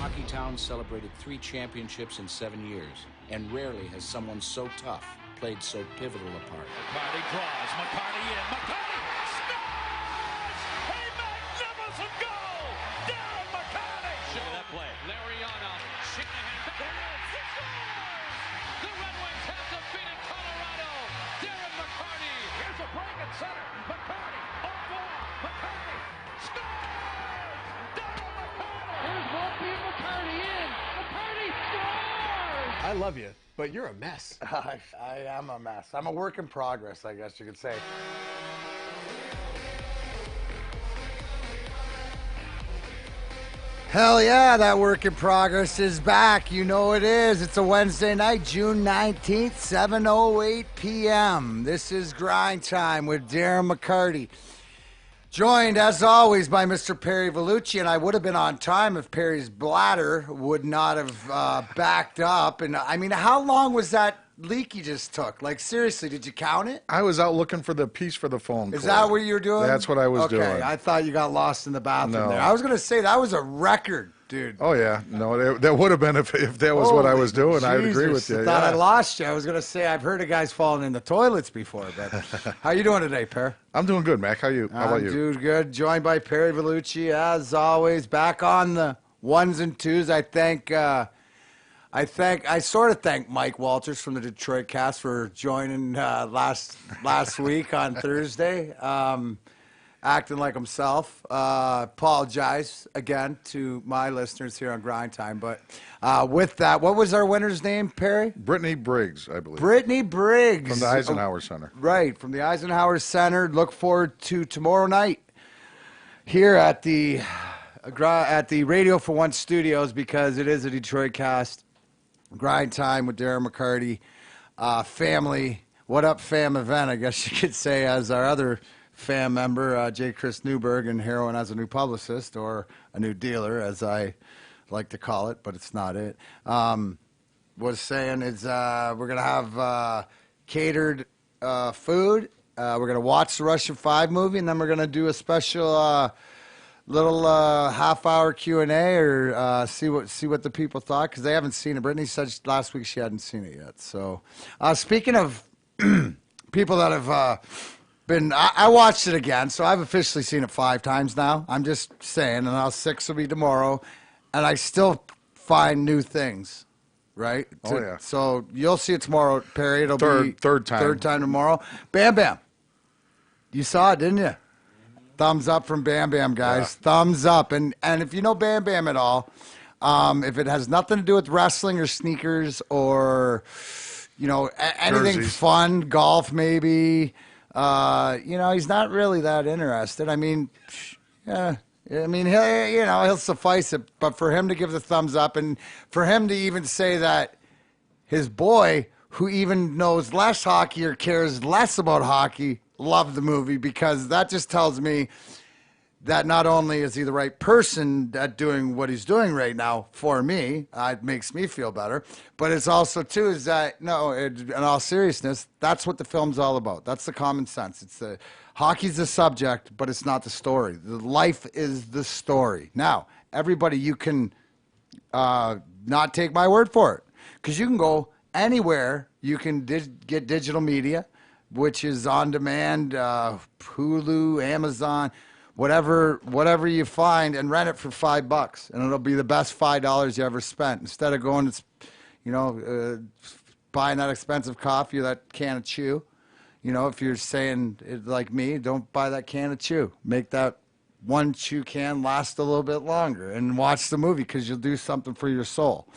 Hockeytown celebrated 3 championships in 7 years, and rarely has someone so tough played so pivotal a part. McCarty draws. McCarty in. McCarty scores! A magnificent goal! Darren McCarty! Show that play. Lariano. Shanahan. There it is. He scores! The Red Wings have defeated Colorado. Darren McCarty. Here's a break at center. McCarty. Off wall. McCarty. Scores! Darren McCarty! Here's Volpe and McCarty in. McCarty scores! I love you, but you're a mess. I am a mess. I'm a work in progress, I guess you could say. Hell yeah, that work in progress is back. You know it is. It's a Wednesday night, June 19th, 7:08 p.m. This is Grind Time with Darren McCarty. Joined, as always, by Mr. Perry Vellucci, and I would have been on time if Perry's bladder would not have backed up. And, I mean, how long was that leak you just took? Like, seriously, did you count it? I was out looking for the piece for the phone cord. Is that what you were doing? That's what I was doing. Okay, I thought you got lost in the bathroom No. there. I was going to say, that was a record, dude. Oh, yeah. No, that would have been if that was what I was doing. Jesus, I would agree with you. I thought I lost you. I was going to say, I've heard of guys falling in the toilets before. But how you doing today, Per? I'm doing good, Mac. How about you? I'm doing good. Joined by Perry Vellucci, as always. Back on the ones and twos. I sort of thank Mike Walters from the Detroit Cast for joining last week on Thursday, acting like himself. Apologize again to my listeners here on Grind Time. But with that, what was our winner's name, Perry? Brittany Briggs, I believe. Brittany Briggs. From the Eisenhower Center. Right, from the Eisenhower Center. Look forward to tomorrow night here at the Radio for One Studios, because it is a Detroit Cast. Grind Time with Darren McCarty, family, what up fam event, I guess you could say, as our other fam member, J. Chris Newberg, and heroin as a new publicist, or a new dealer, as I like to call it, but it's not it. Was saying is we're going to have catered food. We're going to watch the Russian 5 movie, and then we're going to do a special little half-hour Q&A, or see what the people thought, because they haven't seen it. Brittany said last week she hadn't seen it yet. So speaking of people that have been, I watched it again, so I've officially seen it 5 times now. I'm just saying, and I'll 6 will be tomorrow, and I still find new things, right? Oh, yeah. So you'll see it tomorrow, Perry. It'll be third time. Third time tomorrow. Bam Bam. You saw it, didn't you? Thumbs up from Bam Bam, guys. Yeah. Thumbs up. And if you know Bam Bam at all, if it has nothing to do with wrestling or sneakers or, anything Jerseys. fun, golf maybe, he's not really that interested. I mean, yeah. I mean, he'll suffice it. But for him to give the thumbs up, and for him to even say that his boy, who even knows less hockey or cares less about hockey, loved the movie, because that just tells me that not only is he the right person at doing what he's doing right now for me, it makes me feel better, but it's also, too, is that, in all seriousness, that's what the film's all about. That's the common sense. Hockey's the subject, but it's not the story. The life is the story. Now, everybody, you can not take my word for it, because you can go anywhere. You can get digital media, which is on demand, Hulu, Amazon, whatever you find, and rent it for $5, and it'll be the best $5 you ever spent. Instead of going, buying that expensive coffee or that can of chew. If you're saying it like me, don't buy that can of chew. Make that one chew can last a little bit longer, and watch the movie, because you'll do something for your soul.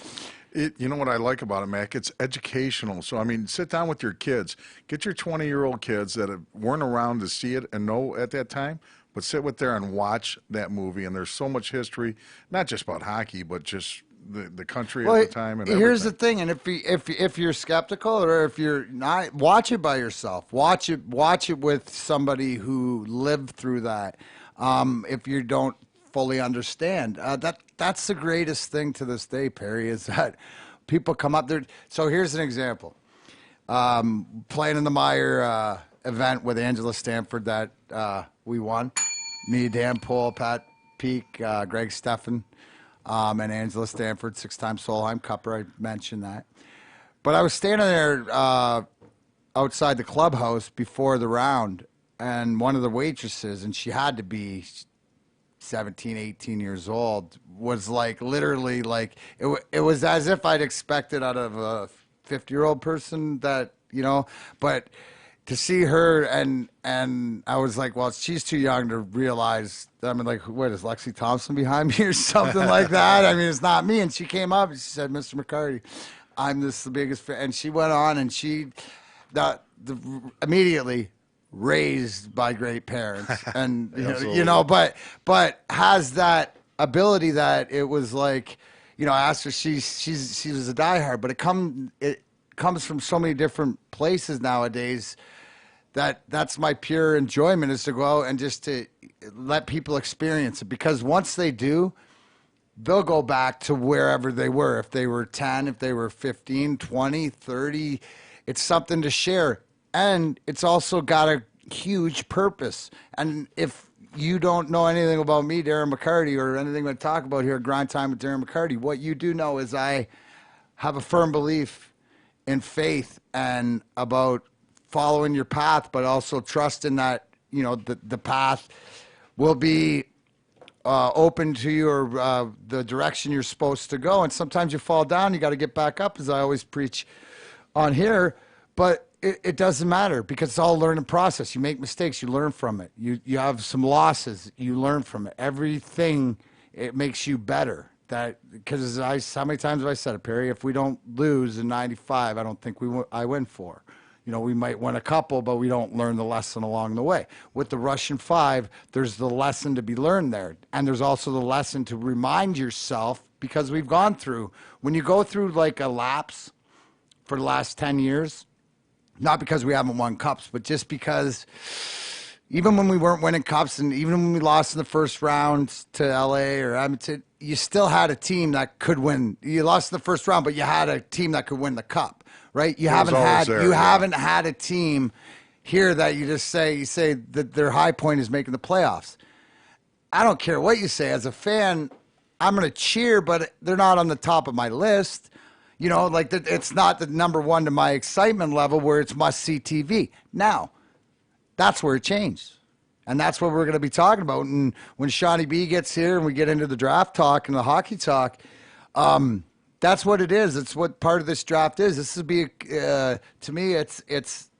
You know what I like about it, Mac? It's educational. So, I mean, sit down with your kids. Get your 20-year-old kids that weren't around to see it and know at that time, but sit with there and watch that movie. And there's so much history, not just about hockey, but just the country at the time. And here's the everything. thing, and if you're skeptical, or if you're not, watch it by yourself. Watch it with somebody who lived through that. If you don't fully understand, that's the greatest thing to this day, Perry, is that people come up there. So here's an example. Playing in the Meyer event with Angela Stanford that we won. Me, Dan Pohl, Pat Peak, Greg Steffen. and Angela Stanford, 6-time Solheim Cupper. I mentioned that. But I was standing there outside the clubhouse before the round, and one of the waitresses, and she had to be 17, 18 years old, was like literally like it was as if I'd expected out of a 50-year-old person that, but to see her and I was like, well, she's too young to realize that. I mean, like, what is Lexi Thompson behind me or something like that? I mean, it's not me. And she came up and she said, Mr. McCarty, I'm the biggest fan. And she went on and she immediately raised by great parents, and but has that ability that it was like, I asked her, she was a diehard, but it comes from so many different places nowadays that's my pure enjoyment, is to go out and just to let people experience it, because once they do, they'll go back to wherever they were. If they were 10, if they were 15, 20, 30, it's something to share. And it's also got a huge purpose. And if you don't know anything about me, Darren McCarty, or anything I talk about here at Grind Time with Darren McCarty, what you do know is I have a firm belief in faith and about following your path, but also trusting that, the path will be open to you, or the direction you're supposed to go. And sometimes you fall down, you got to get back up, as I always preach on here. But it doesn't matter, because it's all a learning process. You make mistakes, you learn from it. You have some losses, you learn from it. Everything, it makes you better. Because how many times have I said it, Perry? If we don't lose in '95, I don't think I win 4. We might win a couple, but we don't learn the lesson along the way. With the Russian 5, there's the lesson to be learned there. And there's also the lesson to remind yourself, because we've gone through, when you go through like a lapse for the last 10 years, not because we haven't won cups, but just because even when we weren't winning cups, and even when we lost in the first round to LA or Edmonton, you still had a team that could win. You lost in the first round, but you had a team that could win the cup, right? You haven't had a team here that you say that their high point is making the playoffs. I don't care what you say. As a fan, I'm going to cheer, but they're not on the top of my list. It's not the number one to my excitement level where it's must-see TV. Now, that's where it changed. And that's what we're going to be talking about. And when Shawnee B gets here and we get into the draft talk and the hockey talk, that's what it is. It's what part of this draft is. This would be, to me, it's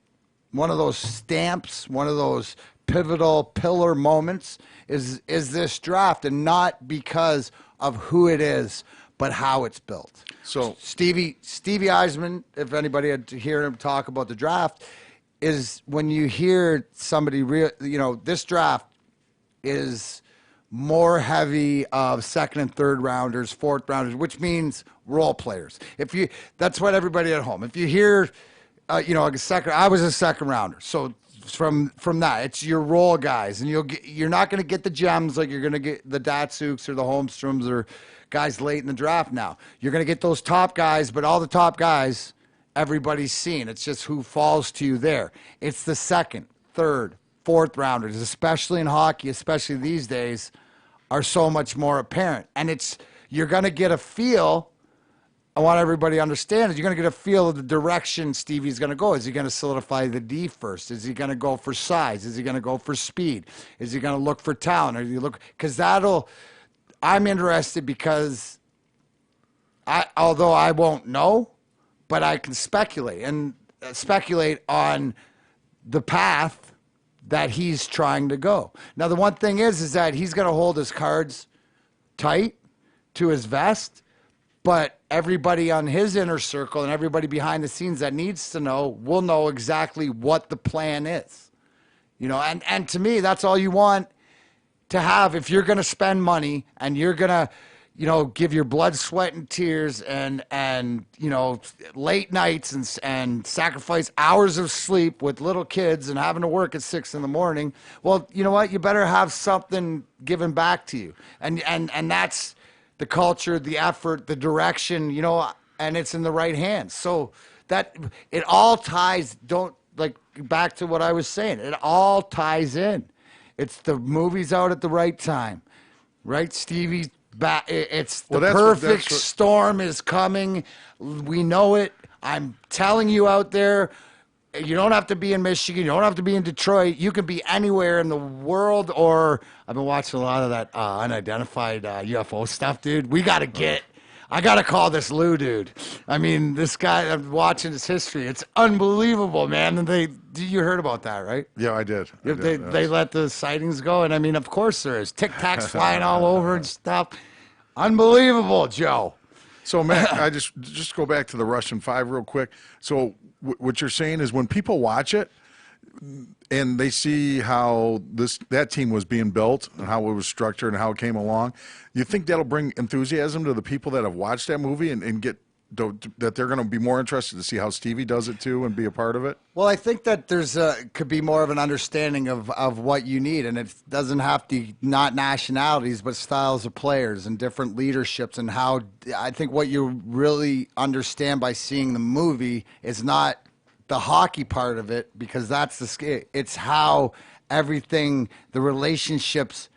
one of those stamps, one of those pivotal pillar moments is this draft, and not because of who it is, but how it's built. So Stevie Eisman, if anybody had to hear him talk about the draft, is when you hear somebody this draft is more heavy of second and third rounders, fourth rounders, which means role players. That's what everybody at home. If you hear, I was a second rounder, so from that, it's your role guys, and you're not going to get the gems like you're going to get the Datsuks or the Holmstroms or guys late in the draft. Now you're going to get those top guys, but all the top guys everybody's seen. It's just who falls to you there. It's the second, third, fourth rounders, especially in hockey, especially these days, are so much more apparent. And you're going to get a feel. I want everybody to understand it. You're going to get a feel of the direction Stevie's going to go. Is he going to solidify the D first? Is he going to go for size? Is he going to go for speed? Is he going to look for talent? Because I'm interested, because although I won't know, but I can speculate on the path that he's trying to go. Now, the one thing is that he's going to hold his cards tight to his vest, but everybody on his inner circle and everybody behind the scenes that needs to know will know exactly what the plan is. And to me, that's all you want to have if you're going to spend money and you're going to give your blood, sweat, and tears and late nights and sacrifice hours of sleep with little kids and having to work at 6 a.m. Well, you know what? You better have something given back to you. And that's the culture, the effort, the direction, and it's in the right hands. So that it all ties, back to what I was saying, it all ties in. It's the movie's out at the right time, right? Stevie It's the Well, perfect storm is coming. We know it. I'm telling you out there, you don't have to be in Michigan. You don't have to be in Detroit. You can be anywhere in the world. Or I've been watching a lot of that unidentified UFO stuff, dude. I got to call this Lou, dude. I mean, this guy, I'm watching his history. It's unbelievable, man. And you heard about that, right? Yeah, I did. They let the sightings go. And I mean, of course there is. Tic Tacs flying all over and stuff. Unbelievable, Joe. So, Matt, I just go back to the Russian Five real quick. So, what you're saying is when people watch it and they see how that team was being built and how it was structured and how it came along, you think that'll bring enthusiasm to the people that have watched that movie and get that they're going to be more interested to see how Stevie does it too and be a part of it? Well, I think that could be more of an understanding of what you need, and it doesn't have to not nationalities, but styles of players and different leaderships, and how I think what you really understand by seeing the movie is not the hockey part of it, because that's it's how everything, the relationships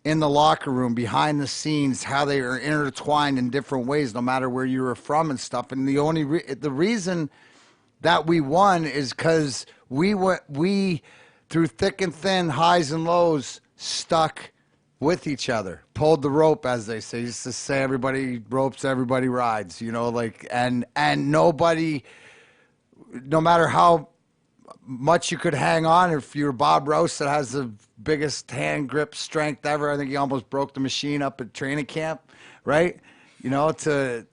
in the locker room, behind the scenes, how they are intertwined in different ways, no matter where you were from and stuff. And the reason that we won is because we through thick and thin, highs and lows, stuck with each other, pulled the rope, as they say. Used to say, everybody ropes, everybody rides. You know, like and nobody, no matter how much you could hang on, if you're Bob Rouse that has the biggest hand grip strength ever, I think he almost broke the machine up at training camp, right? To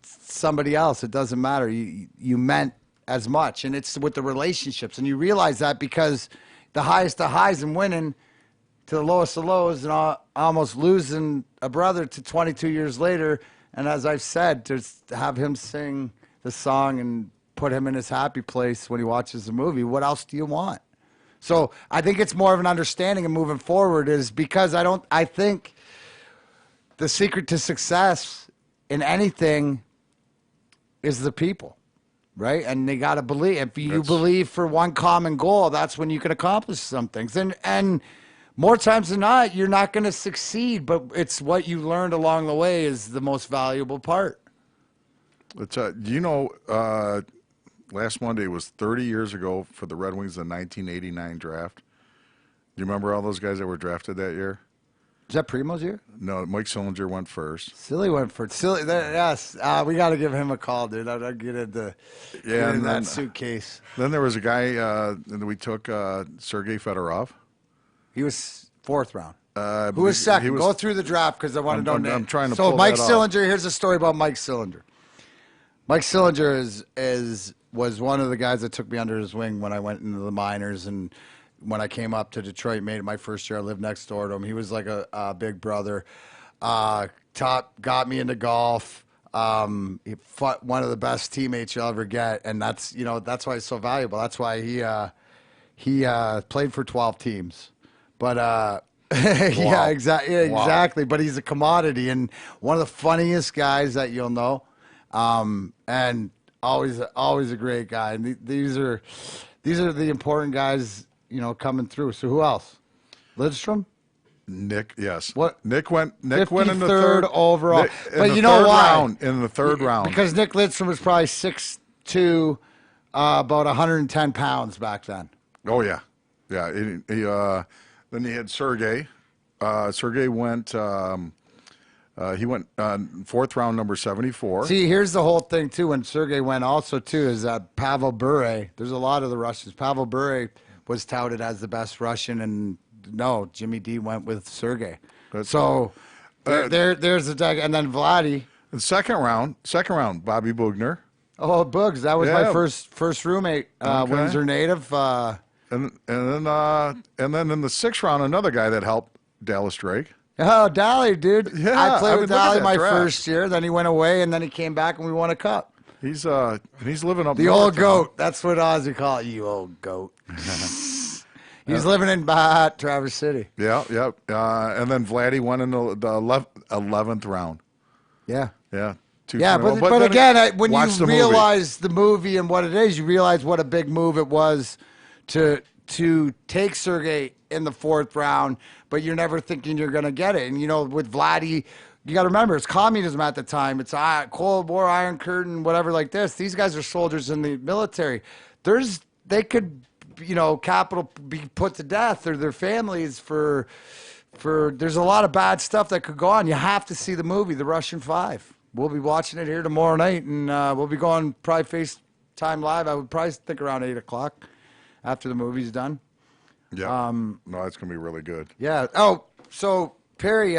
somebody else, it doesn't matter. You meant as much, and it's with the relationships, and you realize that because the highest of highs and winning to the lowest of lows, and almost losing a brother to 22 years later, and as I've said, to have him sing the song and put him in his happy place when he watches the movie. What else do you want? So I think it's more of an understanding of moving forward, is because I think the secret to success in anything is the people, right? And they got to believe. If you believe for one common goal, that's when you can accomplish some things. And more times than not, you're not going to succeed, but it's what you learned along the way is the most valuable part. It's last Monday was 30 years ago for the Red Wings, the 1989 draft. Do you remember all those guys that were drafted that year? Is that Primo's year? No, Mike Sillinger went first. Silly went first. Yes, we got to give him a call, dude. I'll get into that suitcase. Then there was a guy that we took, Sergei Fedorov. He was fourth round. Who was second? Go through the draft because I want to know. I'm trying to pull Mike that Sillinger, here's a story about Mike Sillinger. Mike Sillinger was one of the guys that took me under his wing when I went into the minors, and when I came up to Detroit, made it my first year. I lived next door to him. He was like a big brother. Got me into golf. He fought one of the best teammates you'll ever get, and that's why he's so valuable. That's why he played for 12 teams. But yeah, exactly. But he's a commodity and one of the funniest guys that you'll know, and always a great guy. And these are the important guys, coming through. So who else? Lidstrom? Nick, yes. What? Nick went in the third overall. But you know why? In the third round. Because Nick Lidstrom was probably 6'2", about 110 pounds back then. Oh yeah, yeah. Then you had Sergey. Sergey went. He went fourth round, number 74. See, here's the whole thing too. When Sergey went, also too, is that Pavel Bure. There's a lot of the Russians. Pavel Bure was touted as the best Russian, and no, Jimmy D went with Sergey. So there's the tag, and then Vladdy. And second round, Bobby Bugner. Oh, Bugs, that was my first roommate, Windsor native. And then in the sixth round, another guy that helped, Dallas Drake. Oh, Dally, dude. Yeah, I played with Dally my draft. first year. Then he went away, and then he came back, and we won a cup. He's living up the north old goat. now. That's what Ozzy called it, you old goat. He's living in Traverse City. Yeah. And then Vladdy went in the 11th round. Yeah. Yeah. But again, when you realize the movie and what it is, you realize what a big move it was to take Sergey in the fourth round, but you're never thinking you're going to get it. And, you know, with Vladdy, you got to remember, it's communism at the time. It's Cold War, Iron Curtain, whatever like this. These guys are soldiers in the military. They could, you know, capital be put to death or their families for there's a lot of bad stuff that could go on. You have to see the movie, The Russian Five. We'll be watching it here tomorrow night, and we'll be going probably FaceTime live. I would probably think around 8 o'clock after the movie's done. Yeah. No, it's going to be really good. Yeah. Oh, so Perry,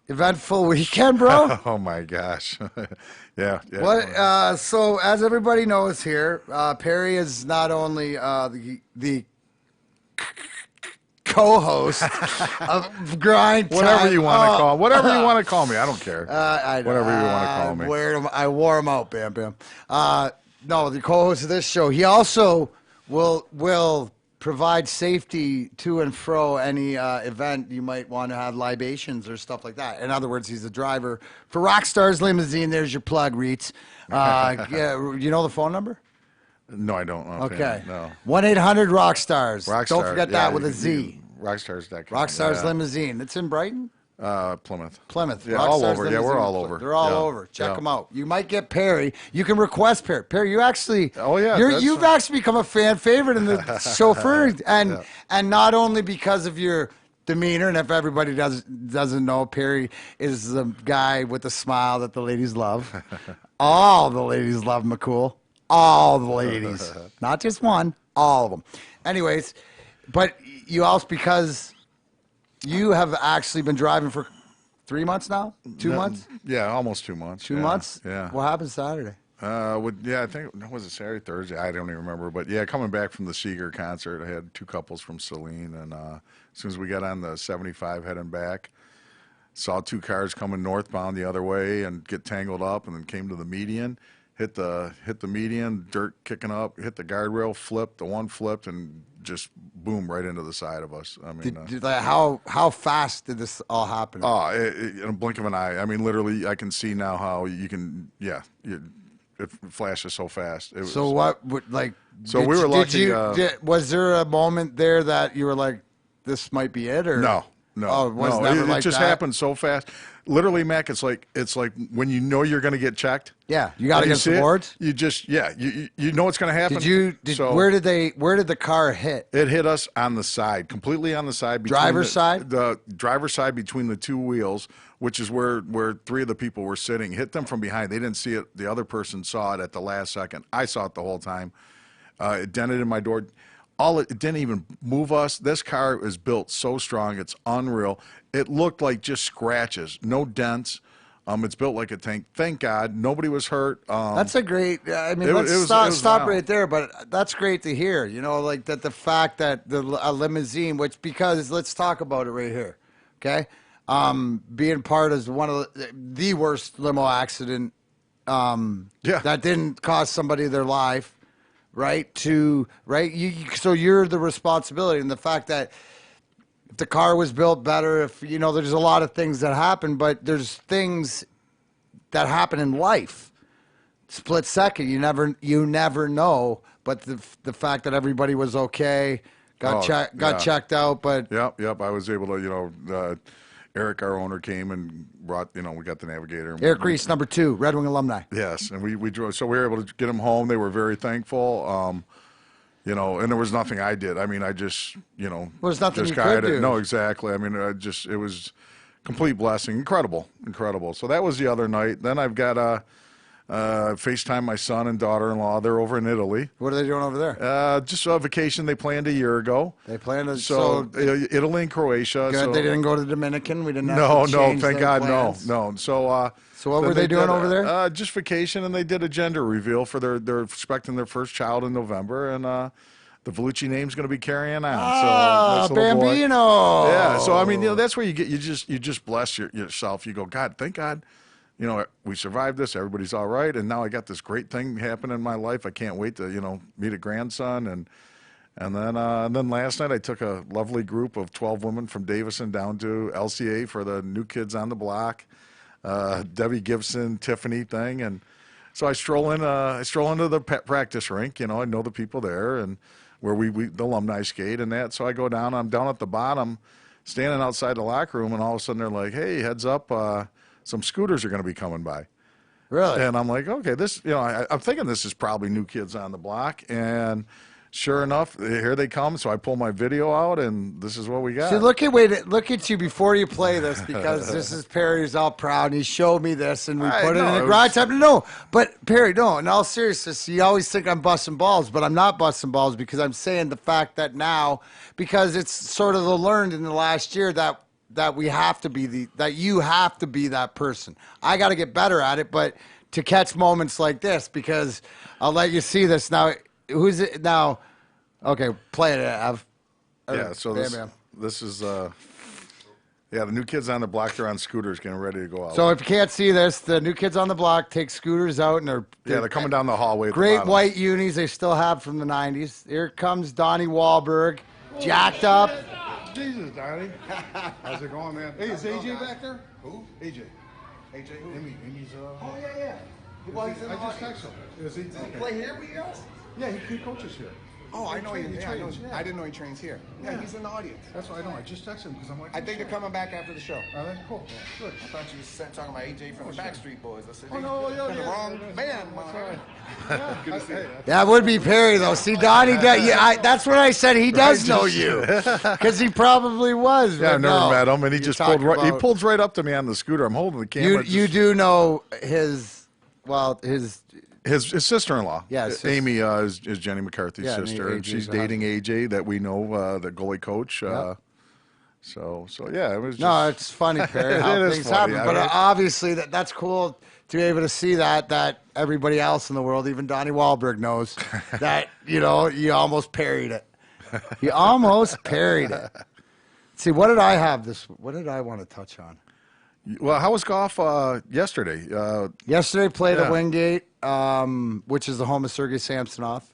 eventful weekend, bro. Oh my gosh. Yeah. What? So as everybody knows here, Perry is not only the co-host of Grind Time. Whatever you want to call. Whatever you want to call me. I don't care. Whatever you want to call me. I wore him out, Bam Bam. No, the co-host of this show. He also will provide safety to and fro any event you might want to have libations or stuff like that. In other words, he's a driver for Rockstar's Limousine. There's your plug, Reitz. Yeah, you know the phone number? No, I don't. Okay. No. 1-800-ROCKSTARS. Rockstar. Don't forget that with a Z. Rockstars.com. Rockstar's Limousine. It's in Brighton? Plymouth. Plymouth. Yeah, all Rockstar's over. Yeah, Limousine. we're all over. They're all over. Check them out. You might get Perry. You can request Perry. Perry, you actually. Oh yeah. You've actually become a fan favorite in the chauffeur, and not only because of your demeanor, and if everybody doesn't know, Perry is the guy with the smile that the ladies love. All the ladies love McCool. All the ladies, not just one. All of them. Anyways, but you also because. You have actually been driving for 3 months now? 2 months? Yeah, almost 2 months. 2 months? Yeah. What happened Saturday? I think, was it Saturday, Thursday? I don't even remember. But yeah, coming back from the Seeger concert, I had 2 couples from Saline. And as soon as we got on the 75 heading back, saw 2 cars coming northbound the other way and get tangled up, and then came to the median, hit the median, dirt kicking up, hit the guardrail, flipped, the one flipped, and just boom right into the side of us. I mean, how fast did this all happen? Oh, in a blink of an eye. I mean, literally, I can see now how you can. Yeah, it flashes so fast. So what would like? So we were lucky. Was there a moment there that you were like, "This might be it," or no? Oh, it just happened so fast. Literally, Mac, it's like when you know you're going to get checked. Yeah, you got to get some boards. You just you know what's going to happen. Where did the car hit? It hit us on the side, completely on the side. Driver's side? The driver's side between the 2 wheels, which is where 3 of the people were sitting. Hit them from behind. They didn't see it. The other person saw it at the last second. I saw it the whole time. It dented in my door. It didn't even move us. This car is built so strong, it's unreal. It looked like just scratches, no dents. It's built like a tank. Thank God, nobody was hurt. That's a great. I mean, let's stop right there. But that's great to hear. You know, like that the fact that a limousine, because let's talk about it right here, okay? Being part of one of the worst limo accident. That didn't cost somebody their life. Right? So you're the responsibility, and the fact that if the car was built better, there's a lot of things that happen, but there's things that happen in life. Split second, you never know. But the fact that everybody was okay, got checked out, but yep. I was able to, Eric, our owner, came and brought, we got the Navigator. Eric Reese, number 2, Red Wing alumni. Yes, and we drove, so we were able to get him home. They were very thankful, and there was nothing I did. I mean, I just, there's nothing just you could do. No, exactly. I mean, it was complete blessing. Incredible. So that was the other night. Then I've got FaceTime my son and daughter-in-law. They're over in Italy. What are they doing over there? Just a vacation they planned a year ago. They planned to Italy and Croatia. Good. They didn't go to the Dominican. We didn't have to No, change thank God, plans. no. So what were they doing over there? Just vacation, and they did a gender reveal for they're expecting their first child in November, and the Vellucci name's going to be carrying on. So Bambino. Yeah. So I mean, that's where you just bless yourself. You go, God, thank God. We survived this. Everybody's all right, and now I got this great thing happening in my life. I can't wait to, meet a grandson, and then last night I took a lovely group of 12 women from Davison down to LCA for the New Kids on the Block, Debbie Gibson, Tiffany thing, and so I stroll into the practice rink. I know the people there, and where we the alumni skate and that. So I go down. I'm down at the bottom, standing outside the locker room, and all of a sudden they're like, "Hey, heads up! Some scooters are going to be coming by." Really? And I'm like, okay, this, I'm thinking this is probably New Kids on the Block. And sure enough, here they come. So I pull my video out, and this is what we got. See, look at you before you play this, because this is Perry's all proud. And he showed me this, and we put it in the garage time. No, but Perry, no, in all seriousness, you always think I'm busting balls, but I'm not busting balls, because I'm saying the fact that now, because it's sort of learned in the last year that we have to be that you have to be that person. I got to get better at it, but to catch moments like this, because I'll let you see this now. Who's it now? Okay, play it, Av. Yeah, so this is the New Kids on the Block. They're on scooters getting ready to go out. So if you can't see this, the New Kids on the Block take scooters out, and they're coming down the hallway. Great white unis they still have from the 90s. Here comes Donnie Wahlberg, jacked up. Jesus, Donnie. How's it going, man? Hey, is AJ back there? Who? AJ. AJ who? Amy's, Oh, yeah. I just texted him. Is he? Does he play here with you guys? Yeah, he coaches here. Oh, I know he trains. I didn't know he trains here. Yeah, he's in the audience. That's what I know. I just texted him because I'm like, I think they're coming back after the show. Oh, that's cool. Good. I thought you were talking about AJ from the Backstreet Boys. I said, Oh, no, yeah, the wrong band. That's all right. Good to see you. That would be Perry, though. See, Donnie, that's what I said. He does know you, because he probably was. Yeah, I've never no. met him, and he just he pulls right up to me on the scooter. I'm holding the camera. You do know his sister-in-law. Yeah, Amy is Jenny McCarthy's sister, and she's dating AJ, that we know, the goalie coach. Yep. So yeah, it was. No, it's funny, Perry, how things happen. But obviously, that's cool to be able to see that everybody else in the world, even Donnie Wahlberg, knows that you almost parried it. You almost parried it. See, what did I have what did I want to touch on? Well, how was golf yesterday? Yesterday played at Wingate, which is the home of Sergei Samsonov,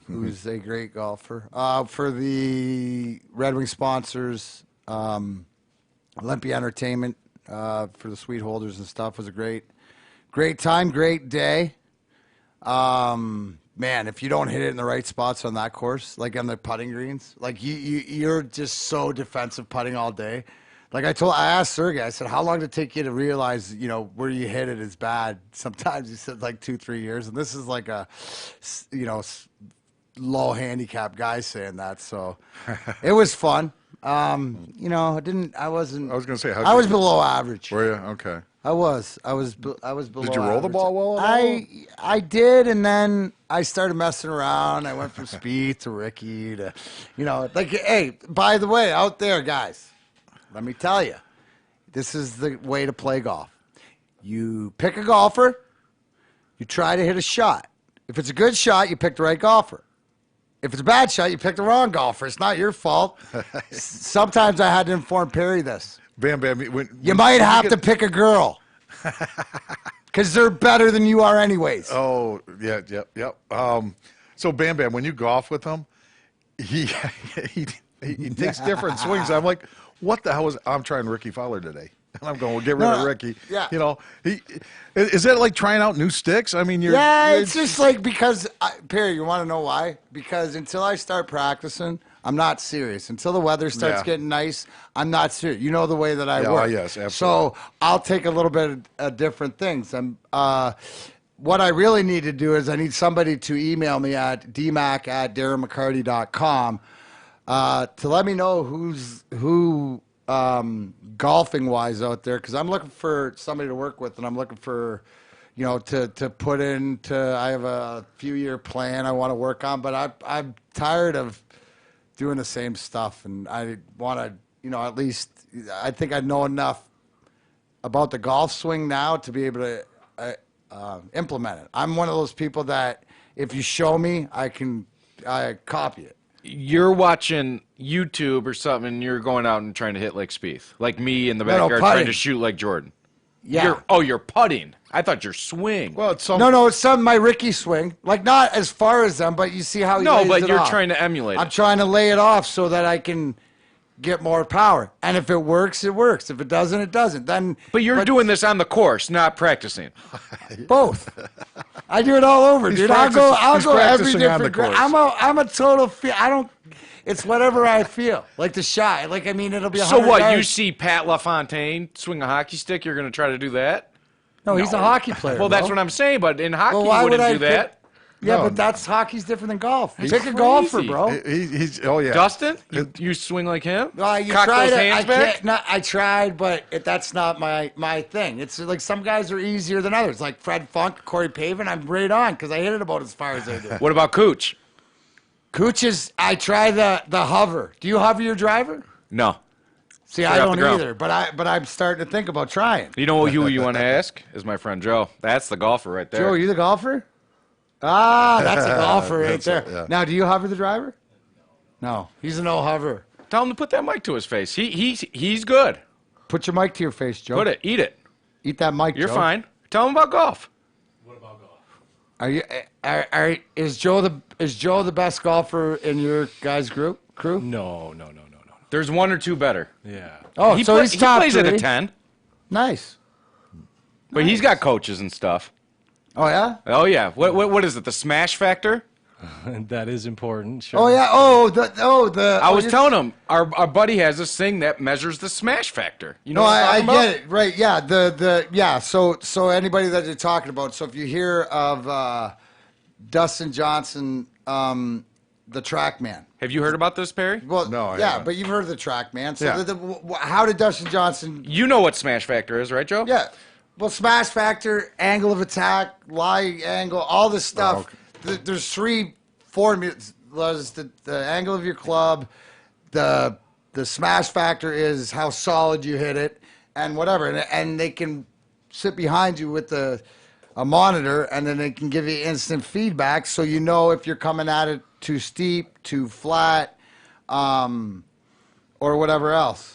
who's a great golfer. For the Red Wing sponsors, Olympia Entertainment, for the suite holders and stuff, was a great time, great day. Man, if you don't hit it in the right spots on that course, like on the putting greens, like you're just so defensive putting all day. Like I asked Sergey, I said, how long did it take you to realize, where you hit it is bad? Sometimes he said like 2-3 years. And this is like a, low handicap guy saying that. So it was fun. I was going to say, I was below average. Were you? Okay. I was below. Did you roll the ball well at all? I did, and then I started messing around. I went from Speed to Ricky to, hey, by the way, out there, guys, let me tell you, this is the way to play golf. You pick a golfer, you try to hit a shot. If it's a good shot, you pick the right golfer. If it's a bad shot, you pick the wrong golfer. It's not your fault. Sometimes I had to inform Perry this. Bam. You might have to pick a girl because they're better than you are anyways. Oh, yeah. So Bam, when you golf with him, he takes different swings. I'm like, what the hell I'm trying Ricky Fowler today. And I'm going, well, get rid of Ricky. Yeah. Is that like trying out new sticks? I mean, it's just like, because, Perry, you want to know why? Because until I start practicing, I'm not serious. Until the weather starts getting nice, I'm not serious. You know the way that I work. Yes, absolutely. So I'll take a little bit of different things. What I really need to do is I need somebody to email me at dmac@darrenmccarty.com to let me know who golfing wise out there, because I'm looking for somebody to work with, and I'm looking for to put into. I have a few-year plan I want to work on, but I'm tired of doing the same stuff, and I want to at least I think I know enough about the golf swing now to be able to implement it. I'm one of those people that if you show me, I copy it. You're watching YouTube or something, and you're going out and trying to hit like Spieth, like me in the backyard trying to shoot like Jordan. Yeah. You're putting. I thought your swing. Well, it's it's my Ricky swing. Like not as far as them, but you see how he lays it off. No, but you're trying to emulate I'm trying to lay it off so that I can get more power. And if it works, it works. If it doesn't, it doesn't. But you're doing this on the course, not practicing. Both. I do it all over, dude. I'll go every practicing on the different. course. I'm a total. I don't. It's whatever I feel. Like the shot. Like I mean, it'll be. So what? yards. You see Pat LaFontaine swing a hockey stick, you're going to try to do that? No, he's a hockey player. Well, that's bro. what I'm saying. But in hockey, why you would wouldn't I do that. Yeah, No. but that's hockey's different than golf. Pick a crazy. golfer, bro. He's oh yeah. Dustin, you swing like him? You Cock tried those it. hands back? I tried, but that's not my thing. It's like some guys are easier than others. Like Fred Funk, Corey Pavin, I'm right on because I hit it about as far as I do. What about Cooch? Cooch is, I try the hover. Do you hover your driver? No. See, Straight I off don't the ground. either, but I'm starting to think about trying. You know who you want to ask? Is my friend Joe. That's the golfer right there. Joe, are you the golfer? Ah, that's a golfer right there. yeah. Now, do you hover the driver? No, he's a no hover. Tell him to put that mic to his face. He's good. Put your mic to your face, Joe. Put it. Eat it. Eat that mic, You're Joe. fine. Tell him about golf. Are you? Is Joe the best golfer in your guys' crew? No. There's one or two better. Yeah. Oh, he so he's top plays at a three. 10, Nice. but he's got coaches and stuff. Oh yeah. Oh yeah. What is it? The smash factor? That is important. Sure. Oh yeah. I was telling him our buddy has this thing that measures the smash factor. You know No, what I'm I talking about? get it. Right. Yeah. So anybody that you're talking about. So if you hear of Dustin Johnson, the track man. Have you heard about this, Perry? Well, No, I yeah, haven't. but you've heard of the track man. So Yeah. how did Dustin Johnson? You know what smash factor is, right, Joe? Yeah. Well, smash factor, angle of attack, lie angle, all this stuff. There's three formulas: the angle of your club, the smash factor is how solid you hit it, and whatever. And they can sit behind you with a monitor, and then they can give you instant feedback, so you know if you're coming at it too steep, too flat, or whatever else.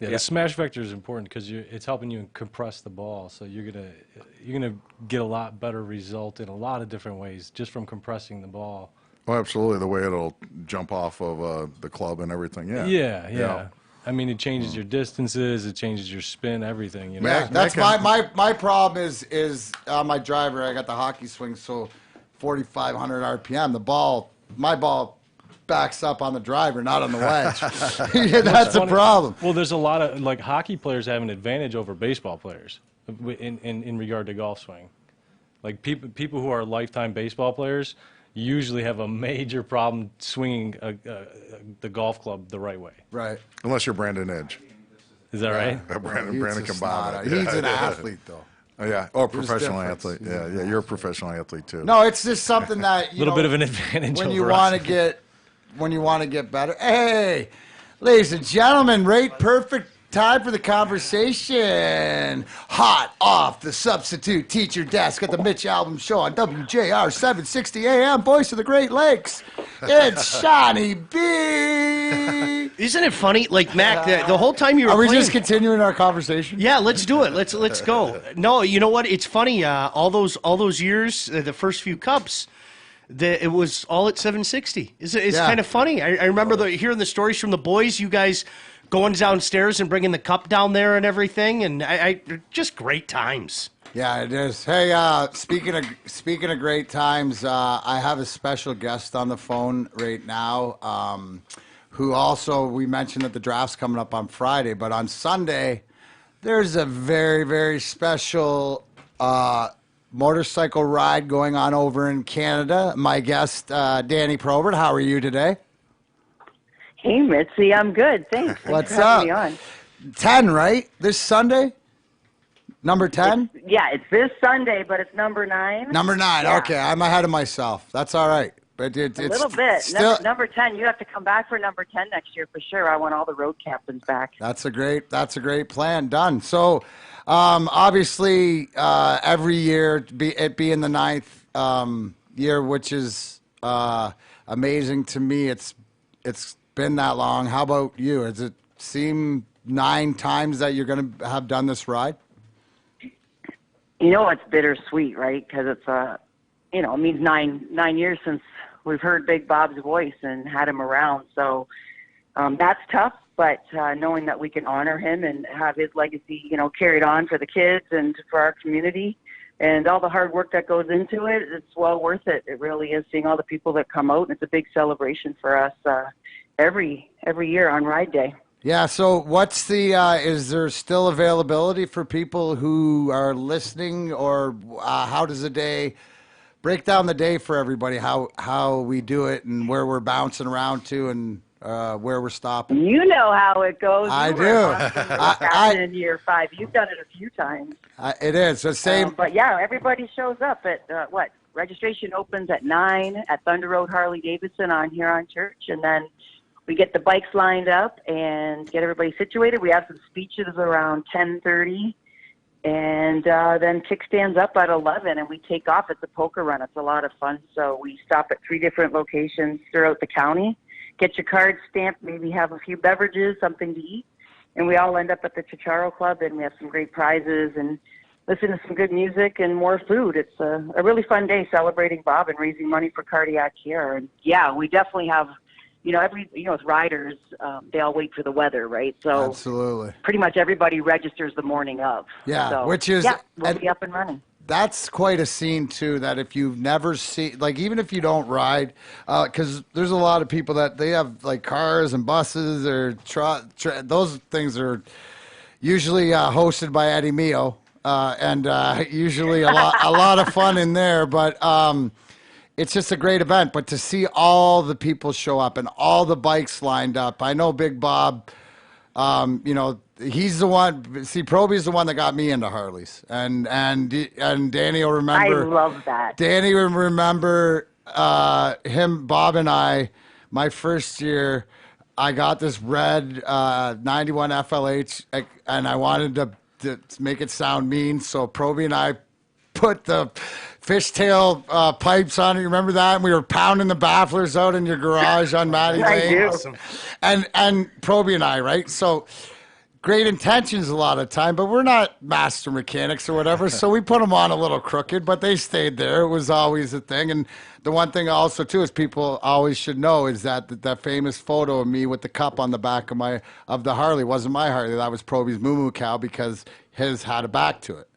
Yeah, the smash factor is important because it's helping you compress the ball, so you're gonna get a lot better result in a lot of different ways just from compressing the ball. Oh, absolutely. The way it'll jump off of the club and everything. Yeah. Yeah. I mean, it changes your distances, it changes your spin, everything. You know. Yeah, that's my problem is on my driver. I got the hockey swing, so 4,500 RPM. My ball backs up on the driver, not on the wedge. Yeah, that's a problem. Well, there's a lot of like hockey players have an advantage over baseball players in regard to golf swing. Like people who are lifetime baseball players usually have a major problem swinging the golf club the right way. Right. Unless you're Brandon Edge. Is that right? Brandon Kambana. He's an athlete, though. Oh, yeah. Oh, There's professional difference. athlete. Yeah. You're a professional athlete too. No, it's just something that A little bit of an advantage when over you us. want to get better. Hey, ladies and gentlemen, right? Perfect time for the conversation. Hot off the substitute teacher desk at the Mitch Album Show on WJR 760 AM, voice of the Great Lakes. It's Shawnee B. Isn't it funny? Like, Mac, the whole time you were Are we playing, just continuing our conversation? Yeah, let's do it. Let's go. No, you know what? It's funny. All those years, the first few cups, it was all at 760. It's kind of funny. I remember hearing the stories from the boys. You guys going downstairs and bringing the cup down there and everything, and I just great times. Yeah, it is. Hey, speaking of great times, I have a special guest on the phone right now, who also, we mentioned that the draft's coming up on Friday, but on Sunday, there's a very, very special motorcycle ride going on over in Canada. My guest, Danny Probert, how are you today? Hey, Mitzi, I'm good. Thanks. What's for having up? me on. 10, right? This Sunday? Number 10? It's this Sunday, but it's number 9. Number 9. Yeah. Okay, I'm ahead of myself. That's all right. But it's A little bit. Still, Number 10, you have to come back for number 10 next year for sure. I want all the road captains back. That's a great plan. Done. So, obviously, every year, it being the 9th year, which is amazing to me. It's been that long. How about you? Does it seem 9 times that you're going to have done this ride? You know, it's bittersweet, right? Because it's it means nine years since we've heard Big Bob's voice and had him around. So that's tough. But knowing that we can honor him and have his legacy, carried on for the kids and for our community, and all the hard work that goes into it, it's well worth it. It really is, seeing all the people that come out, and it's a big celebration for us every year on Ride Day. Yeah, so what's the, is there still availability for people who are listening, or how does the day, break down the day for everybody, how we do it and where we're bouncing around to and where we're stopping? You know how it goes. I You do. were in year 5. You've done it a few times. It is. The same. But yeah, everybody shows up at, registration opens at 9 at Thunder Road Harley Davidson on Huron Church, and then we get the bikes lined up and get everybody situated. We have some speeches around 10:30, and then kickstands up at 11, and we take off. It's a poker run. It's a lot of fun. So we stop at 3 different locations throughout the county, get your card stamped, maybe have a few beverages, something to eat, and we all end up at the Chicharo Club, and we have some great prizes and listen to some good music and more food. It's a really fun day celebrating Bob and raising money for cardiac care. And yeah, we definitely have, with riders, they all wait for the weather, right? So absolutely, pretty much everybody registers the morning of. Yeah, so, which is, we'll be up and running. That's quite a scene too, that if you've never seen, like, even if you don't ride, because there's a lot of people that they have like cars and buses or those things are usually hosted by Eddie Mio, and usually a lot of fun in there, but it's just a great event. But to see all the people show up and all the bikes lined up, I know Big Bob, he's the one. See, Proby's the one that got me into Harleys, and Danny will remember. I love that. Danny will remember him, Bob, and I. My first year, I got this red 91 FLH, and I wanted to make it sound mean, so Proby and I put the fishtail pipes on it. You remember that? And we were pounding the bafflers out in your garage on Matty Lane. Awesome. And Proby and I, right? So great intentions a lot of time, but we're not master mechanics or whatever. So we put them on a little crooked, but they stayed there. It was always a thing. And the one thing also too is people always should know is that famous photo of me with the cup on the back of the Harley wasn't my Harley. That was Proby's Moo Moo cow, because his had a back to it.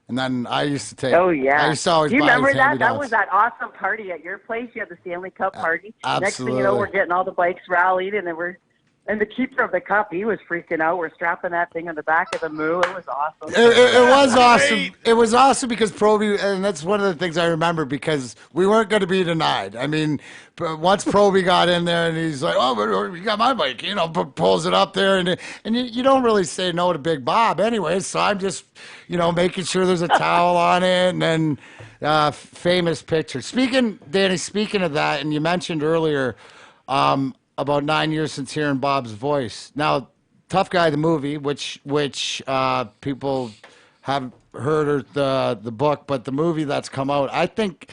And then I used to take. Oh yeah. I used to always Do you buy remember his that? hand-me-downs. That was that awesome party at your place. You had the Stanley Cup party. Absolutely. Next thing you know, we're getting all the bikes rallied, and then and the keeper of the cup, he was freaking out. We're strapping that thing on the back of the Moo. It was awesome. It was awesome. It was awesome because Proby, and that's one of the things I remember, because we weren't going to be denied. I mean, once Proby got in there and he's like, "Oh, but you got my bike," pulls it up there, and you don't really say no to Big Bob anyway. So I'm just, making sure there's a towel on it, and then famous picture. Danny, speaking of that, and you mentioned earlier, about 9 years since hearing Bob's voice. Now, Tough Guy, the movie, which people have heard the book, but the movie that's come out, I think,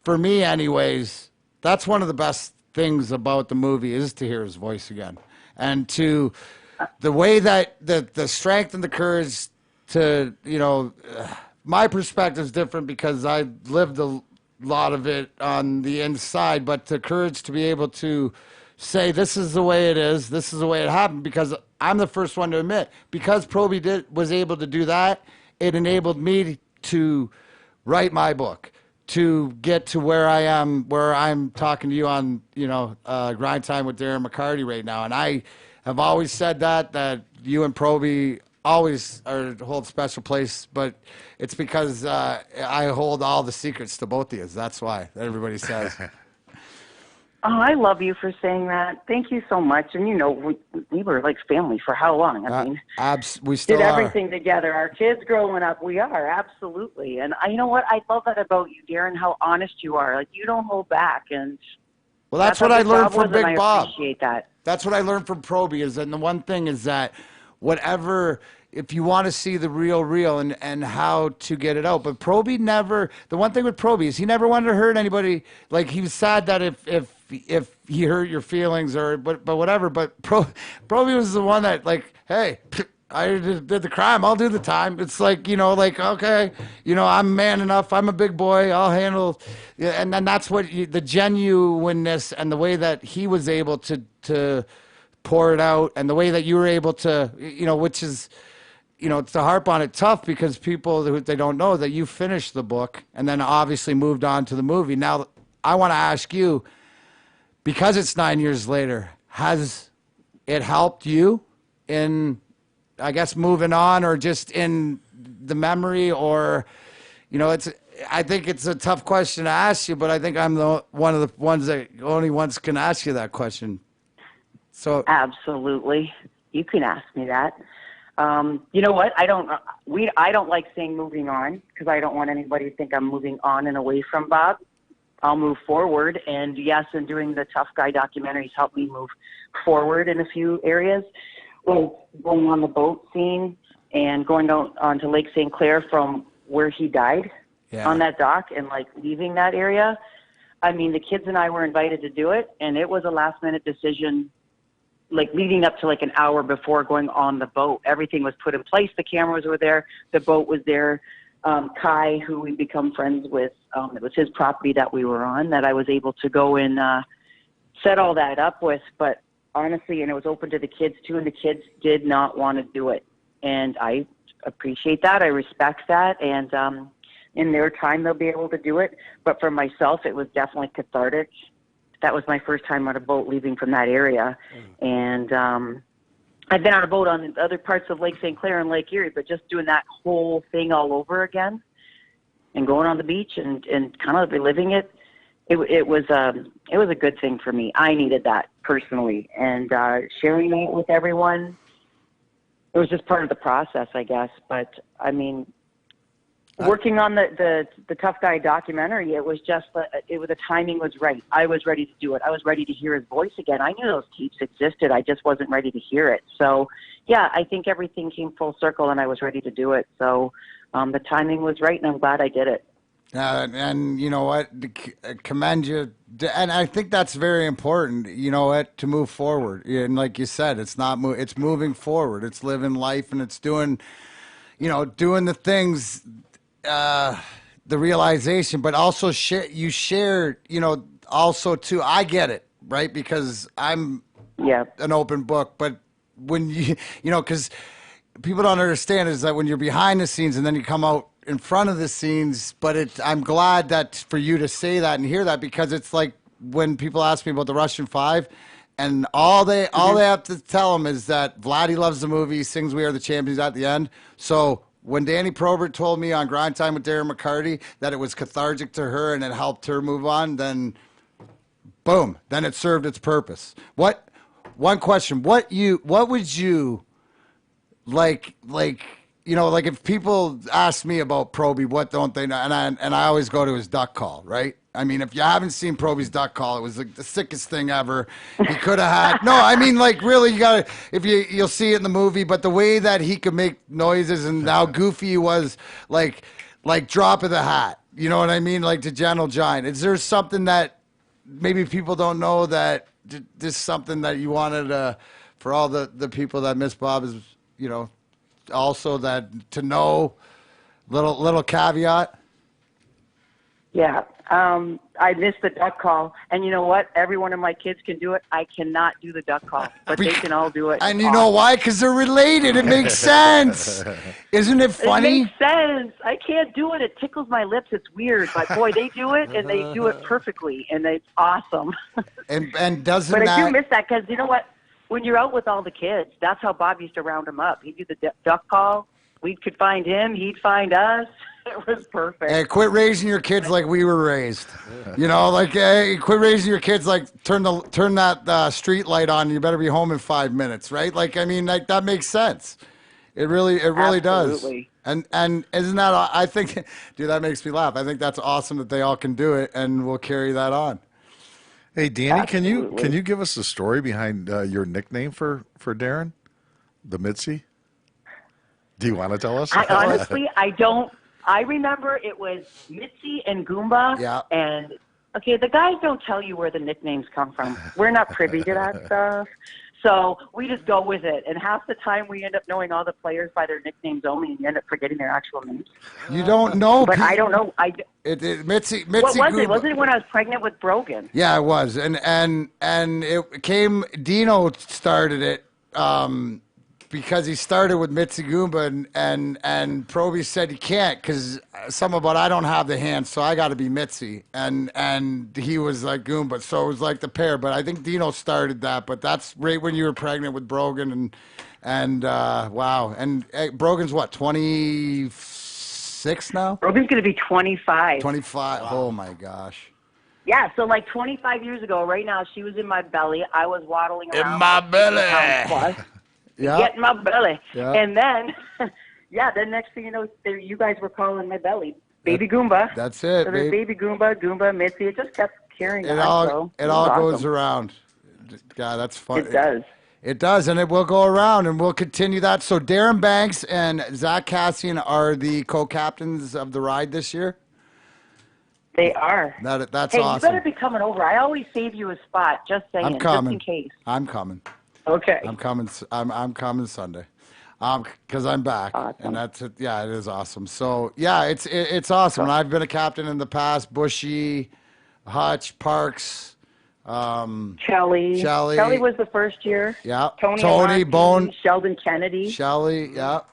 for me anyways, that's one of the best things about the movie is to hear his voice again. And to the way that the strength and the courage to, my perspective is different because I lived a lot of it on the inside, but the courage to be able to say, this is the way it is, this is the way it happened, because I'm the first one to admit, because Proby was able to do that, it enabled me to write my book, to get to where I am, where I'm talking to you on, Grind Time with Darren McCarty right now. And I have always said that you and Proby always hold special place, but it's because I hold all the secrets to both of you. That's why everybody says. Oh, I love you for saying that. Thank you so much. And we were like family for how long? I mean, we still did everything together. Our kids growing up, we are, absolutely. And you know what? I love that about you, Darren, how honest you are. Like, you don't hold back. And well, that's what I learned from Big Bob. I appreciate that. That's what I learned from Proby, and the one thing is that whatever, if you want to see the real and how to get it out. But Proby never, the one thing with Proby is he never wanted to hurt anybody. Like, he was sad that if he hurt your feelings but whatever. But Proby was the one that, like, hey, I did the crime, I'll do the time. It's like, okay, I'm man enough, I'm a big boy, I'll handle. And then that's what the genuineness and the way that he was able to pour it out, and the way that you were able to, which is, to harp on it, tough because people who they don't know that you finished the book and then obviously moved on to the movie. Now, I want to ask you, because it's 9 years later, has it helped you in, I guess, moving on, or just in the memory, or, I think it's a tough question to ask you, but I think I'm one of the ones that only ones can ask you that question. So absolutely, you can ask me that. You know what? I don't like saying moving on because I don't want anybody to think I'm moving on and away from Bob. I'll move forward, and yes, and doing the Tough Guy documentaries helped me move forward in a few areas. Well, going on the boat scene and going out onto Lake St. Clair from where he died on that dock and like leaving that area. I mean, the kids and I were invited to do it, and it was a last minute decision, like leading up to like an hour before going on the boat. Everything was put in place. The cameras were there. The boat was there. Kai, who we become friends with, it was his property that we were on that I was able to go and set all that up with. But honestly, and it was open to the kids too, and the kids did not want to do it. And I appreciate that. I respect that. And in their time, they'll be able to do it. But for myself, it was definitely cathartic. That was my first time on a boat leaving from that area. And I've been on a boat on other parts of Lake St. Clair and Lake Erie, but just doing that whole thing all over again and going on the beach and kind of reliving it, it was a good thing for me. I needed that personally. And sharing that with everyone, it was just part of the process, I guess. But, I mean, working on the Tough Guy documentary, it was just the timing was right. I was ready to do it. I was ready to hear his voice again. I knew those tapes existed. I just wasn't ready to hear it. So, yeah, I think everything came full circle, and I was ready to do it. So the timing was right, and I'm glad I did it. And you know what? Commend you. And I think that's very important, you know what, to move forward. And like you said, it's it's moving forward. It's living life, and it's doing the things, the realization, but also you share, also too, I get it, right? Because I'm an open book, but when because people don't understand is that when you're behind the scenes and then you come out in front of the scenes, but I'm glad that for you to say that and hear that, because it's like when people ask me about the Russian Five, and all they have to tell them is that Vladdy loves the movie, he sings "We Are the Champions" at the end. So when Danny Probert told me on Grind Time with Darren McCarty that it was cathartic to her and it helped her move on, then boom, then it served its purpose. One question, what would you like if people ask me about Proby, what don't they know? And I always go to his duck call, right? I mean, if you haven't seen Proby's duck call, it was like the sickest thing ever. He could have had, no, I mean, like really, you gotta, you'll see it in the movie, but the way that he could make noises and how goofy he was, like drop of the hat, you know what I mean? Like the Gentle Giant. Is there something that maybe people don't know that this is something that you wanted for all the people that miss Bob is, also that to know, little caveat? Yeah. I missed the duck call, and you know what? Every one of my kids can do it. I cannot do the duck call, but they can all do it. And you know why? Because they're related. It makes sense. Isn't it funny? It makes sense. I can't do it. It tickles my lips. It's weird, but boy, they do it, and they do it perfectly, and it's awesome. And doesn't but that... I do miss that because you know what? When you're out with all the kids, that's how Bob used to round them up. He'd do the duck call. We could find him. He'd find us. It was perfect. Hey, quit raising your kids like we were raised. Hey, quit raising your kids like turn that street light on. And you better be home in 5 minutes, right? Like, I mean, like that makes sense. It really does. And isn't that? I think, dude, that makes me laugh. I think that's awesome that they all can do it, and we'll carry that on. Hey, Danny, can you give us the story behind your nickname for Darren, the Mitzi? Do you want to tell us? I don't. I remember it was Mitzi and Goomba. Yeah. And, okay, the guys don't tell you where the nicknames come from. We're not privy to that stuff. So we just go with it. And half the time we end up knowing all the players by their nicknames only, and you end up forgetting their actual names. You don't know. But I don't know. Mitzi what was Goomba. it? Wasn't it when I was pregnant with Brogan? Yeah, it was. And it came, Dino started it. because he started with Mitzi Goomba, and Proby said he can't because some about I don't have the hands, so I got to be Mitzi, and he was like Goomba, so it was like the pair. But I think Dino started that, but that's right when you were pregnant with Brogan, and wow, and Brogan's what, 26 now? Brogan's going to be 25. 25. Wow. Oh my gosh. Yeah, so like 25 years ago, right now, she was in my belly. I was waddling around. In my belly. Yeah. Get in my belly. Yeah. And then, then next thing you know, you guys were calling my belly Baby Goomba. That's it. So there's Baby Goomba, Mitzi. It just kept carrying on. It all goes around. God, that's fun. It does. It does, and it will go around, and we'll continue that. So Darren Banks and Zach Cassian are the co-captains of the ride this year? They are. That's hey, awesome. You better be coming over. I always save you a spot, just saying, I'm coming. just in case. I'm coming. Okay. I'm coming. I'm coming Sunday, because I'm back, awesome. and that's it. Yeah, it is awesome. So yeah, it's awesome. And I've been a captain in the past. Bushy, Hutch, Parks, Kelly. Kelly was the first year. Yeah. Tony Bone, Sheldon Kennedy. Shelly. Yeah.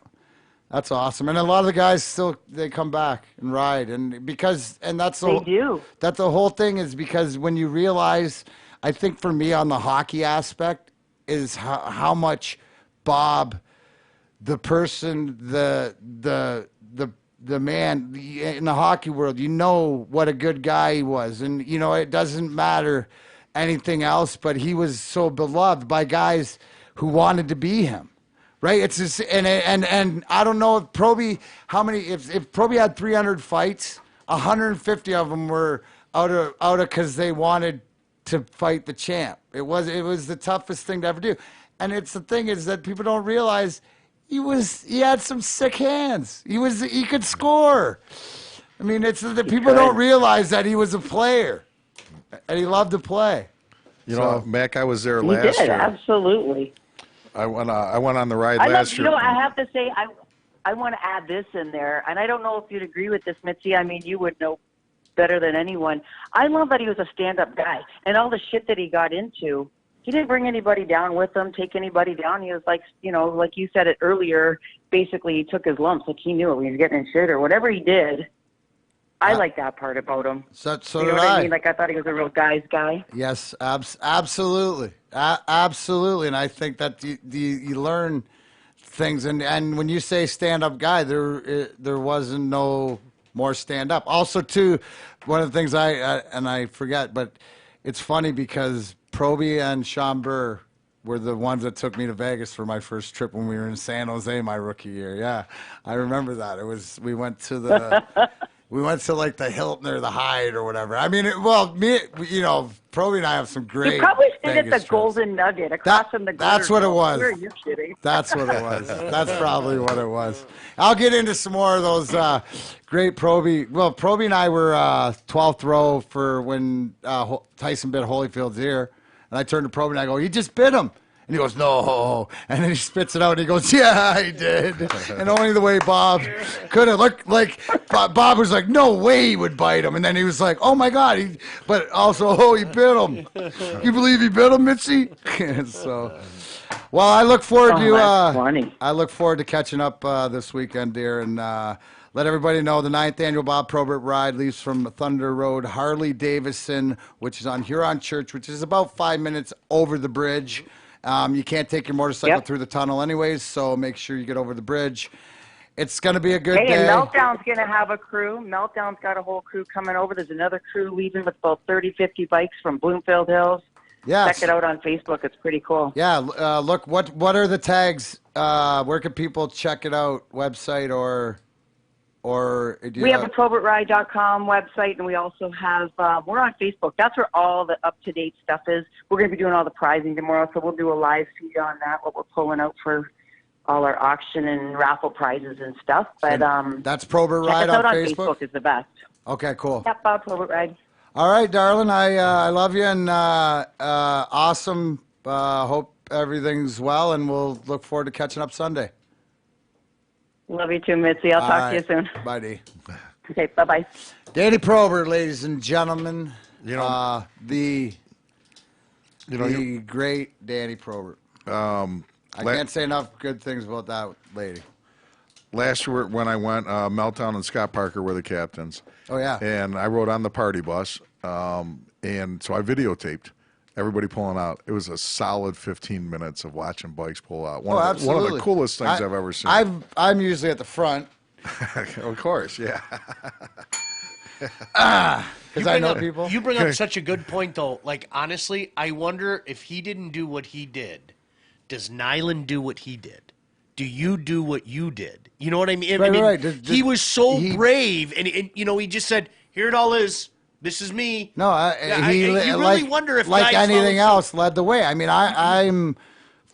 That's awesome, and a lot of the guys they come back and ride, and that's they do. That the whole thing is because when you realize, I think for me on the hockey aspect is how much Bob, the person, the man in the hockey world, you know what a good guy he was, and it doesn't matter anything else, but he was so beloved by guys who wanted to be him. Right, it's just and I don't know if Proby if Proby had 300 fights, 150 of them were out of because they wanted to fight the champ. It was the toughest thing to ever do, and it's the thing is that people don't realize he had some sick hands. He could score. I mean, it's that people don't realize that he was a player, and he loved to play. Mac, I was there last year. Absolutely. I went on the ride last year. I have to say, I want to add this in there, and I don't know if you'd agree with this, Mitzi. I mean, you would know better than anyone. I love that he was a stand-up guy, and all the shit that he got into, he didn't bring anybody down with him, take anybody down. He was like, like you said it earlier, basically he took his lumps, like he knew it when he was getting in shit or whatever he did. I like that part about him. So you know what I mean? Like, I thought he was a real guy's guy. Yes, absolutely. Absolutely. And I think that you learn things. And when you say stand-up guy, there wasn't no more stand-up. Also, too, one of the things I forget, but it's funny because Proby and Sean Burr were the ones that took me to Vegas for my first trip when we were in San Jose my rookie year. Yeah, I remember that. We went to the... We went to like the Hilton or the Hyatt or whatever. I mean, Proby and I have some great. You probably stayed at Vegas the Golden Nugget across from the. That's what it was. You're kidding. That's what it was. That's probably what it was. I'll get into some more of those great Proby. Well, Proby and I were 12th row for when Tyson bit Holyfield's ear, and I turned to Proby and I go, "He just bit him." And he goes, "No." And then he spits it out and he goes, "Yeah, he did." And only the way Bob could have looked like Bob was like, "No way he would bite him." And then he was like, "Oh my God." But also, he bit him. You believe he bit him, Mitzi? So, well, I look forward I look forward to catching up this weekend, dear. And let everybody know the 9th annual Bob Probert ride leaves from Thunder Road, Harley Davidson, which is on Huron Church, which is about 5 minutes over the bridge. You can't take your motorcycle through the tunnel anyways, so make sure you get over the bridge. It's going to be a good day. And Meltdown's going to have a crew. Meltdown's got a whole crew coming over. There's another crew leaving with about 30, 50 bikes from Bloomfield Hills. Yes. Check it out on Facebook. It's pretty cool. Yeah, look, what are the tags? Where can people check it out? Website or we have a ProbertRide.com website, and we also have we're on Facebook. That's where all the up-to-date stuff is. We're going to be doing all the prizing tomorrow, so we'll do a live feed on that, what we're pulling out for all our auction and raffle prizes and stuff. But that's Probert Ride on Facebook? Facebook is the best. Okay, cool. Yep, Bob Probert Ride. All right, darling, I love you, and awesome. Hope everything's well, and we'll look forward to catching up Sunday. Love you too, Mitzi. I'll talk to you soon. Bye, Dee. Okay, bye-bye. Danny Probert, ladies and gentlemen. The great Danny Probert. I can't say enough good things about that lady. Last year when I went, Meltdown and Scott Parker were the captains. Oh, yeah. And I rode on the party bus, and so I videotaped everybody pulling out. It was a solid 15 minutes of watching bikes pull out. One of the coolest things I've ever seen. I'm usually at the front. Of course, yeah. Because I know people. You bring up such a good point, though. Like, honestly, I wonder if he didn't do what he did, does Nyland do what he did? Do you do what you did? You know what I mean? Right. He was so brave, and he just said, "Here it all is. This is me." No, you really wonder if like guys anything else led the way. I mean, I'm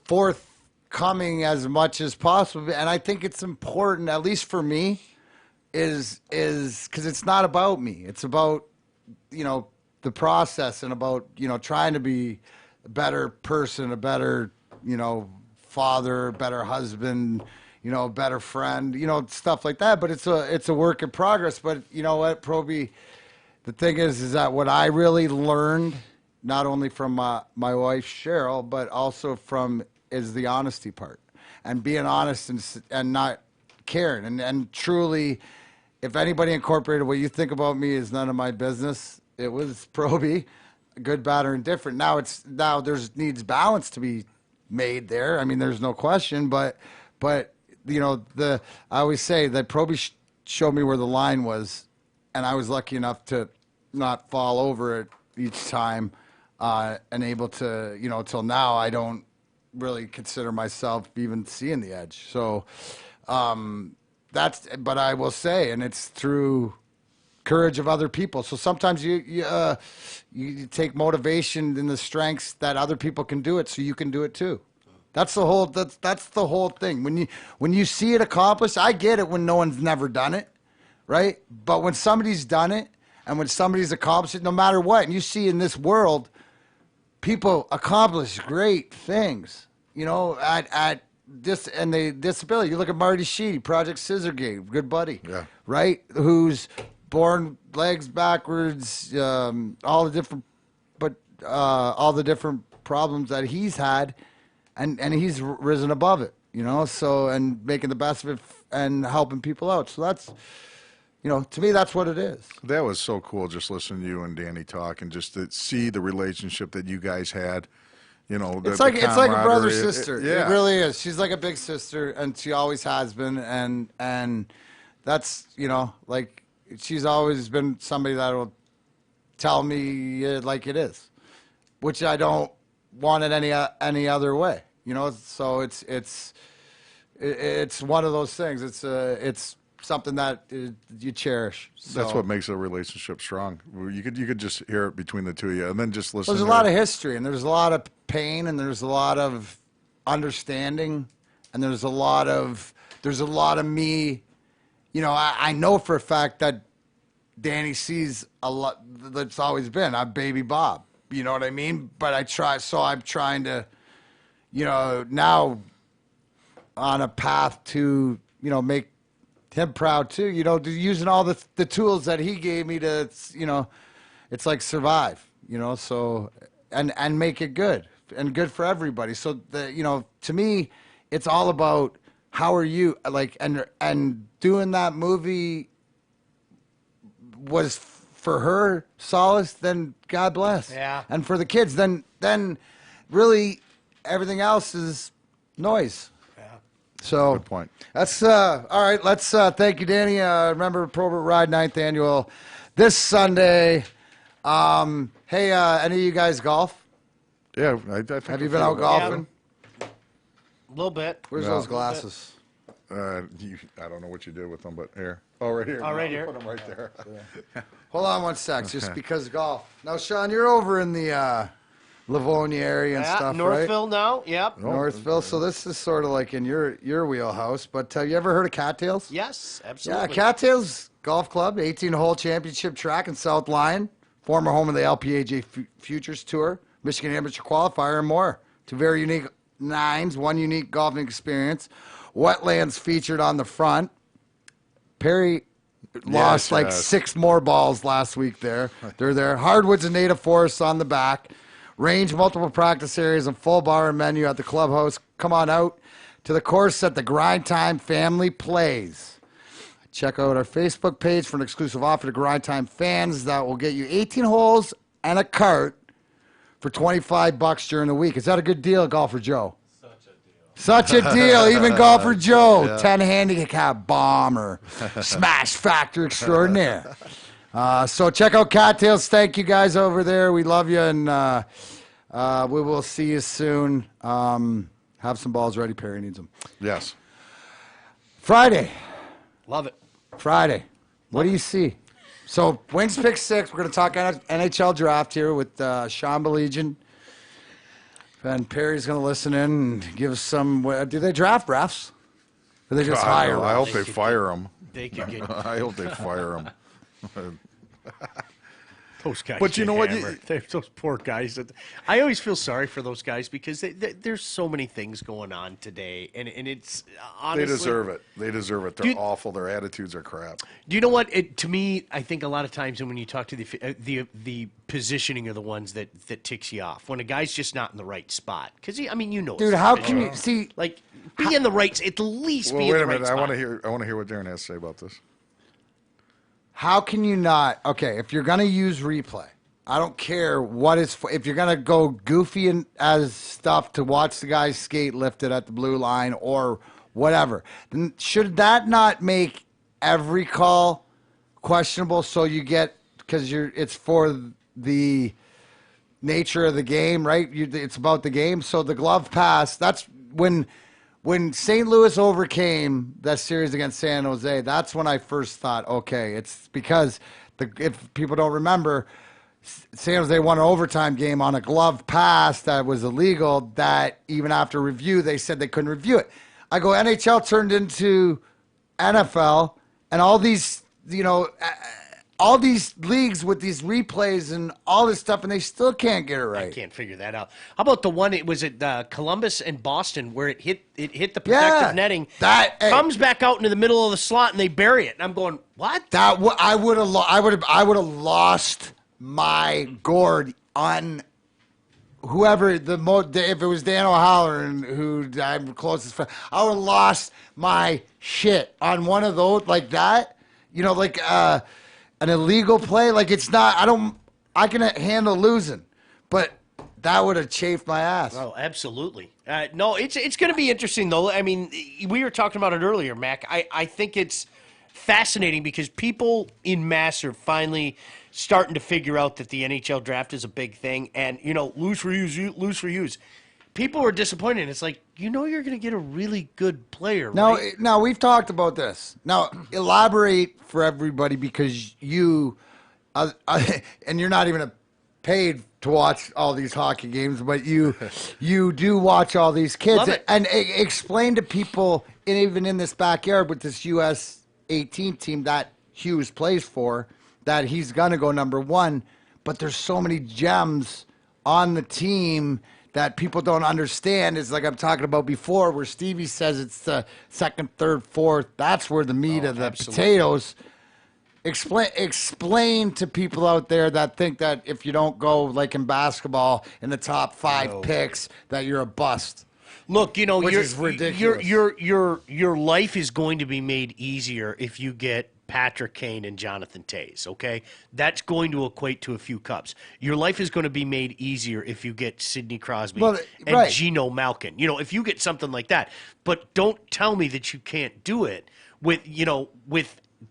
forthcoming as much as possible, and I think it's important, at least for me, is because it's not about me. It's about the process and about trying to be a better person, a better father, better husband, better friend, stuff like that. But it's a work in progress. But you know what, Proby, the thing is that what I really learned, not only from my wife Cheryl, but also is the honesty part, and being honest and not caring, and truly, if anybody incorporated what you think about me is none of my business. It was Proby, good, bad, or indifferent. Now there's needs balance to be made there. I mean, there's no question, but I always say that Proby showed me where the line was, and I was lucky enough to not fall over it each time, and able to, till now, I don't really consider myself even seeing the edge. So, but I will say, and it's through courage of other people. So sometimes you take motivation in the strengths that other people can do it, so you can do it too. That's the whole thing. When you see it accomplished, I get it when no one's never done it, right? But when somebody's done it and when somebody's accomplished it, no matter what, and you see in this world, people accomplish great things, at this and the disability. You look at Marty Sheedy, Project Scissorgate, good buddy, yeah, right? Who's born legs backwards, all the different problems that he's had, and he's risen above it, so, and making the best of it and helping people out. So that's, to me, that's what it is. That was so cool, just listening to you and Danny talk, and just to see the relationship that you guys had. It's like a brother sister. Yeah. It really is. She's like a big sister, and she always has been, and that's like, she's always been somebody that will tell me like it is, which I don't want it any other way. So it's one of those things. It's something that you cherish. So. That's what makes a relationship strong. You could just hear it between the two of you, and then just listen. There's a lot of history, and there's a lot of pain, and there's a lot of understanding, and there's a lot of me. I know for a fact that Danny sees a lot that's always been. I'm Baby Bob. You know what I mean? But I'm trying to, now on a path to, make him proud too, using all the tools that he gave me to, it's like survive, so, and make it good and good for everybody. So to me, it's all about how are you, like, and doing that movie was for her solace, then God bless. Yeah. And for the kids, then really everything else is noise. Yeah. So good point. That's all right. Let's thank you, Danny. Remember Probert Ride 9th Annual this Sunday. Hey, any of you guys golf? Yeah, I think. Have you been out golfing? A little bit. Where's those glasses? I don't know what you did with them, but here. Oh, right here. Oh, right here. Put them right there. Hold on one sec, just because golf. Now, Sean, you're over in the Livonia area and stuff, Northville right? now, yep. Northville, so this is sort of like in your wheelhouse. But have you ever heard of Cattails? Yes, absolutely. Yeah, Cattails Golf Club, 18-hole championship track in South Lyon, former home of the LPGA Futures Tour, Michigan Amateur Qualifier, and more. Two very unique nines, one unique golfing experience. Wetlands featured on the front. Perry lost like 6 more balls last week there. They're there. Hardwoods and native forests on the back. Range, multiple practice areas, and full bar and menu at the clubhouse. come on out to the course at the Grind Time Family Plays. Check out our Facebook page for an exclusive offer to Grind Time fans that will get you 18 holes and a cart for $25 during the week. Is that a good deal, Golfer Joe? Such a deal. Even Golfer Joe, Yeah. 10 handicap bomber, smash factor extraordinaire. So check out Cattails. Thank you guys over there. We love you, and we will see you soon. Have some balls ready. Perry needs them. Yes. Friday. Love it. Friday. What do you see? So Wings pick 6. We're going to talk NHL draft here with Sean Belegian. And Perry's going to listen in and give us some. Do they draft refs? Or they just hire I hope refs? they fire them. They could get. I hope they fire them. Those guys. But you know what? Those poor guys. I always feel sorry for those guys because there's so many things going on today, and it's honestly. They deserve it. They deserve it. They're awful. Their attitudes are crap. Do you know what? To me, I think a lot of times when you talk to the positioning are the ones that ticks you off. When a guy's just not in the right spot, because Dude, how can you see? Like, be in the right. At least be in the right spot. I want to hear what Darren has to say about this. How can you not? Okay, if you're going to use replay, I don't care what it's for. If you're going to go goofy and as stuff to watch the guy skate lifted at the blue line or whatever, then should that not make every call questionable? So you get, because it's for the nature of the game, right? It's about the game. So the glove pass, that's when St. Louis overcame that series against San Jose, that's when I first thought, okay, it's because if people don't remember, San Jose won an overtime game on a glove pass that was illegal, that even after review, they said they couldn't review it. I go, NHL turned into NFL, and all these, all these leagues with these replays and all this stuff, and they still can't get it right. I can't figure that out. How about the one? It was at Columbus and Boston where it hit the protective netting. That comes back out into the middle of the slot and they bury it. And I'm going, what? I would have lost my gourd on whoever if it was Dan O'Halloran, who I'm closest friend. I would have lost my shit on one of those like that. An illegal play, like it's not. I can handle losing, but that would have chafed my ass. Oh, absolutely. No, it's going to be interesting though. I mean, we were talking about it earlier, Mac. I think it's fascinating because people in mass are finally starting to figure out that the NHL draft is a big thing, and lose for use. People are disappointed. It's like, you're going to get a really good player, right? Now, we've talked about this. Now, elaborate for everybody because you, and you're not even paid to watch all these hockey games, but you do watch all these kids. Love it. And explain to people, and even in this backyard with this U.S. 18 team that Hughes plays for, that he's going to go number one, but there's so many gems on the team that people don't understand. Is like I'm talking about before, where Stevie says it's the second, third, fourth. That's where the meat of the potatoes. Explain to people out there that think that if you don't go like in basketball in the top 5 picks, that you're a bust. Look, which is ridiculous. Your life is going to be made easier if you get Patrick Kane and Jonathan Toews, okay? That's going to equate to a few cups. Your life is going to be made easier if you get Sidney Crosby and Geno Malkin. If you get something like that. But don't tell me that you can't do it with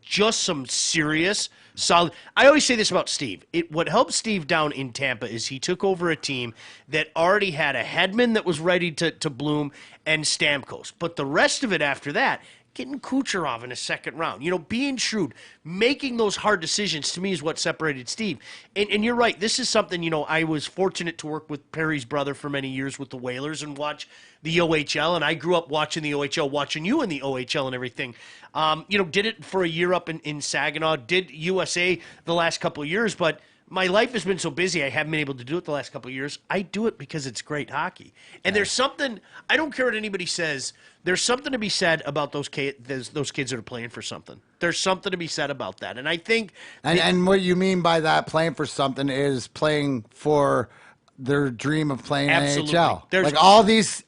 just some serious, solid. I always say this about Steve. What helped Steve down in Tampa is he took over a team that already had a Hedman that was ready to bloom and Stamkos. But the rest of it after that, getting Kucherov in a second round, being shrewd, making those hard decisions, to me is what separated Steve. And you're right, this is something, I was fortunate to work with Perry's brother for many years with the Whalers and watch the OHL, and I grew up watching the OHL, watching you in the OHL and everything. Did it for a year up in Saginaw, did USA the last couple of years, but my life has been so busy I haven't been able to do it the last couple of years. I do it because it's great hockey. And there's something, I don't care what anybody says, there's something to be said about those kids that are playing for something. There's something to be said about that. And I think... And what you mean by that, playing for something, is playing for their dream of playing Absolutely. NHL. There's- Like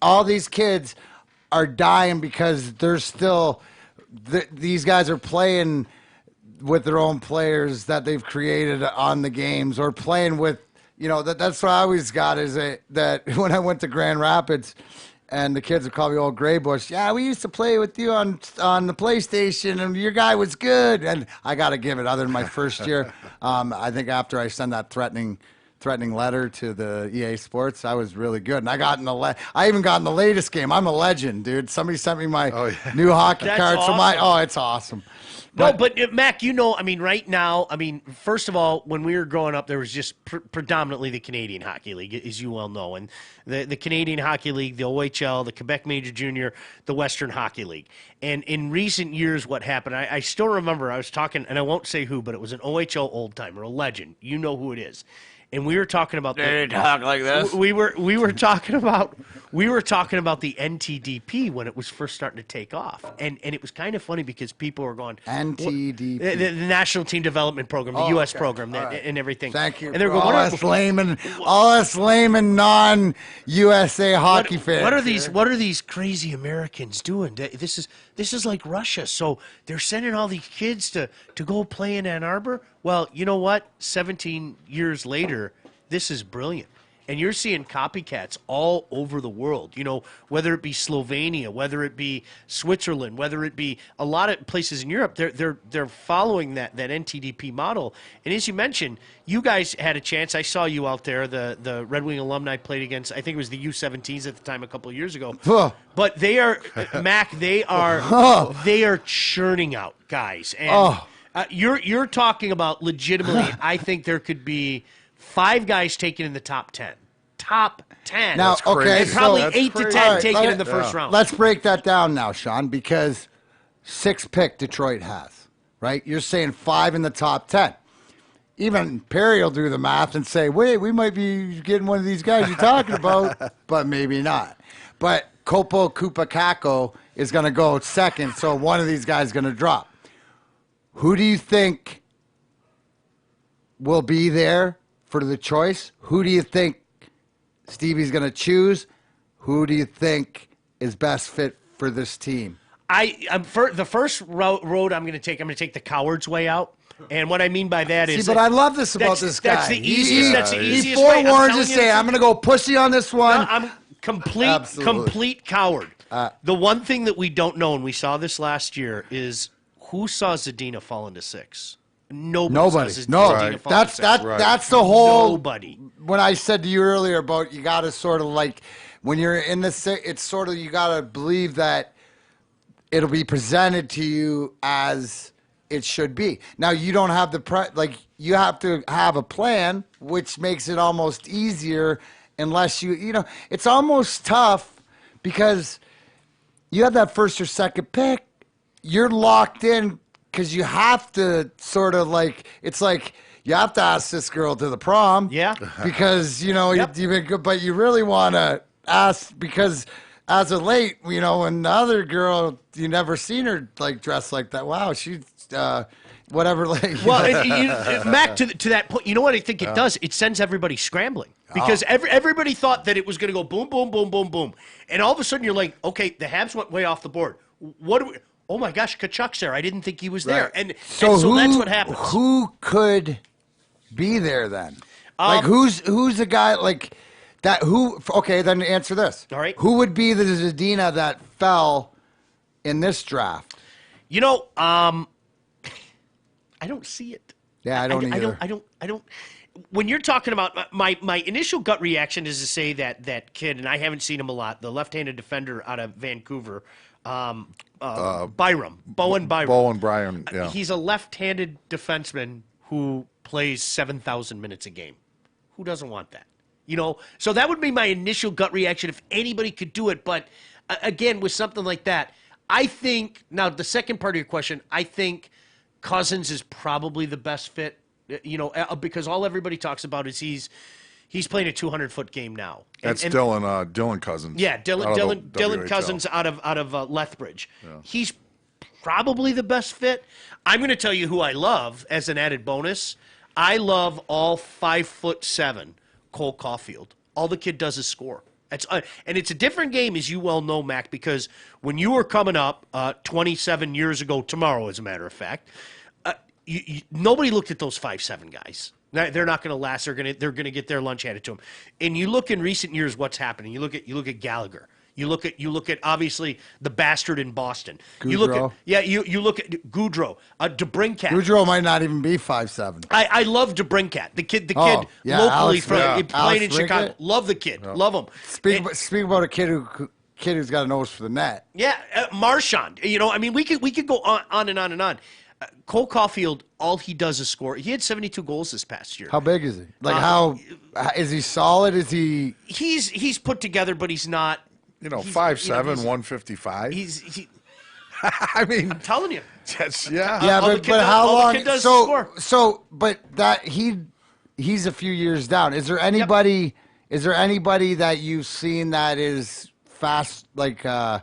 all these kids are dying because they're still these guys are playing with their own players that they've created on the games, or playing with, that's what I always got is that when I went to Grand Rapids and the kids would call me old Gray Bush. Yeah, we used to play with you on the PlayStation and your guy was good. And I got to give it, other than my first year. I think after I sent that threatening letter to the EA Sports, I was really good. And I got I even got in the latest game. I'm a legend, dude. Somebody sent me my new hockey card. Awesome. So it's awesome. But Mac, right now, first of all, when we were growing up, there was just predominantly the Canadian Hockey League, as you well know. And the Canadian Hockey League, the OHL, the Quebec Major Junior, the Western Hockey League. And in recent years, what happened, I still remember I was talking, and I won't say who, but it was an OHL old-timer, a legend. You know who it is. And we were talking about They talk like this. We were talking about the NTDP when it was first starting to take off, and it was kind of funny because people were going NTDP, the National Team Development Program, the U.S. program, and everything. Thank you. And they're going, all us lame non-USA hockey fans. What are these crazy Americans doing? This is like Russia. So they're sending all these kids to go play in Ann Arbor. Well, you know what? 17 years later, this is brilliant. And you're seeing copycats all over the world, whether it be Slovenia, whether it be Switzerland, whether it be a lot of places in Europe, they're following that NTDP model. And as you mentioned, you guys had a chance. I saw you out there. The Red Wing alumni played against, I think it was the U17s at the time a couple of years ago. But they are, Mac, they are churning out guys. And you're talking about legitimately, I think there could be 5 guys taken in the top 10. Top 10. Now, okay, and probably so 8 to 10 taken in the first round. Let's break that down now, Sean, because 6 pick Detroit has, right? You're saying 5 in the top 10. Even Perry will do the math and say, wait, we might be getting one of these guys you're talking about, but maybe not. But Kopo Kupakako is going to go second, so one of these guys is going to drop. Who do you think will be there for the choice? Who do you think Stevie's going to choose? Who do you think is best fit for this team? The first road I'm going to take the coward's way out. And what I mean by that is... but I love this about this guy. That's the easiest He way. forewarns you, say, I'm going to go pussy on this one. No, I'm complete coward. The one thing that we don't know, and we saw this last year, is who saw Zadina fall into 6? Nobody. No, that's the whole. Nobody. When I said to you earlier about you got to sort of like when you're in the, it's sort of you got to believe that it'll be presented to you as it should be. Now you don't have you have to have a plan, which makes it almost easier unless it's almost tough because you have that first or second pick, you're locked in. Because you have to sort of it's like you have to ask this girl to the prom. Yeah. Because, but you really want to ask because as of late, when the other girl, you never seen her dressed like that. Wow, she's whatever. Well, Mac, to that point, you know what I think it does? It sends everybody scrambling. Because everybody thought that it was going to go boom, boom, boom, boom, boom. And all of a sudden you're like, okay, the Habs went way off the board. What do we... Oh my gosh, Kachuk's there. I didn't think he was there. And so that's what happens. Who could be there then? Who's the guy that? Okay, then answer this. All right. Who would be the Zadina that fell in this draft? I don't see it. Yeah, I don't either. I don't. When you're talking about my initial gut reaction is to say that kid, and I haven't seen him a lot. The left-handed defender out of Vancouver. Bowen Byram. Yeah. He's a left-handed defenseman who plays 7,000 minutes a game. Who doesn't want that? So that would be my initial gut reaction if anybody could do it. But again, with something like that, I think now the second part of your question, I think Cousins is probably the best fit. Because all everybody talks about is he's playing a 200-foot game now. That's Dylan Cousins. Yeah, Dylan Cousins out of Lethbridge. Yeah. He's probably the best fit. I'm going to tell you who I love as an added bonus. I love all 5'7" Cole Caulfield. All the kid does is score. And it's a different game, as you well know, Mac, because when you were coming up 27 years ago tomorrow, as a matter of fact, nobody looked at those 5'7" guys. They're not going to last. They're going to get their lunch handed to them. And you look in recent years, what's happening. You look at Gallagher. You look at obviously the bastard in Boston. Goudreau. You look at Goudreau, DeBrincat. Goudreau might not even be 5'7". I love DeBrincat, the kid yeah, locally Alex, playing in Alex Chicago. Rickett. Love the kid, love him. Speak about a kid who's got a nose for the net. Yeah, Marchand. We could go on and on and on. Cole Caulfield, all he does is score. He had 72 goals this past year. How big is he? Like how is he solid? Is he? He's put together, but he's not. 5'7", 155. I mean, I'm telling you. That's but how long? But that he's a few years down. Is there anybody? Is there anybody that you've seen that is fast, like going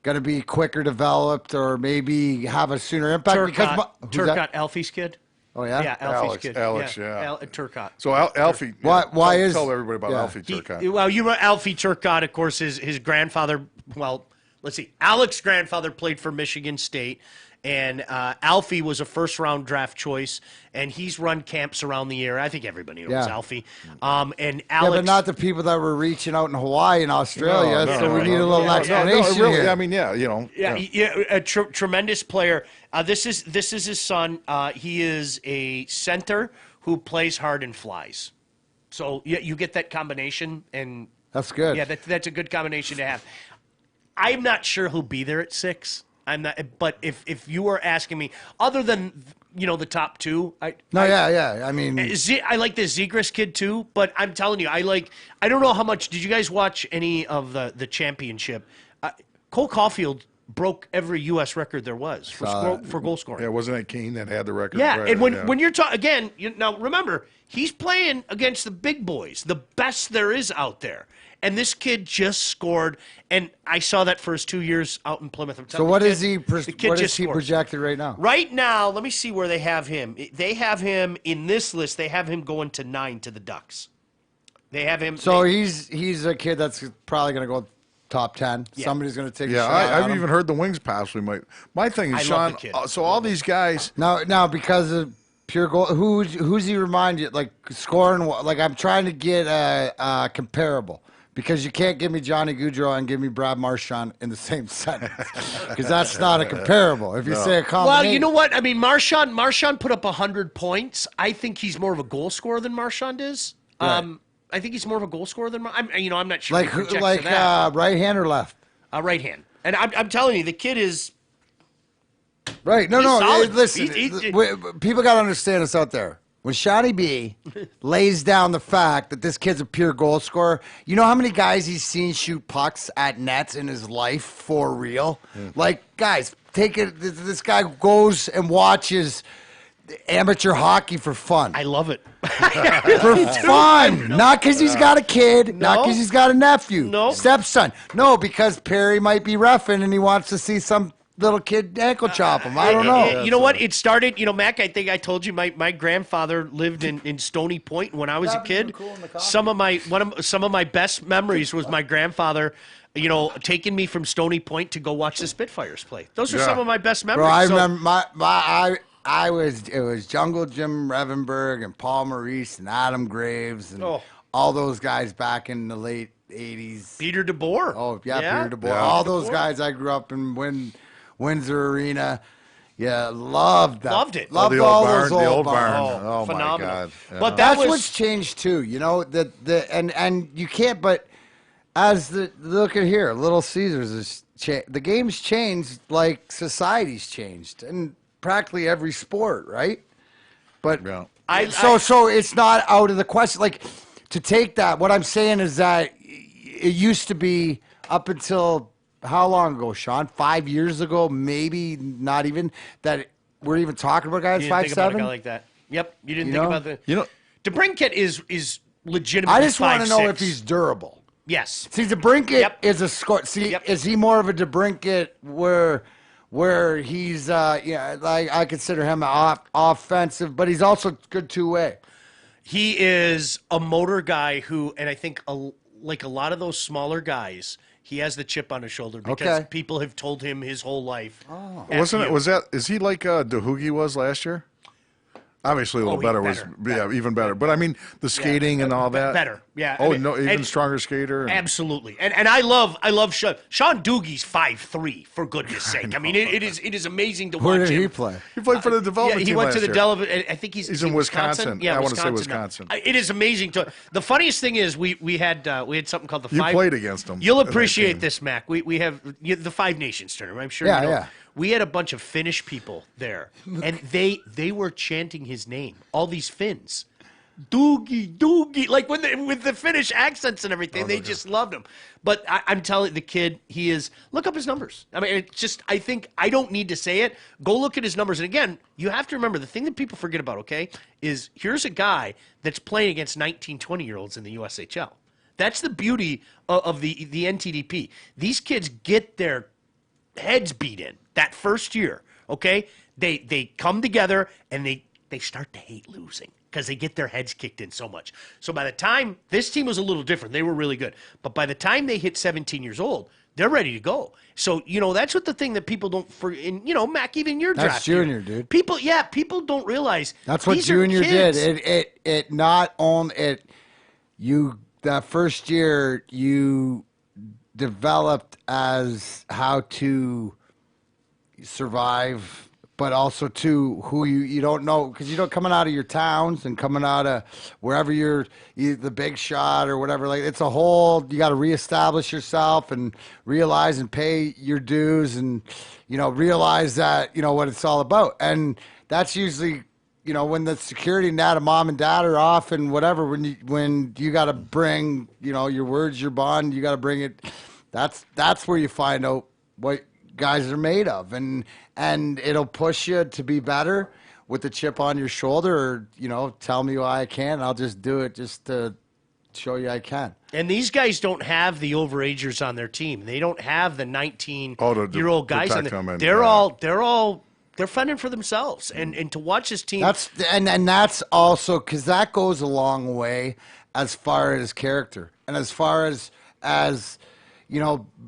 to be quicker developed, or maybe have a sooner impact? Turcotte, Alfie's kid. Oh yeah, yeah, Alfie's kid. Alex, Turcotte. So Alfie, tell everybody about Alfie Turcotte. Well, you know Alfie Turcotte, of course, his grandfather. Well, let's see. Alex's grandfather played for Michigan State, and Alfie was a first-round draft choice, and he's run camps around the area. I think everybody knows Alfie. And Alex, but not the people that were reaching out in Hawaii and Australia. So we need a little explanation here. I mean, a tremendous player. This is his son. He is a center who plays hard and flies. So you get that combination, and that's good. Yeah, that's a good combination to have. I'm not sure he'll be there at 6. I'm not, but if you were asking me, other than the top two, I mean, I like the Zegras kid too. But I'm telling you, I don't know how much. Did you guys watch any of the championship? Cole Caulfield broke every U.S. record there was for goal scoring. Yeah, wasn't it Keane that had the record? Yeah, and when you're talking again, now remember, he's playing against the big boys, the best there is out there. And this kid just scored, and I saw that for his 2 years out in Plymouth. So what is he projected right now? Right now, let me see where they have him. They have him in this list. They have him going to 9 to the Ducks. They have him. So he's a kid that's probably going to go top 10. Yeah. Somebody's going to take a shot I've even heard the Wings possibly might. My thing is, Sean, so all these guys. Now because of pure goal, who's he remind you? Like scoring, like I'm trying to get a comparable. Because you can't give me Johnny Gaudreau and give me Brad Marchand in the same sentence. Because that's not a comparable. If you say a combination. Well, you know what? I mean, Marchand put up 100 points. I think he's more of a goal scorer than Marchand is. Right. I think he's more of a goal scorer than I'm not sure. Like right hand or left? Right hand. And I'm telling you, the kid is. Right. No. Solid. Listen, people got to understand this out there. When Shawnee B lays down the fact that this kid's a pure goal scorer, you know how many guys he's seen shoot pucks at nets in his life for real? Yeah. Like, guys, take it. This guy goes and watches amateur hockey for fun. I love it. For fun. Not because he's got a kid. No. Not because he's got a nephew. No. Stepson. No, because Perry might be reffing and he wants to see some little kid ankle chop him. I don't know. You know what? It started, Mac, I think I told you my grandfather lived in Stony Point when I was a kid. Some of my best memories was my grandfather, taking me from Stony Point to go watch the Spitfires play. Those are some of my best memories. Bro, I remember it was Jungle Jim Revenberg and Paul Maurice and Adam Graves and all those guys back in the late 80s. Peter DeBoer. Oh, yeah. Peter DeBoer. Yeah. All those guys I grew up in Windsor Arena. Yeah, loved that. Loved it. Loved the all old barn, those old the old barn. barns. Oh, phenomenal. My God. Yeah. But that's what's changed too, and you can't, but as look at here, Little Caesars is the game's changed like society's changed in practically every sport, right? But so it's not out of the question. Like to take that, what I'm saying is that it used to be up until how long ago, Sean? 5 years ago, maybe not even that we're even talking about guys 5'7". Think about a guy like that. Yep, you didn't think about the. DeBrincat is legitimate. I just want to know if he's durable. Yes. See, DeBrincat is a score. See, is he more of a DeBrincat where he's like I consider him offensive, but he's also good two-way. He is a motor guy who, and I think like a lot of those smaller guys, he has the chip on his shoulder because people have told him his whole life. Oh. Is he like DeHoogie was last year? Obviously, a little better. Even better. But I mean, the skating and all that. Better, yeah. Oh, no, even stronger skater. Absolutely, and I love Sean. Sean Doogie's 5'3", for goodness sake. I mean, it is amazing to watch him. Where did he play? He played for the development team. He went to the development. I think he's in Wisconsin. Yeah, I want to say Wisconsin. It is amazing to. The funniest thing is we had something called the You five. played against him. You'll appreciate this, Mac. We have the Five Nations tournament. I'm sure. Yeah, you know. yeah. We had a bunch of Finnish people there, and they were chanting his name. All these Finns, Doogie, like with the Finnish accents and everything. They just loved him. But I'm telling the kid, he is. Look up his numbers. I mean, it's just. I think I don't need to say it. Go look at his numbers. And again, you have to remember the thing that people forget about. Okay, is here's a guy that's playing against 19, 20-year-olds in the USHL. That's the beauty of the NTDP. These kids get their heads beat in that first year, okay? They come together and they start to hate losing because they get their heads kicked in so much. So by the time, this team was a little different. They were really good. But by the time they hit 17 years old, they're ready to go. So, that's what the thing that people don't forget. Mac, even your draft. That's Junior, dude. People don't realize. That's what Junior did. It not only, that first year, you developed as how to survive, but also to who you don't know, because coming out of your towns and coming out of wherever you're the big shot or whatever, like it's a whole, you got to reestablish yourself and realize and pay your dues and realize that what it's all about. And that's usually when the security net of mom and dad are off and whatever, when you got to bring your words, your bond, you got to bring it. That's where you find out what guys are made of, and it'll push you to be better with the chip on your shoulder, or tell me why I can't. I'll just do it just to show you I can. And these guys don't have the overagers on their team. They don't have the 19-year-old guys on there. They're fending for themselves, and to watch this team. That's also because that goes a long way as far as character and as far as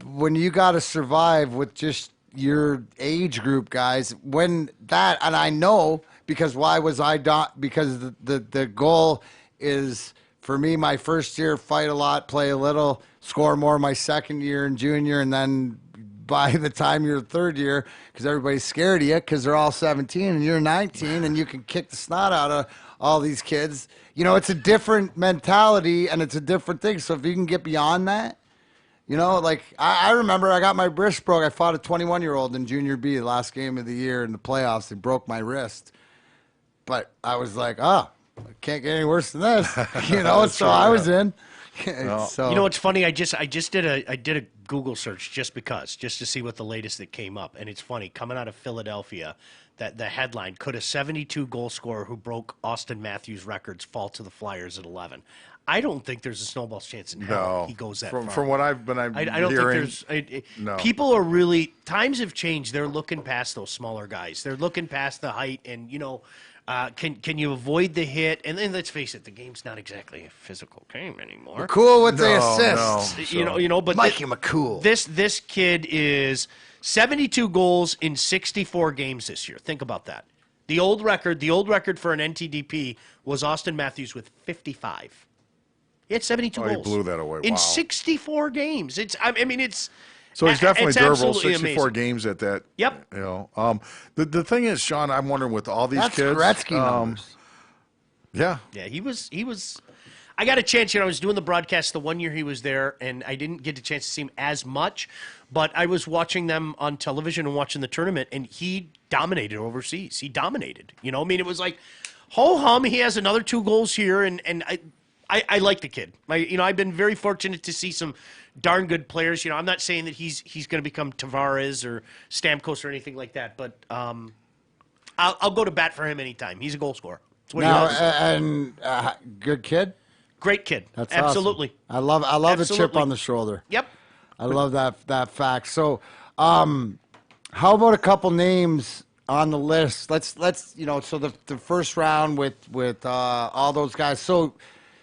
when you got to survive with just your age group guys, and I know because why was I not? Because the goal is for me, my first year, fight a lot, play a little, score more my second year and junior, and then by the time you're third year, because everybody's scared of you because they're all 17 and you're 19 and you can kick the snot out of all these kids. It's a different mentality and it's a different thing. So if you can get beyond that, like I remember I got my wrist broke. I fought a 21-year-old in Junior B, the last game of the year in the playoffs. They broke my wrist. But I was like, I can't get any worse than this. So I was in. So what's funny? I just did a Google search just to see what the latest that came up, and it's funny coming out of Philadelphia. That the headline: could a 72 goal scorer who broke Austin Matthews' records fall to the Flyers at 11? I don't think there's a snowball's chance in hell he goes that far. From what I've been I don't hearing, think there's. People are really, times have changed. They're looking past those smaller guys. They're looking past the height, and can you avoid the hit? And then let's face it, the game's not exactly a physical game anymore. McCool with the assist. But Mikey McCool. This kid is 72 goals in 64 games this year. Think about that. The old record for an NTDP was Austin Matthews with 55. He had 72 goals. He blew that away. In wow. 64 games. It's. So he's definitely durable. 64 amazing. games at that. Yep. The thing is, Sean, I'm wondering with all these kids. That's Gretzky numbers. Yeah. Yeah, he was. I got a chance. I was doing the broadcast the one year he was there, and I didn't get a chance to see him as much, but I was watching them on television and watching the tournament, and he dominated overseas. He dominated. It was like, ho-hum, he has another 2 goals here, and I like the kid. I've been very fortunate to see some darn good players. I'm not saying that he's going to become Tavares or Stamkos or anything like that, but I'll go to bat for him anytime. He's a goal scorer. That's what he does. Good kid. Great kid. That's absolutely. Awesome. I love the chip on the shoulder. Yep. I love that fact. So, how about a couple names on the list. Let's so the first round with all those guys. So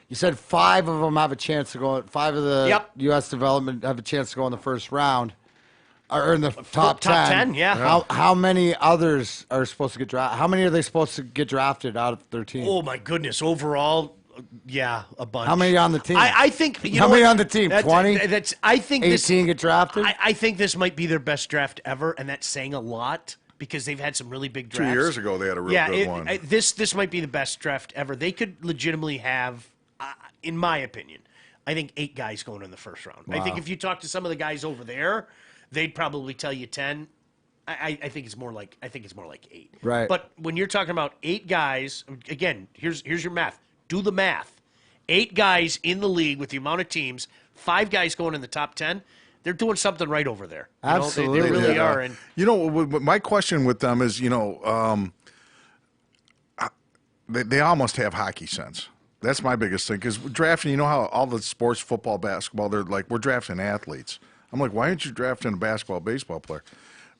you said 5 of them have a chance to go. 5 of the U.S. development have a chance to go in the first round, or in the top 10. Top 10, yeah. How many others are supposed to get drafted? How many are they supposed to get drafted out of 13? Oh my goodness! Overall, yeah, a bunch. How many on the team? I think. How many on the team? 20. I think 18 get drafted. I think this might be their best draft ever, and that's saying a lot because they've had some really big drafts. 2 years ago, they had a real good one. This might be the best draft ever. They could legitimately have, in my opinion, I think 8 guys going in the first round. Wow. I think if you talk to some of the guys over there, they'd probably tell you 10. I think it's more like 8. Right. But when you're talking about 8 guys, again, here's your math. Do the math. 8 guys in the league with the amount of teams, 5 guys going in the top 10. They're doing something right over there. Absolutely, they really are. And my question with them is, they almost have hockey sense. That's my biggest thing, because drafting, you know how all the sports, football, basketball, they're like, we're drafting athletes. I'm like, why aren't you drafting a basketball, baseball player?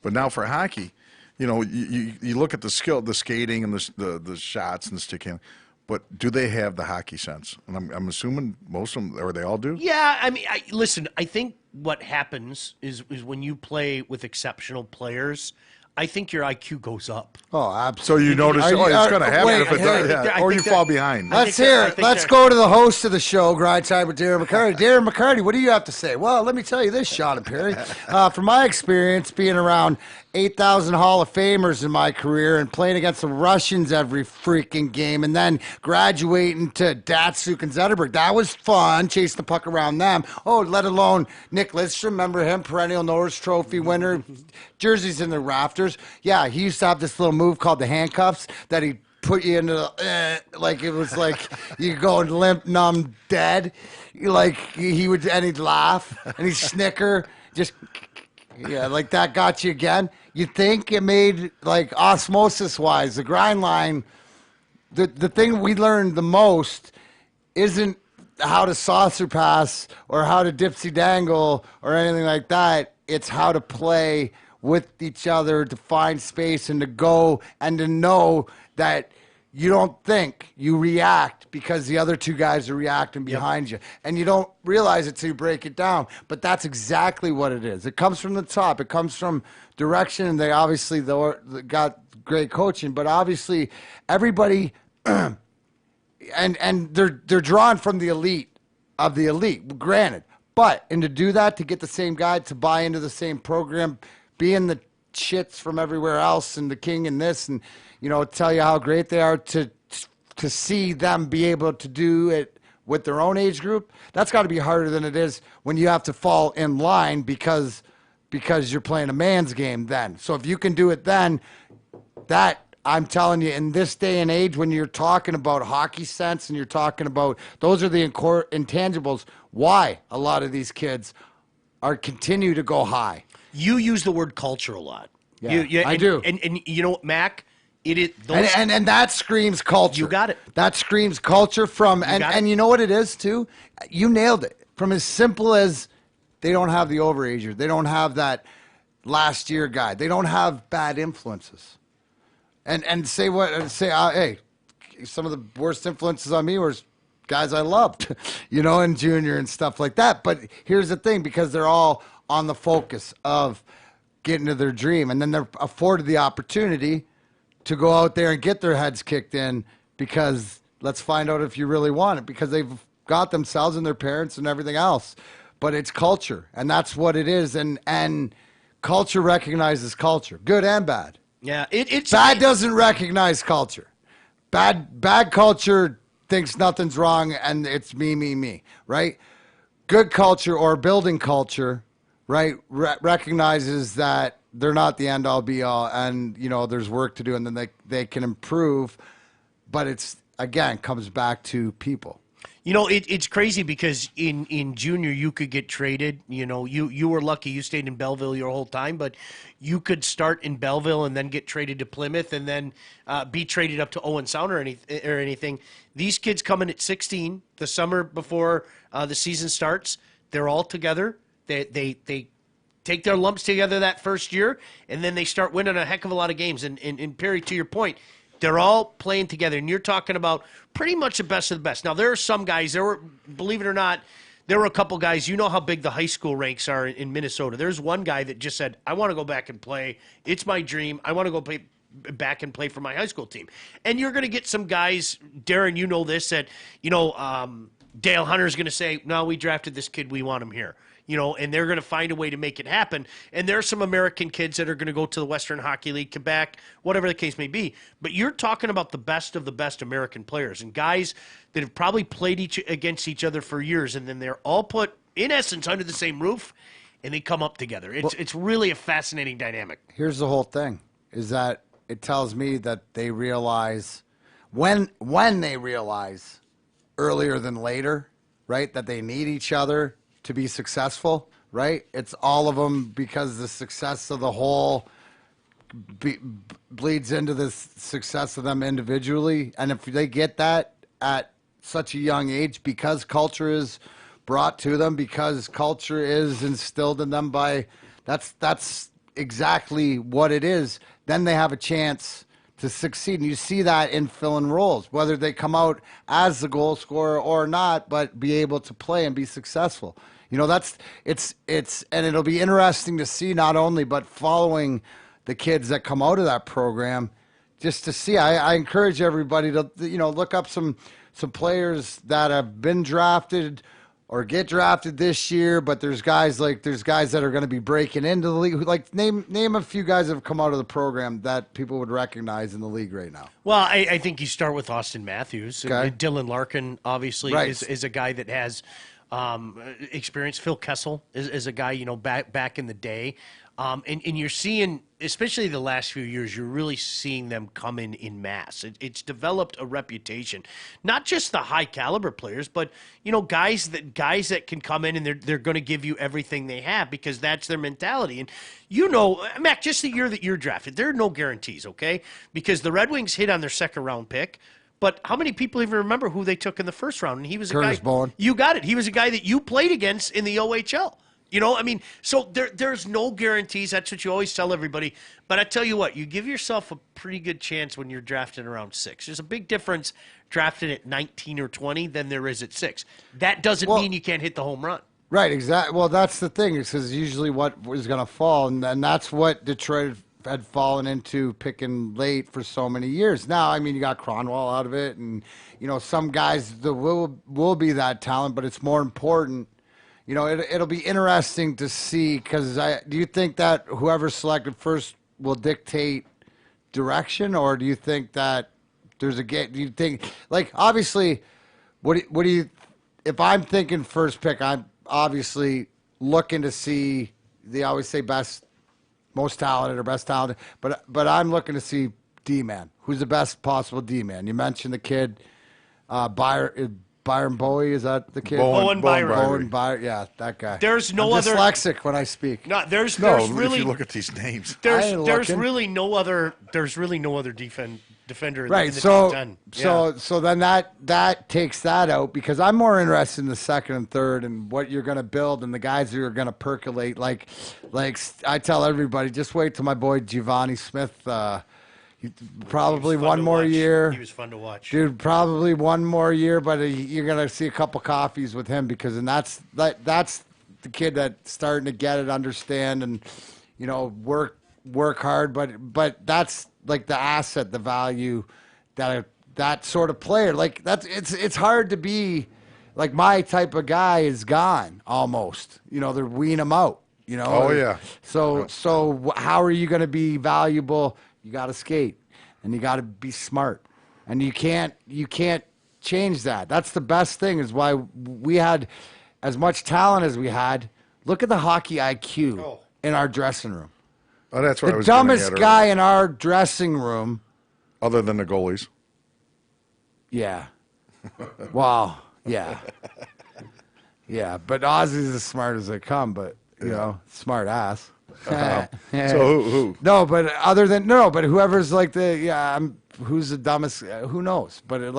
But now for hockey, you look at the skill, the skating and the shots and the stick handling. But do they have the hockey sense? And I'm assuming most of them, or they all do? Yeah, I mean, listen, I think what happens is when you play with exceptional players, I think your IQ goes up. Oh, absolutely. So you notice, it's going to happen if it does, or you fall behind. Let's hear it. Let's go to the host of the show, Grind Time with Darren McCarty. Darren McCarty, what do you have to say? Well, let me tell you this, Sean and Perry. From my experience being around 8,000 Hall of Famers in my career and playing against the Russians every freaking game, and then graduating to Datsuk and Zetterberg. That was fun, chasing the puck around them. Oh, let alone Nick Lidstrom, remember him, perennial Norris Trophy winner, jerseys in the rafters. Yeah, he used to have this little move called the handcuffs that he put you into the, like it was like you go limp, numb, dead. Like he would, and he'd laugh and he'd snicker, just. Yeah, like that got you again. You think it made, like, osmosis-wise, the grind line, the thing we learned the most isn't how to saucer pass or how to dipsy dangle or anything like that. It's how to play with each other, to find space and to go and to know that you don't think, you react because the other 2 guys are reacting behind you. And you don't realize it till you break it down. But that's exactly what it is. It comes from the top. It comes from direction. And they obviously got great coaching. But obviously everybody, and they're drawn from the elite of the elite, granted. And to do that, to get the same guy to buy into the same program, being the shits from everywhere else and the king and this and, tell you how great they are, to see them be able to do it with their own age group, that's got to be harder than it is when you have to fall in line because you're playing a man's game then. So if you can do it then, that, I'm telling you, in this day and age, when you're talking about hockey sense and you're talking about, those are the intangibles, why a lot of these kids continue to go high. You use the word culture a lot. Yeah, I do. And you know what, Mac? It is and that screams culture. You got it. That screams culture from and you know what it is too? You nailed it. From as simple as they don't have the overager. They don't have that last year guy. They don't have bad influences. And say hey, some of the worst influences on me were guys I loved, in junior and stuff like that. But here's the thing, because they're all on the focus of getting to their dream, and then they're afforded the opportunity to go out there and get their heads kicked in, because let's find out if you really want it, because they've got themselves and their parents and everything else. But it's culture, and that's what it is, and culture recognizes culture, good and bad. Yeah, it's bad doesn't recognize culture. Bad culture thinks nothing's wrong and it's me, right? Good culture or building culture, right, recognizes that they're not the end-all, be-all, and, there's work to do, and then they can improve. But it's, again, comes back to people. It's crazy because in junior you could get traded. You were lucky. You stayed in Belleville your whole time, but you could start in Belleville and then get traded to Plymouth and then be traded up to Owen Sound or anything. These kids come in at 16, the summer before the season starts. They're all together. They take their lumps together that first year, and then they start winning a heck of a lot of games. And Perry, to your point, they're all playing together, and you're talking about pretty much the best of the best. Now, there are some guys, believe it or not, there were a couple guys, you know how big the high school ranks are in Minnesota. There's one guy that just said, I want to go back and play. It's my dream. I want to go back and play for my high school team. And you're going to get some guys, Darren, you know this, that, Dale Hunter's going to say, no, we drafted this kid. We want him here. And they're going to find a way to make it happen. And there are some American kids that are going to go to the Western Hockey League, Quebec, whatever the case may be. But you're talking about the best of the best American players and guys that have probably played against each other for years, and then they're all put, in essence, under the same roof, and they come up together. It's really a fascinating dynamic. Here's the whole thing, is that it tells me that they realize, when they realize earlier than later, right, that they need each other to be successful, right? It's all of them, because the success of the whole bleeds into the success of them individually. And if they get that at such a young age, because culture is brought to them, because culture is instilled in them by, that's exactly what it is, then they have a chance to succeed. And you see that in filling roles, whether they come out as the goal scorer or not, but be able to play and be successful. It's and it'll be interesting to see, not only, but following the kids that come out of that program, just to see. I encourage everybody to, look up some players that have been drafted or get drafted this year, but there's guys that are going to be breaking into the league. Like, name a few guys that have come out of the program that people would recognize in the league right now. Well, I think you start with Austin Matthews. Okay. Dylan Larkin, obviously, right, is a guy that has experience. Phil Kessel is a guy, back in the day. And you're seeing, especially the last few years, you're really seeing them come in mass. It's developed a reputation, not just the high caliber players, but guys that can come in and they're going to give you everything they have, because that's their mentality. And Mac, just the year that you're drafted, there are no guarantees, okay? Because the Red Wings hit on their second round pick. But how many people even remember who they took in the first round? And he was Curtis Bowen. You got it. He was a guy that you played against in the OHL. So there's no guarantees. That's what you always tell everybody. But I tell you what, you give yourself a pretty good chance when you're drafted around 6. There's a big difference drafted at 19 or 20 than there is at 6. That doesn't mean you can't hit the home run. Right, exactly. Well, that's the thing, because usually what is going to fall, and that's what Detroit had fallen into, picking late for so many years. Now, you got Cronwall out of it, and, some guys that will be that talent, but it's more important. It'll be interesting to see, because do you think that whoever's selected first will dictate direction, or do you think that do you think, like, obviously, what do you, if I'm thinking first pick, I'm obviously looking to see, they always say most talented or best talented, but I'm looking to see D-man. Who's the best possible D-man? You mentioned the kid, Byron Bowie, is that the kid? Bowen Byron. Yeah, that guy. There's no I'm other dyslexic when I speak. No, there's if really, you look at these names, there's really no other defender right, in the top 10. So then that takes that out, because I'm more interested in the second and third and what you're going to build and the guys who are going to percolate. Like I tell everybody, just wait till my boy Giovanni Smith. Probably one more year. He was fun to watch, dude. Probably one more year, but you're gonna see a couple coffees with him, because that's the kid that's starting to get it, understand, and work hard. But that's like the asset, the value that sort of player. Like it's hard to be like my type of guy is gone almost. They're weaning him out. Oh yeah. So how are you going to be valuable? You got to skate, and you got to be smart, and you can't change that. That's the best thing, is why we had as much talent as we had. Look at the hockey IQ in our dressing room. Oh, that's what I was the dumbest guy in our dressing room, other than the goalies. Yeah. Wow. Yeah. Yeah, but Ozzy's as smart as they come, but smart ass. So who? No, but whoever's like who's the dumbest? Who knows? But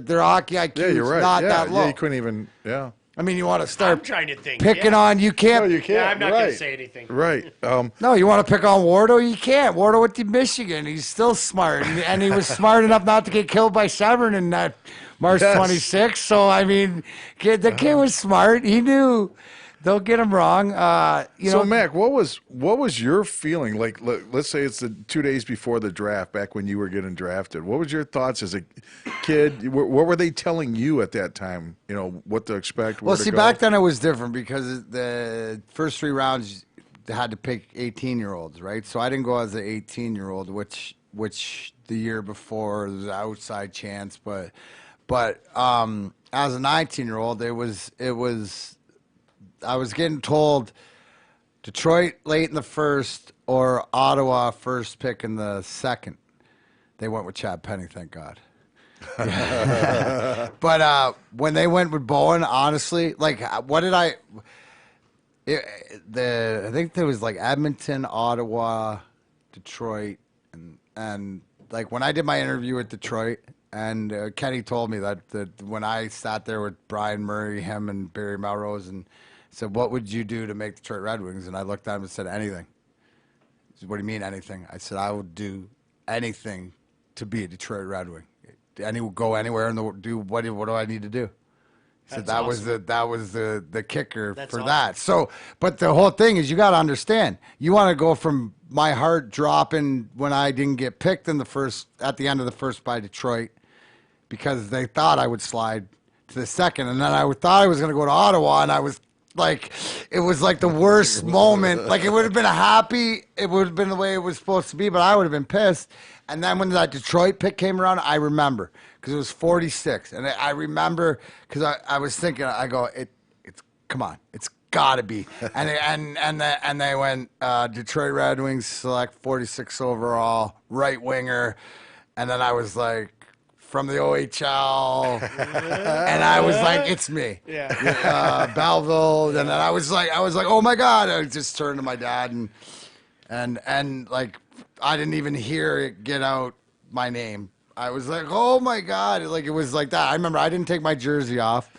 their hockey IQ is not that low. Yeah, you couldn't even. Yeah. I mean, you want to start I'm trying to think. picking on. You can't. No, you can't. Yeah, I'm not going to Right. say anything. Right. No, you want to pick on Wardo? You can't. Wardo went to Michigan. He's still smart. And he was smart enough not to get killed by Severn in that March 26th. So, I mean, the kid was smart. He knew. Don't get him wrong. So, Mac, what was your feeling? Like, let's say it's the 2 days before the draft, back when you were getting drafted. What was your thoughts as a kid? What were they telling you at that time? You know, what to expect? Well, see, back then it was different because the first 3 rounds they had to pick 18-year-olds, right? So I didn't go as an 18-year-old, which the year before there was an outside chance, but as a 19-year-old, it was. I was getting told Detroit late in the first or Ottawa first pick in the second. They went with Chad Penny, thank God. But when they went with Bowen, honestly, like, what did I think there was like Edmonton, Ottawa, Detroit, and like when I did my interview with Detroit, and Kenny told me that when I sat there with Brian Murray, him and Barry Melrose, and said, what would you do to make Detroit Red Wings? And I looked at him and said, anything. He said, what do you mean anything? I said, I would do anything to be a Detroit Red Wing. Go anywhere and do what do I need to do? He said that was the kicker for that. So, but the whole thing is you got to understand, you want to go from my heart dropping when I didn't get picked at the end of the first by Detroit because they thought I would slide to the second. And then I thought I was going to go to Ottawa, and I was like, it was like the worst moment. Like, it would have been it would have been the way it was supposed to be, but I would have been pissed. And then when that Detroit pick came around, I remember because it was 46. And I remember because I was thinking, I go, it's come on, it's got to be. And they went, Detroit Red Wings select 46 overall, right winger. And then I was like, from the OHL, and I was like, "It's me." Yeah. Belleville, and then I was like, "Oh my God!" I just turned to my dad, and like, I didn't even hear it get out my name. I was like, "Oh my God!" Like, it was like that. I remember I didn't take my jersey off,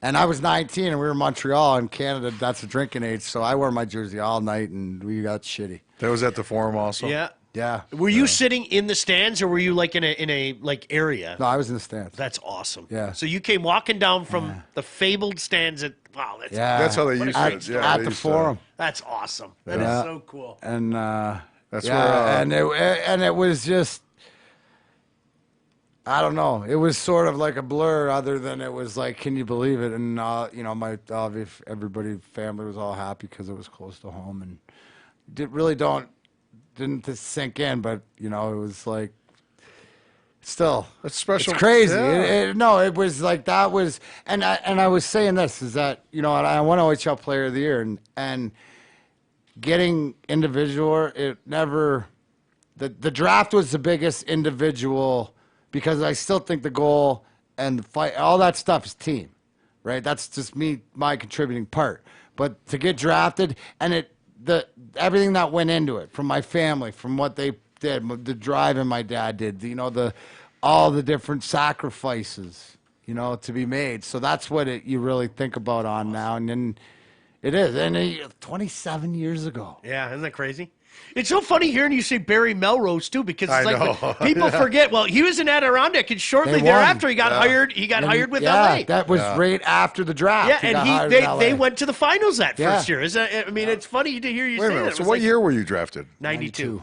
and I was 19, and we were in Montreal, in Canada. That's a drinking age, so I wore my jersey all night, and we got shitty. That was at the Forum also. Yeah. Yeah. Were you sitting in the stands, or were you like in a like area? No, I was in the stands. That's awesome. Yeah. So you came walking down from the fabled stands at That's how they used it. Yeah, at the Forum. That's awesome. That is so cool. And that's where and it was just, I don't know. It was sort of like a blur. Other than it was like, can you believe it? And you know, everybody, family was all happy because it was close to home, and didn't sink in, but you know, it was like, still, it's special. It's crazy. Yeah. It was like that was, and I was saying this is that, you know, I won OHL Player of the Year, and getting individual, the draft was the biggest individual because I still think the goal and the fight, all that stuff is team, right? That's just my contributing part. But to get drafted, and everything that went into it, from my family, from what they did, the driving my dad did, you know, all the different sacrifices, you know, to be made. So that's what you really think about on now. And then it is. And 27 years ago. Yeah, isn't that crazy? It's so funny hearing you say Barry Melrose too, because it's like people forget. Well, he was in Adirondack, and shortly thereafter he got hired. He got hired with LA. That was right after the draft. Yeah, and they went to the finals that first year. I mean, it's funny to hear you say that. So what year were you drafted? 92.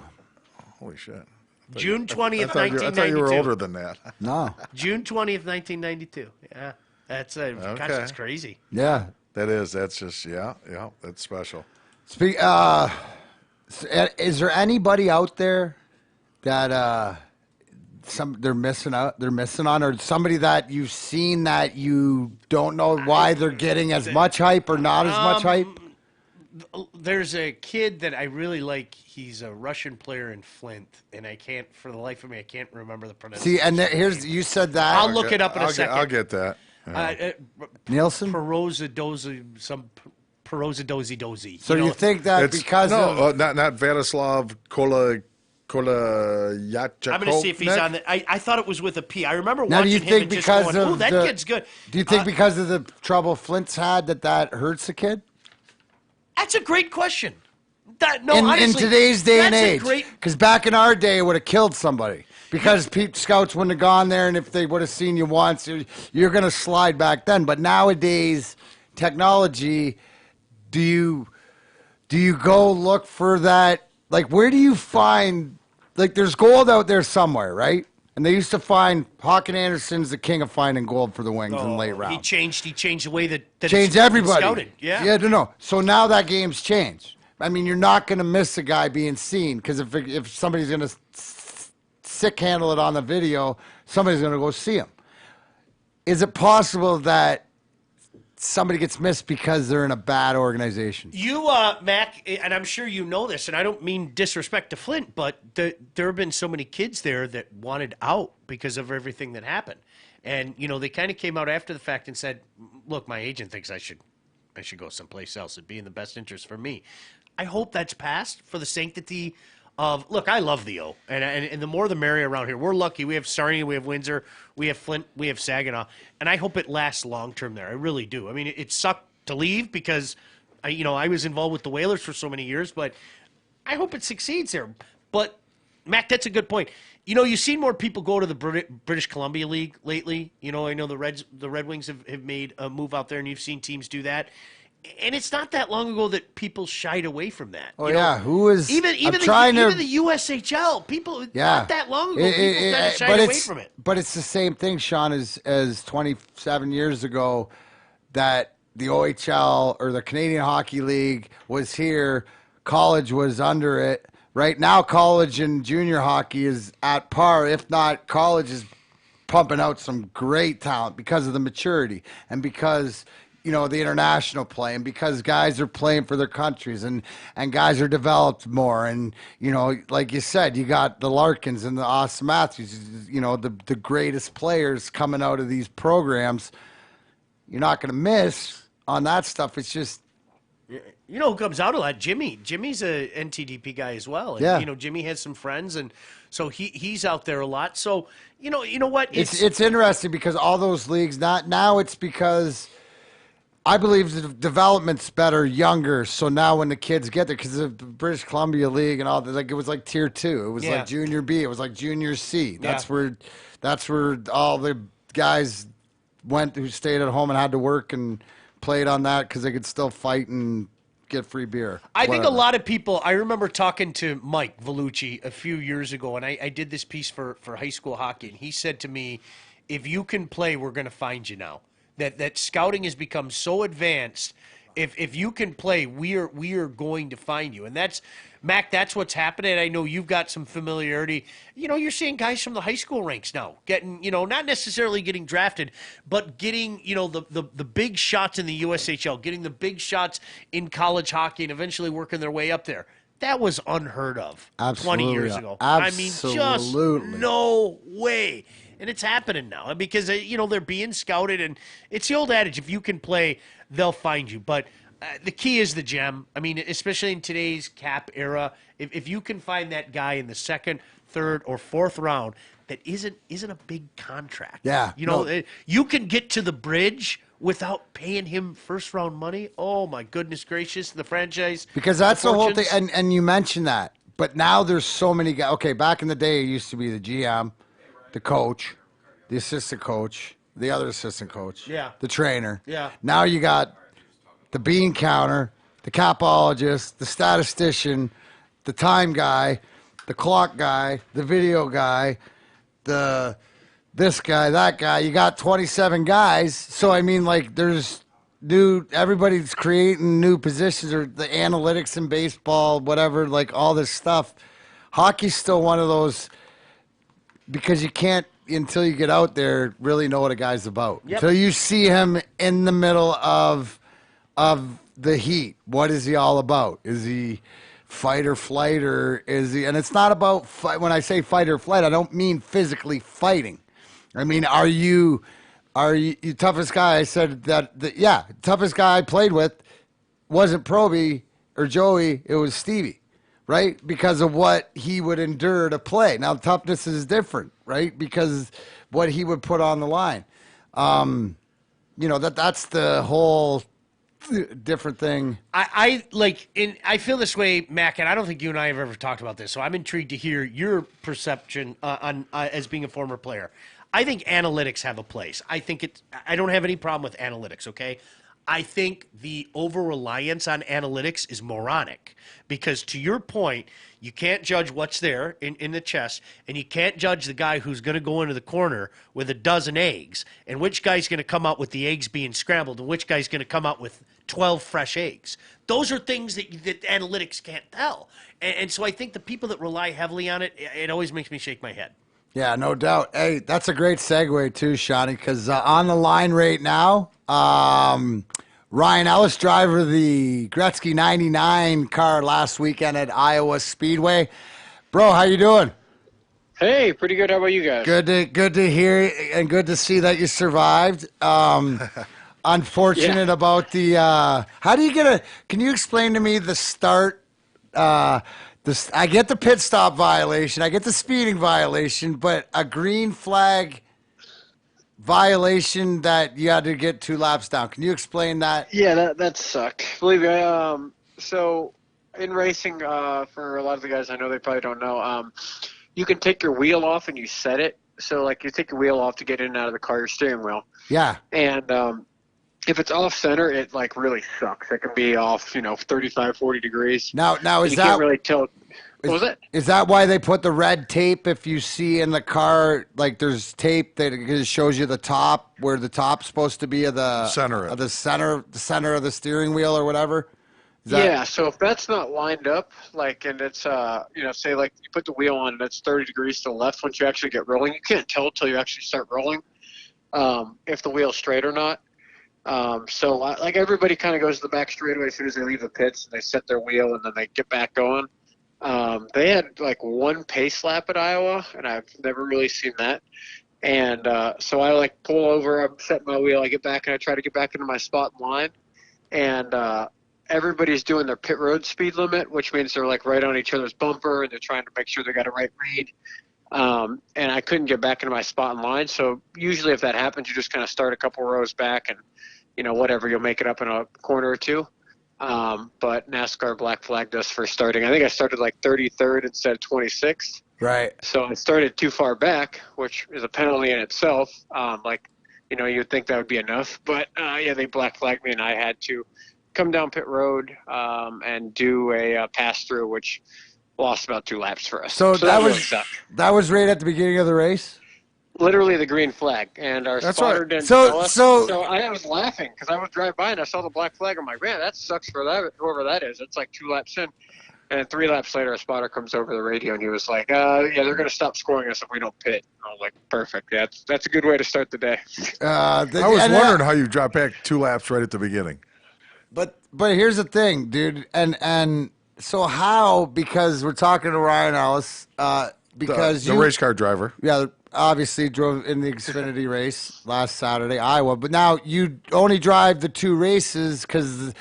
Holy shit! June 20th, 1992. I thought you were older than that. No. June 20th, 1992. Yeah, that's gosh, that's crazy. Yeah, that is. That's just that's special. Is there anybody out there that they're missing out? They're missing on, or somebody that you've seen that you don't know why they're getting as much hype or not as much hype? There's a kid that I really like. He's a Russian player in Flint, and I can't, for the life of me, I can't remember the pronunciation. See, you said that. I'll look it up in a second. I'll get that. Yeah. Nielsen? Perozadozi, some Perozadozi. So you think that because not Vladislav Kolayachkov. I'm going to see if he's on the. I thought it was with a P. I remember Now, do you watching him think and just because going, of "Ooh, that the- kid's good." Do you think because of the trouble Flint's had that hurts the kid? That's a great question. In Honestly, today's day and that's a age, great- because back in our day, it would have killed somebody. Because scouts wouldn't have gone there, and if they would have seen you once, you're going to slide back then. But nowadays, technology, do you go look for that? Like, where do you find, like, there's gold out there somewhere, right? And they used to find Hawken Anderson's the king of finding gold for the Wings in late round. He changed the way that Changed it's everybody. scouted. Yeah. Yeah, no. So now that game's changed. I mean, you're not going to miss a guy being seen because if somebody's going to sick handle it on the video, somebody's going to go see him. Is it possible that somebody gets missed because they're in a bad organization? You, Mac, and I'm sure you know this, and I don't mean disrespect to Flint, but there have been so many kids there that wanted out because of everything that happened. And, they kind of came out after the fact and said, look, my agent thinks I should go someplace else. It'd be in the best interest for me. I hope that's passed for the sanctity of, look, I love the O, and the more the merrier around here. We're lucky. We have Sarnia, we have Windsor, we have Flint, we have Saginaw, and I hope it lasts long-term there. I really do. I mean, it sucked to leave because, I was involved with the Whalers for so many years, but I hope it succeeds there. But, Mac, that's a good point. You've seen more people go to the British Columbia League lately. I know the Red Wings have made a move out there, and you've seen teams do that. And it's not that long ago that people shied away from that. Oh, yeah. Who was... Even the USHL, people... Yeah. Not that long ago, people kind of shied away from it. But it's the same thing, Sean, as 27 years ago that the OHL or the Canadian Hockey League was here. College was under it. Right now, college and junior hockey is at par. If not, college is pumping out some great talent because of the maturity and because... the international play, and because guys are playing for their countries and guys are developed more. And, like you said, you got the Larkins and the Austin Matthews, the greatest players coming out of these programs. You're not going to miss on that stuff. It's just... who comes out a lot? Jimmy. Jimmy's a NTDP guy as well. And, yeah. Jimmy has some friends, and so he's out there a lot. So, you know what? It's interesting because all those leagues, now it's because... I believe the development's better younger. So now when the kids get there, because the British Columbia League and all that, like it was like tier 2. It was like junior B. It was like junior C. That's where all the guys went who stayed at home and had to work and played on that because they could still fight and get free beer. I think a lot of people, I remember talking to Mike Vellucci a few years ago, and I did this piece for high school hockey, and he said to me, if you can play, we're going to find you now. That scouting has become so advanced. If you can play, we are going to find you. And that's, Mac, that's what's happening. I know you've got some familiarity. You're seeing guys from the high school ranks now getting, not necessarily getting drafted, but getting, the big shots in the USHL, getting the big shots in college hockey and eventually working their way up there. That was unheard of 20 years ago. Absolutely. I mean, just no way. And it's happening now because, they're being scouted. And it's the old adage, if you can play, they'll find you. But the key is the gem. I mean, especially in today's cap era, if you can find that guy in the second, third, or fourth round that isn't a big contract. Yeah. You can get to the bridge without paying him first-round money. Oh, my goodness gracious, the franchise. Because that's the whole thing. And you mentioned that. But now there's so many guys. Okay, back in the day, it used to be the GM, the coach, the assistant coach, the other assistant coach, the trainer. Yeah. Now you got the bean counter, the capologist, the statistician, the time guy, the clock guy, the video guy, this guy, that guy. You got 27 guys. So, I mean, like, everybody's creating new positions, or the analytics in baseball, whatever, like all this stuff. Hockey's still one of those, because you can't, until you get out there, really know what a guy's about. Yep. Until you see him in the middle of the heat. What is he all about? Is he fight or flight, or is he? And it's not about fight. When I say fight or flight, I don't mean physically fighting. I mean, are you toughest guy? I said toughest guy I played with wasn't Proby or Joey. It was Stevie. right? Because of what he would endure to play. Now, toughness is different, right? Because what he would put on the line. That's the whole different thing. I feel this way, Mac, and I don't think you and I have ever talked about this, so I'm intrigued to hear your perception on as being a former player. I think analytics have a place. I don't have any problem with analytics, okay? I think the over-reliance on analytics is moronic because, to your point, you can't judge what's there in the chest, and you can't judge the guy who's going to go into the corner with a dozen eggs, and which guy's going to come out with the eggs being scrambled, and which guy's going to come out with 12 fresh eggs. Those are things that analytics can't tell. And so I think the people that rely heavily on it, it always makes me shake my head. Yeah, no doubt. Hey, that's a great segue too, Shawnee, because on the line right now, Ryan Ellis, driver of the Gretzky 99 car last weekend at Iowa Speedway. Bro, how you doing? Hey, pretty good. How about you guys? Good to hear and good to see that you survived. Unfortunate about the how do you can you explain to me the start I get the pit stop violation, I get the speeding violation, but a green flag violation that you had to get 2 laps down. Can you explain that? Yeah, that sucked. Believe me. So in racing, for a lot of the guys I know, they probably don't know, you can take your wheel off and you set it. So like you take your wheel off to get in and out of the car, your steering wheel. Yeah. And if it's off center, it like really sucks. It can be off, 35, 40 degrees. Now is you that can't really tilt? What was it? Is that why they put the red tape? If you see in the car, like there's tape that shows you the top where the top's supposed to be of the center of the steering wheel or whatever. Yeah. So if that's not lined up, and it's say like you put the wheel on and it's 30 degrees to the left, once you actually get rolling, you can't tell till you actually start rolling if the wheel's straight or not. So like everybody kind of goes to the back straightaway as soon as they leave the pits and they set their wheel and then they get back going. They had like 1 pace lap at Iowa, and I've never really seen that. And so I like pull over, I'm setting my wheel, I get back and I try to get back into my spot in line. And everybody's doing their pit road speed limit, which means they're like right on each other's bumper and they're trying to make sure they got a right read. And I couldn't get back into my spot in line. So usually if that happens, you just kind of start a couple rows back and, whatever, you'll make it up in a corner or two. But NASCAR black flagged us for starting. I think I started like 33rd instead of 26th. Right. So I started too far back, which is a penalty in itself. You'd think that would be enough. But, they black flagged me and I had to come down pit road and do a pass-through, which lost about 2 laps for us. So that really was sucked. That was right at the beginning of the race? Literally the green flag, and our spotter didn't tell us. So I was laughing because I was driving by and I saw the black flag. I'm like, man, that sucks for that whoever that is. It's like 2 laps in, and 3 laps later, a spotter comes over the radio and he was like, they're going to stop scoring us if we don't pit. I was like, perfect. Yeah, that's a good way to start the day. I was wondering how you dropped back 2 laps right at the beginning. But here's the thing, dude, and so how? Because we're talking to Ryan Ellis, because the race car driver. Yeah. Obviously drove in the Xfinity race last Saturday, Iowa, but now you only drive the 2 races because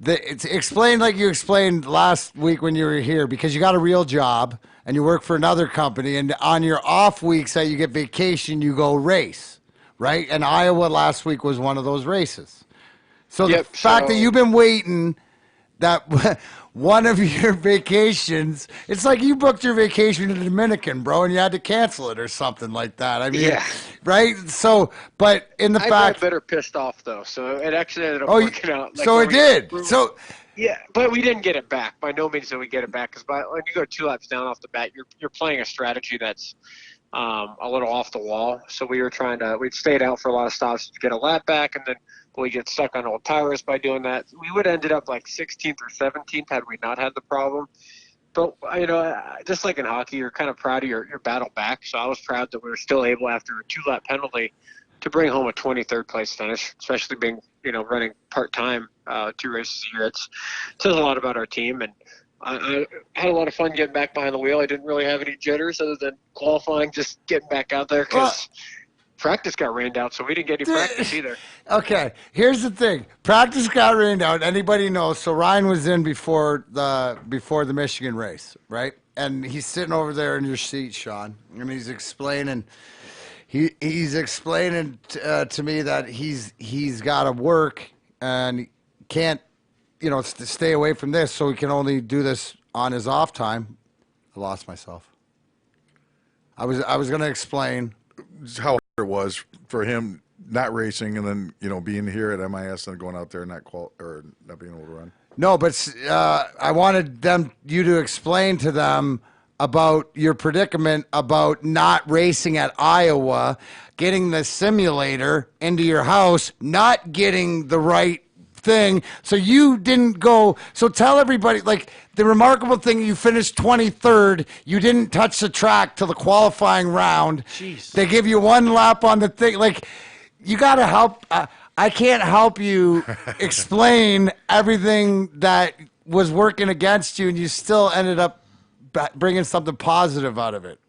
it's explained like you explained last week when you were here, because you got a real job and you work for another company, and on your off weeks that you get vacation, you go race, right? And Iowa last week was one of those races. So the fact that you've been waiting that one of your vacations, it's like you booked your vacation to the Dominican, bro, and you had to cancel it or something like that. I mean, right? So, but in the I got better pissed off, though, so it actually ended up working out. Like, so it did. So yeah, but we didn't get it back. By no means did we get it back, because when you go 2 laps down off the bat, you're playing a strategy that's a little off the wall. So we'd stayed out for a lot of stops to get a lap back, and then we get stuck on old tires by doing that. We would have ended up like 16th or 17th had we not had the problem. But, just like in hockey, you're kind of proud of your battle back. So I was proud that we were still able, after a 2-lap penalty, to bring home a 23rd place finish, especially being, running part-time 2 races a year. It says a lot about our team. And I had a lot of fun getting back behind the wheel. I didn't really have any jitters other than qualifying, just getting back out there because practice got rained out, so we didn't get any practice either. Okay, here's the thing. Practice got rained out. Anybody knows? So Ryan was in before the Michigan race, right? And he's sitting over there in your seat, Sean, and he's explaining. He's explaining to me that he's got to work and can't, stay away from this, so he can only do this on his off time. I lost myself. I was going to explain how hard it was for him not racing and then being here at MIS and going out there and not being able to run. No, but I wanted you to explain to them about your predicament about not racing at Iowa, getting the simulator into your house, not getting the right thing. So you didn't go. So tell everybody, like, the remarkable thing, you finished 23rd. You didn't touch the track till the qualifying round. Jeez. They give you one lap on the thing. Like, you got to help. I can't help you explain everything that was working against you, and you still ended up bringing something positive out of it.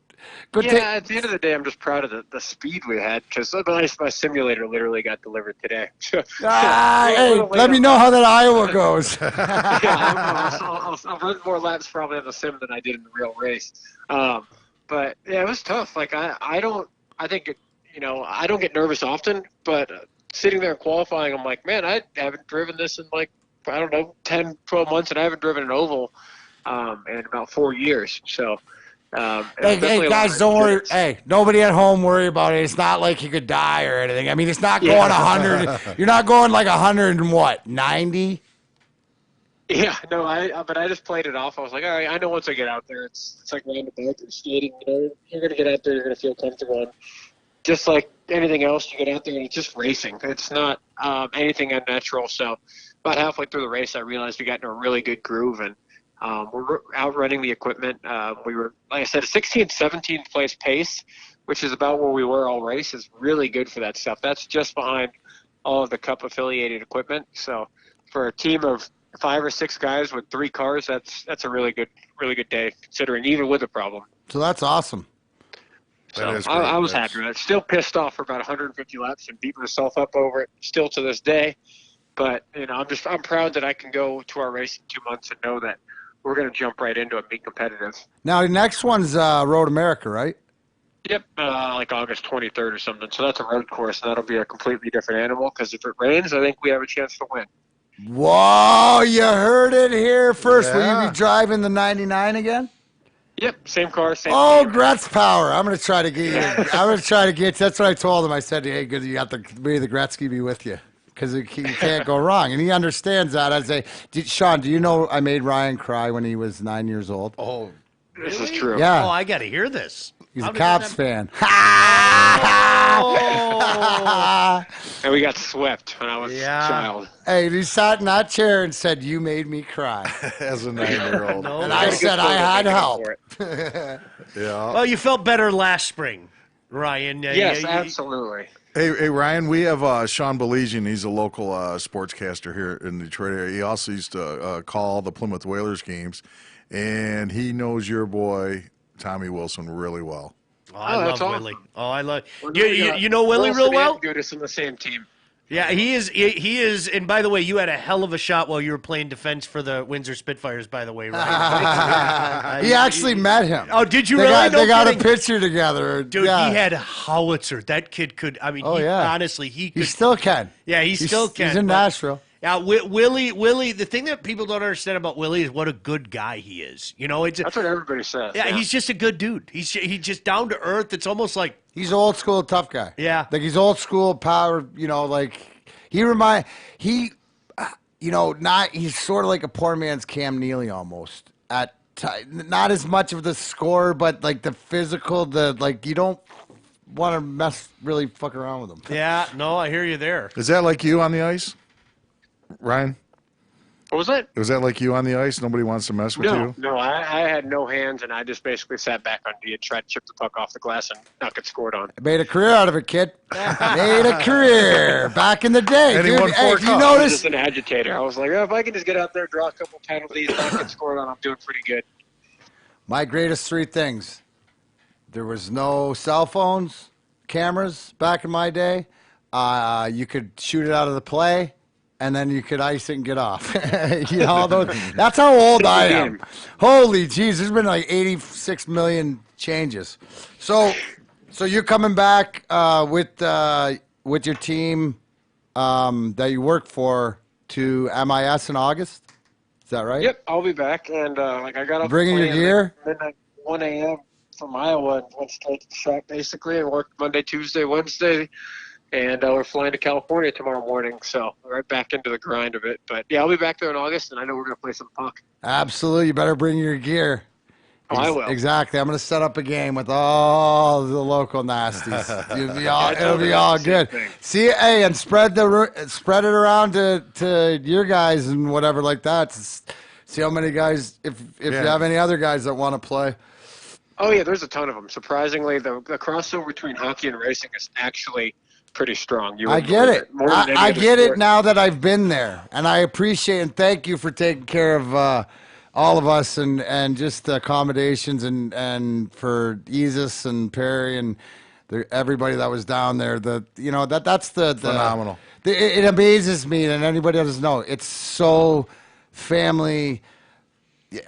At the end of the day, I'm just proud of the speed we had, because my simulator literally got delivered today. Hey, let me know how that Iowa goes. I'll run more laps probably on the sim than I did in the real race. But yeah, it was tough. Like I don't get nervous often, but sitting there qualifying, I'm like, man, I haven't driven this in 10, 12 months, and I haven't driven an oval in about 4 years. So. Hey, guys, don't worry. Hey, nobody at home worry about it. It's not like you could die or anything. I mean, it's not going 100. You're not going like 100 and what, 90? Yeah, no, but I just played it off. I was like, all right, I know once I get out there, it's like riding a bike or skating. You're going to get out there, you're going to feel comfortable. And just like anything else, you get out there and it's just racing. It's not anything unnatural. So about halfway through the race, I realized we got into a really good groove, and we're outrunning the equipment. We were, like I said, a 16th, 17th place pace, which is about where we were all race, is really good for that stuff. That's just behind all of the Cup affiliated equipment. So for a team of 5 or 6 guys with 3 cars, that's a really good day, considering even with a problem. So that's awesome. So I was happy with it. Still pissed off for about 150 laps and beat myself up over it still to this day. But I'm proud that I can go to our race in 2 months and know that we're going to jump right into it and be competitive. Now, the next one's Road America, right? Yep, like August 23rd or something. So that's a road course, and that'll be a completely different animal, because if it rains, I think we have a chance to win. Whoa, you heard it here first. Yeah. Will you be driving the 99 again? Yep, same car, same team. Gretz power. I'm going to try to get you. I'm going to try to get you. That's what I told him. I said, hey, good, you got may the Gretzky be with you. Because you can't go wrong. And he understands that. I say, Sean, do you know I made Ryan cry when he was 9 years old? Oh, really? This is true. Yeah. Oh, I got to hear this. He's a Caps fan. Oh. And we got swept when I was a child. Hey, he sat in that chair and said, you made me cry. As a 9-year-old. No, and I said I had help. Yeah. Well, you felt better last spring, Ryan. Yes, absolutely. Hey, Ryan, we have Sean Belizian. He's a local sportscaster here in the Detroit area. He also used to call the Plymouth Whalers games, and he knows your boy, Tommy Wilson, really well. Oh, I love awesome. Willie. Oh, I love you know Willie real well? Good us in the same team. Yeah, he is. He is. And by the way, you had a hell of a shot while you were playing defense for the Windsor Spitfires. By the way, right? He actually met him. Oh, did you they really? They got a picture together, dude. Yeah. He had howitzer. That kid could. I mean, honestly, he could. He still can. Yeah, he still can. He's in Nashville. Yeah, Willie. The thing that people don't understand about Willie is what a good guy he is. That's what everybody says. Yeah, he's just a good dude. He's just down to earth. It's almost like he's old school tough guy. Yeah, like he's old school power. He's sort of like a poor man's Cam Neely almost. Not as much of the score, but like the physical. You don't want to really fuck around with him. Yeah, no, I hear you there. Is that like you on the ice, Ryan? What was that? Was that like you on the ice? Nobody wants to mess with you? No, I had no hands, and I just basically sat back on D and tried to chip the puck off the glass and not get scored on. Made a career out of it, kid. Made a career back in the day. And dude. He won 4 you notice? I was just an agitator. I was like, if I can just get out there, draw a couple penalties, not get scored on, I'm doing pretty good. My greatest 3 things. There was no cell phones, cameras back in my day. You could shoot it out of the play, and then you could ice it and get off. That's how old I am. Holy jeez, there's been like 86 million changes. So you're coming back with your team that you work for to MIS in August. Is that right? Yep, I'll be back, and I got up bringing your gear. Midnight, 1 a.m. from Iowa, and went straight to the shop basically, and worked Monday, Tuesday, Wednesday, and we're flying to California tomorrow morning. So right back into the grind of it. But yeah, I'll be back there in August, and I know we're gonna play some puck. Absolutely, you better bring your gear. I will. Exactly. I'm going to set up a game with all the local nasties. It'll be all good. See, hey, and spread it around to your guys and whatever like that. See how many guys, if you have any other guys that want to play. Oh yeah, there's a ton of them. Surprisingly, the crossover between hockey and racing is actually pretty strong. I get it. I get it now that I've been there, and I appreciate and thank you for taking care of all of us and just the accommodations and for Isis and Perry and everybody that was down there. That's the phenomenal. It amazes me, and anybody that doesn't know, it's so family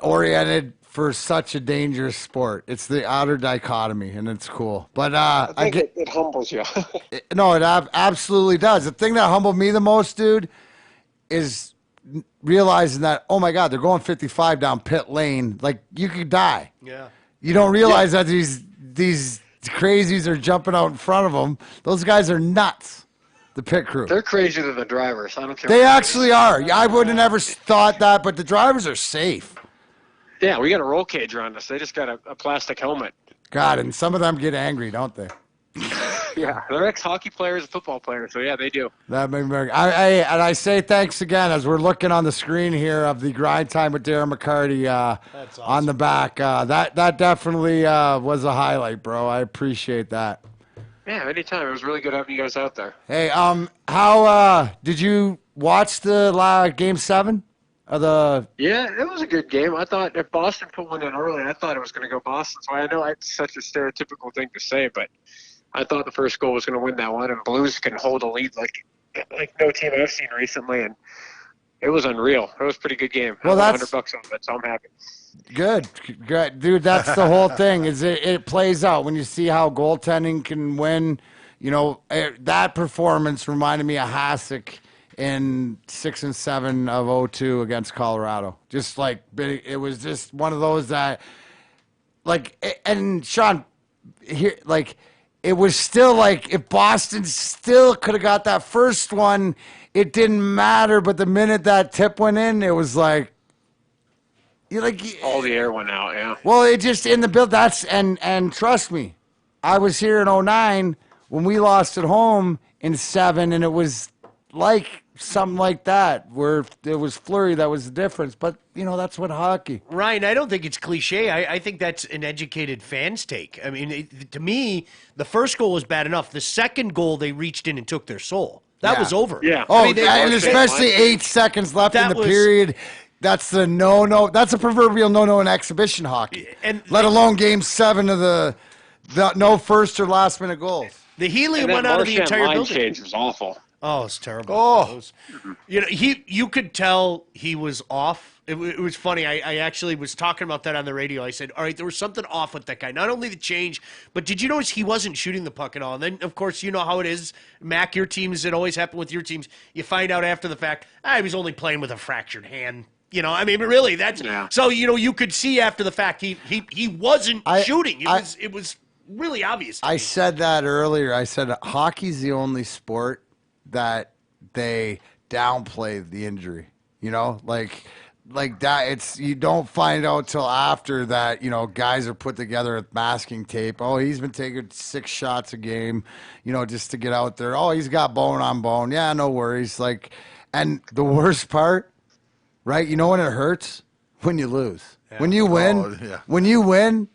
oriented for such a dangerous sport. It's the outer dichotomy, and it's cool. But I think it humbles you. No, it absolutely does. The thing that humbled me the most, dude, is realizing that, oh my God, they're going 55 down pit lane. Like, you could die. Yeah. You don't realize that these crazies are jumping out in front of them. Those guys are nuts. The pit crew. They're crazier than the drivers. I don't care. They actually are. I would have never thought that, but the drivers are safe. Yeah, we got a roll cage around us. They just got a plastic helmet. God, and some of them get angry, don't they? Yeah, they're ex-hockey players and football players, so yeah, they do. That made me very. I say thanks again as we're looking on the screen here of the grind time with Darren McCarty That's awesome. on the back. That definitely was a highlight, bro. I appreciate that. Yeah, anytime. It was really good having you guys out there. Hey, how did you watch the Game 7 of the? Yeah, it was a good game. I thought if Boston put one in early, I thought it was going to go Boston. So I know it's such a stereotypical thing to say, but I thought the first goal was going to win that one, and Blues can hold a lead like no team I've seen recently, and it was unreal. It was a pretty good game. Well, I won that's $100 on it, so I'm happy. Good, dude. That's the whole thing. Is it plays out when you see how goaltending can win. That performance reminded me of Hasek in 6 and 7 of 0-2 against Colorado. Just like it was just one of those that, and Sean, here it was still like if Boston still could have got that first one, it didn't matter. But the minute that tip went in, it was like, all the air went out. Yeah. Well, it just in the build. And trust me, I was here in 2009 when we lost at home in 7, and it was like something like that where it was Fleury that was the difference. But that's what hockey. Ryan, I don't think it's cliche. I think that's an educated fan's take. I mean, to me, the first goal was bad enough. The second goal, they reached in and took their soul. That was over. Yeah. Oh, and especially 8 seconds left in the period. That's the no-no. That's a proverbial no-no in exhibition hockey. Let alone Game 7 of the no first or last minute goals. The helium went out of the entire line building. change was awful. Oh, it's terrible. Oh, you could tell he was off. It was funny. I actually was talking about that on the radio. I said, all right, there was something off with that guy. Not only the change, but did you notice he wasn't shooting the puck at all? And then, of course, you know how it is. Mac, your teams, it always happened with your teams. You find out after the fact, he was only playing with a fractured hand. Really, that's so. You could see after the fact he wasn't shooting. It was really obvious. I said that earlier. I said hockey's the only sport that they downplay the injury. Like that. It's you don't find out till after that. Guys are put together with masking tape. Oh, he's been taking 6 shots a game. Just to get out there. Oh, he's got bone on bone. Yeah, no worries. And the worst part. Right, when it hurts? When you lose. Yeah. When you win,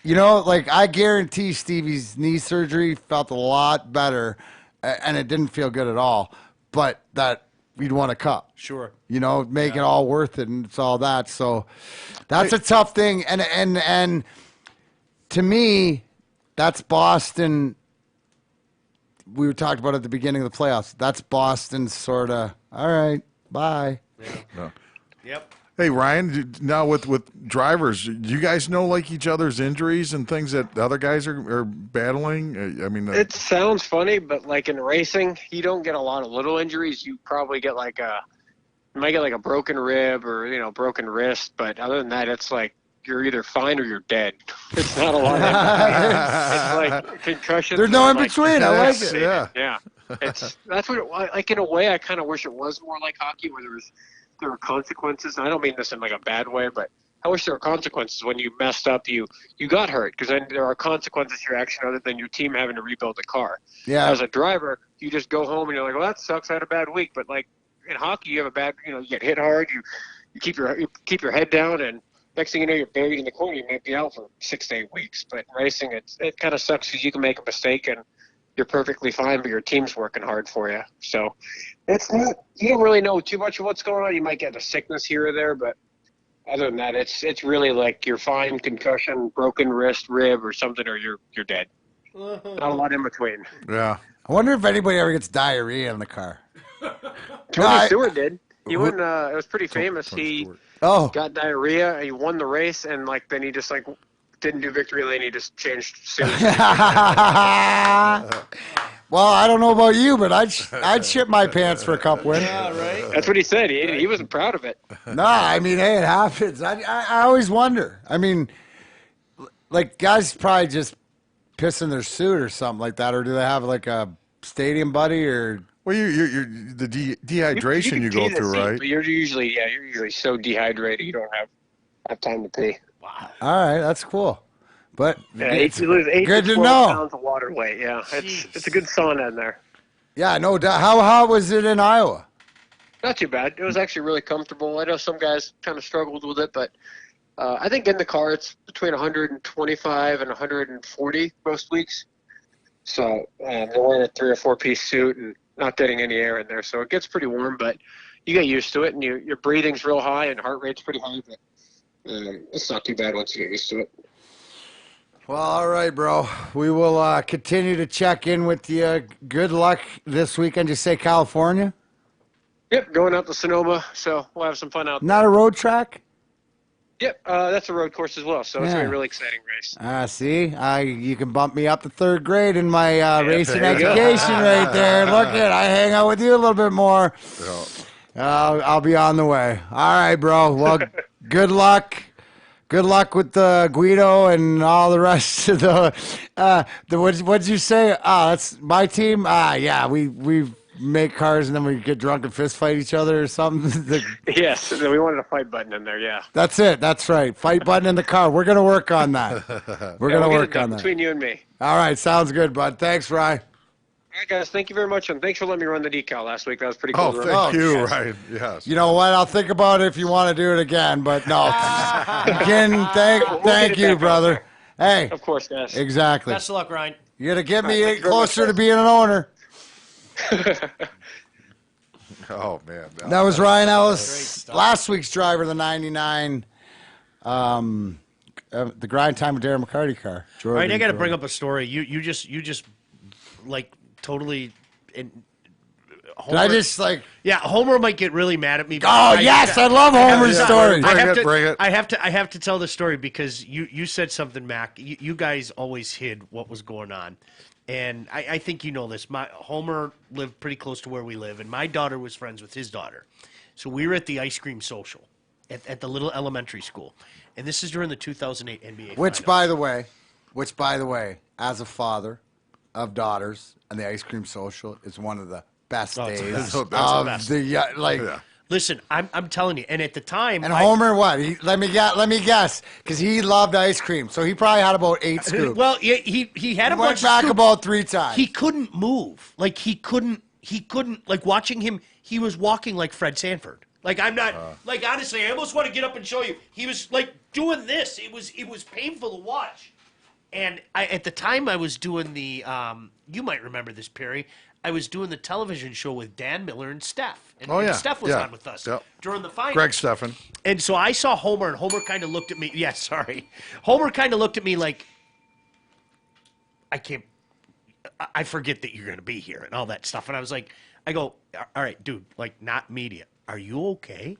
I guarantee Stevie's knee surgery felt a lot better, and it didn't feel good at all, but that we'd won a cup. Sure. Make it all worth it, and it's all that. So that's a tough thing, and to me, that's Boston we talked about at the beginning of the playoffs. That's Boston's sort of, all right, bye. No. Yep. Hey, Ryan, now with drivers, do you guys know like each other's injuries and things that the other guys are battling? I mean, it sounds funny, but like in racing, you don't get a lot of little injuries. You probably get you might get like a broken rib or, broken wrist. But other than that, it's like you're either fine or you're dead. It's not a lot of it's like concussions. There's no in between. I like it. Yeah. Yeah. That's what like in a way I kind of wish it was more like hockey where there were consequences. And I don't mean this in like a bad way, but I wish there were consequences when you messed up, you got hurt, because then there are consequences to your action other than your team having to rebuild the car. Yeah. As a driver, you just go home and you're like, well, that sucks. I had a bad week. But like in hockey, you have a bad, you get hit hard. You keep your head down, and next thing you know, you're buried in the corner. You might be out for 6 to 8 weeks. But in racing, it kind of sucks because you can make a mistake and you're perfectly fine, but your team's working hard for you. So you don't really know too much of what's going on. You might get a sickness here or there, but other than that, it's really like you're fine, concussion, broken wrist, rib, or something, or you're dead. Not a lot in between. Yeah. I wonder if anybody ever gets diarrhea in the car. Tony Stewart did. He won. It was pretty famous. He got diarrhea. He won the race, and then he just didn't do victory lane. He just changed suits. Well, I don't know about you, but I'd shit my pants for a cup win. Yeah, right. That's what he said. He wasn't proud of it. No, I mean, hey, it happens. I always wonder. I mean, like guys probably just piss in their suit or something like that, or do they have like a stadium buddy or? Well, you're the dehydration you go through, right? But you're usually so dehydrated you don't have time to pee. Wow. All right, that's cool. But you lose 8 good to to 12 know. pounds of water weight. Yeah, it's a good sauna in there. Yeah, no doubt. How hot was it in Iowa? Not too bad. It was actually really comfortable. I know some guys kind of struggled with it, but I think in the car it's between 125 and 140 most weeks. So they're wearing a 3 or 4 piece suit and not getting any air in there, so it gets pretty warm. But you get used to it, and your breathing's real high and heart rate's pretty high. But it's not too bad once you get used to it. Well, all right, bro. We will continue to check in with you. Good luck this weekend. You say California? Yep, going out to Sonoma, so we'll have some fun out there. Not a road track? Yep, that's a road course as well, so it's going to be a really exciting race. See? You can bump me up to 3rd grade in my racing education right there. Look at I hang out with you a little bit more. I'll be on the way. All right, bro. Well, good luck. Good luck with Guido and all the rest of what'd you say? That's my team. Yeah, we make cars and then we get drunk and fist fight each other or something. Yes, we wanted a fight button in there. Yeah, that's it. That's right. Fight button in the car. We're gonna work on that. We're gonna work on that between you and me. All right, sounds good, bud. Thanks, Ryan. All right, guys. Thank you very much, and thanks for letting me run the decal last week. That was pretty cool. Thank you, Ryan. Yes. You know what? I'll think about it if you want to do it again, but no. Again, thank you, brother. Hey. Of course, guys. Exactly. Best of luck, Ryan. You got to get me closer to being an owner. Oh, man. That was Ryan Ellis, last week's driver, the 99, the grind time with Darren McCarty car. Jordan, Ryan, I got to bring up a story. You just like totally. Homer, did I just like? Yeah, Homer might get really mad at me. Oh yes, I love Homer's stories. Bring it. I have to tell the story because you said something, Mac. You guys always hid what was going on, and I think you know this. Homer lived pretty close to where we live, and my daughter was friends with his daughter, so we were at the ice cream social at the little elementary school, and this is during the 2008 NBA. Which, by the way, as a father of daughters, and the ice cream social is one of the best days of the like. Yeah. Listen, I'm telling you, and at the time, and Homer, what? Let me guess, because he loved ice cream, so he probably had about 8 scoops. Well, he had a bunch. Went back about 3 times. He couldn't move. Like he couldn't. Like watching him, he was walking like Fred Sanford. Like I'm not. Like honestly, I almost want to get up and show you. He was like doing this. It was painful to watch. And at the time, I was doing the. You might remember this, Perry. I was doing the television show with Dan Miller and Steph. And Steph was on with us during the finals. Greg Steffen. And so I saw Homer, and Homer kind of looked at me. Yeah, sorry. Homer kind of looked at me like, I can't. I forget that you're going to be here and all that stuff. And I go, all right, dude, like, not media. Are you okay?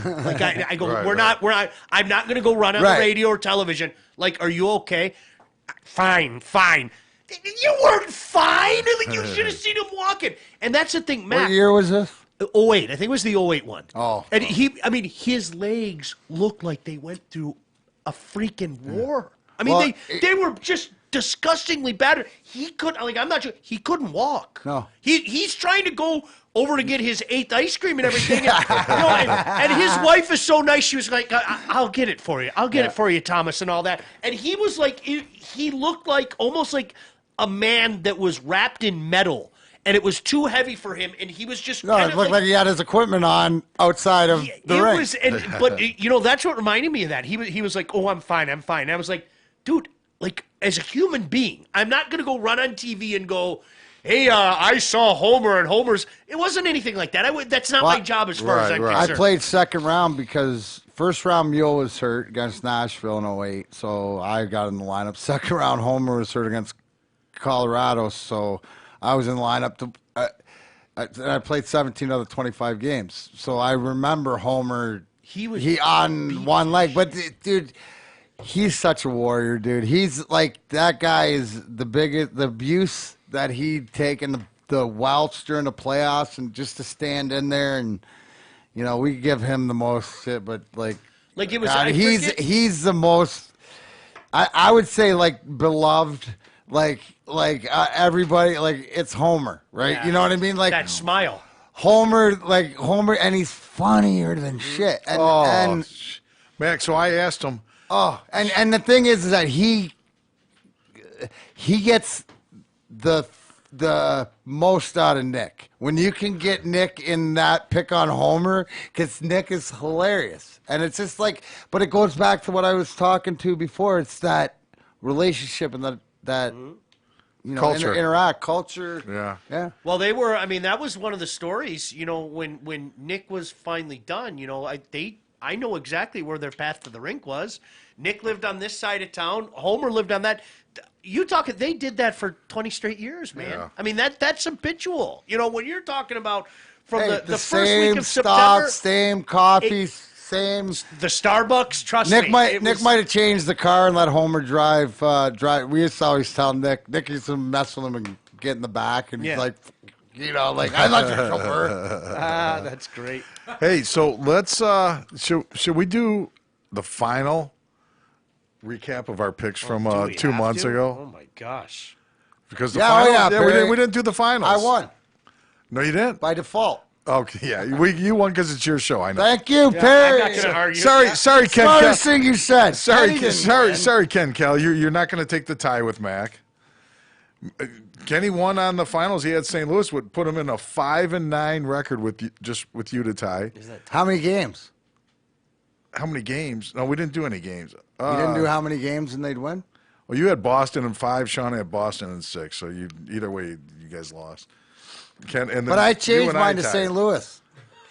Like, I go, we're not, I'm not going to go run on the radio or television. Like, are you okay? Fine. You weren't fine. Like, you should have seen him walking. And that's the thing, Matt. What year was this? 08. I think it was the 08 one. Oh. And his legs looked like they went through a freaking war. I mean, they were just disgustingly battered. He couldn't, like, I'm not sure, he couldn't walk. No. He's trying to go over to get his 8th ice cream and everything. And his wife is so nice. She was like, I'll get it for you. I'll get it for you, Thomas, and all that. And he was like, he looked like almost like a man that was wrapped in metal. And it was too heavy for him, and he was just it looked like he had his equipment on outside of the ring. But that's what reminded me of that. He was like, oh, I'm fine. And I was like, dude, like, as a human being, I'm not going to go run on TV and go, hey, I saw Homer and Homer's. It wasn't anything like that. That's not my job as far as I'm concerned. I played second round because first round Mule was hurt against Nashville in 08, so I got in the lineup. Second round Homer was hurt against Colorado, so I was in the lineup. I played 17 of the 25 games, so I remember Homer. He on one leg, but dude, he's such a warrior, dude. He's like, that guy is the biggest. The abuse that he'd taken, the Welch during the playoffs, and just to stand in there, and we give him the most shit, but like it was. God, he's the most. I would say, like, beloved. Like everybody, like, it's Homer, right? Yeah. You know what I mean? Like that smile. Homer, and he's funnier than shit. And Max, so I asked him. Oh, and the thing is that he gets the most out of Nick. When you can get Nick in that pick on Homer, because Nick is hilarious. And it's just like, but it goes back to what I was talking to before. It's that relationship and that culture. Interact culture. Yeah. Well, they were. I mean, that was one of the stories. When Nick was finally done. I know exactly where their path to the rink was. Nick lived on this side of town. Homer lived on that. They did that for 20 straight years, man. Yeah. I mean, that's habitual. When you're talking about from the first same week of September, same coffee, same the Starbucks. Trust Nick me, Nick might have changed the car and let Homer drive. We used to always tell Nick used to mess with him and get in the back, and he's like, I'm not your chauffeur. That's great. Hey, so let's should we do the final recap of our picks from 2 months ago? Oh my gosh! Because the final, we didn't do the finals. I won. No, you didn't. By default. Okay, yeah, you won because it's your show. I know. Thank you, Perry. I'm not gonna argue. Sorry, Ken. Smartest thing you said. Sorry, Ken Cal. You're not going to take the tie with Mac. Kenny won on the finals. He had St. Louis, would put him in a 5-9 record with you to tie. How many games? How many games? No, we didn't do any games. You didn't do how many games and they'd win? Well, you had Boston in 5. Sean had Boston in 6. So either way, you guys lost. But I changed mine to St. Louis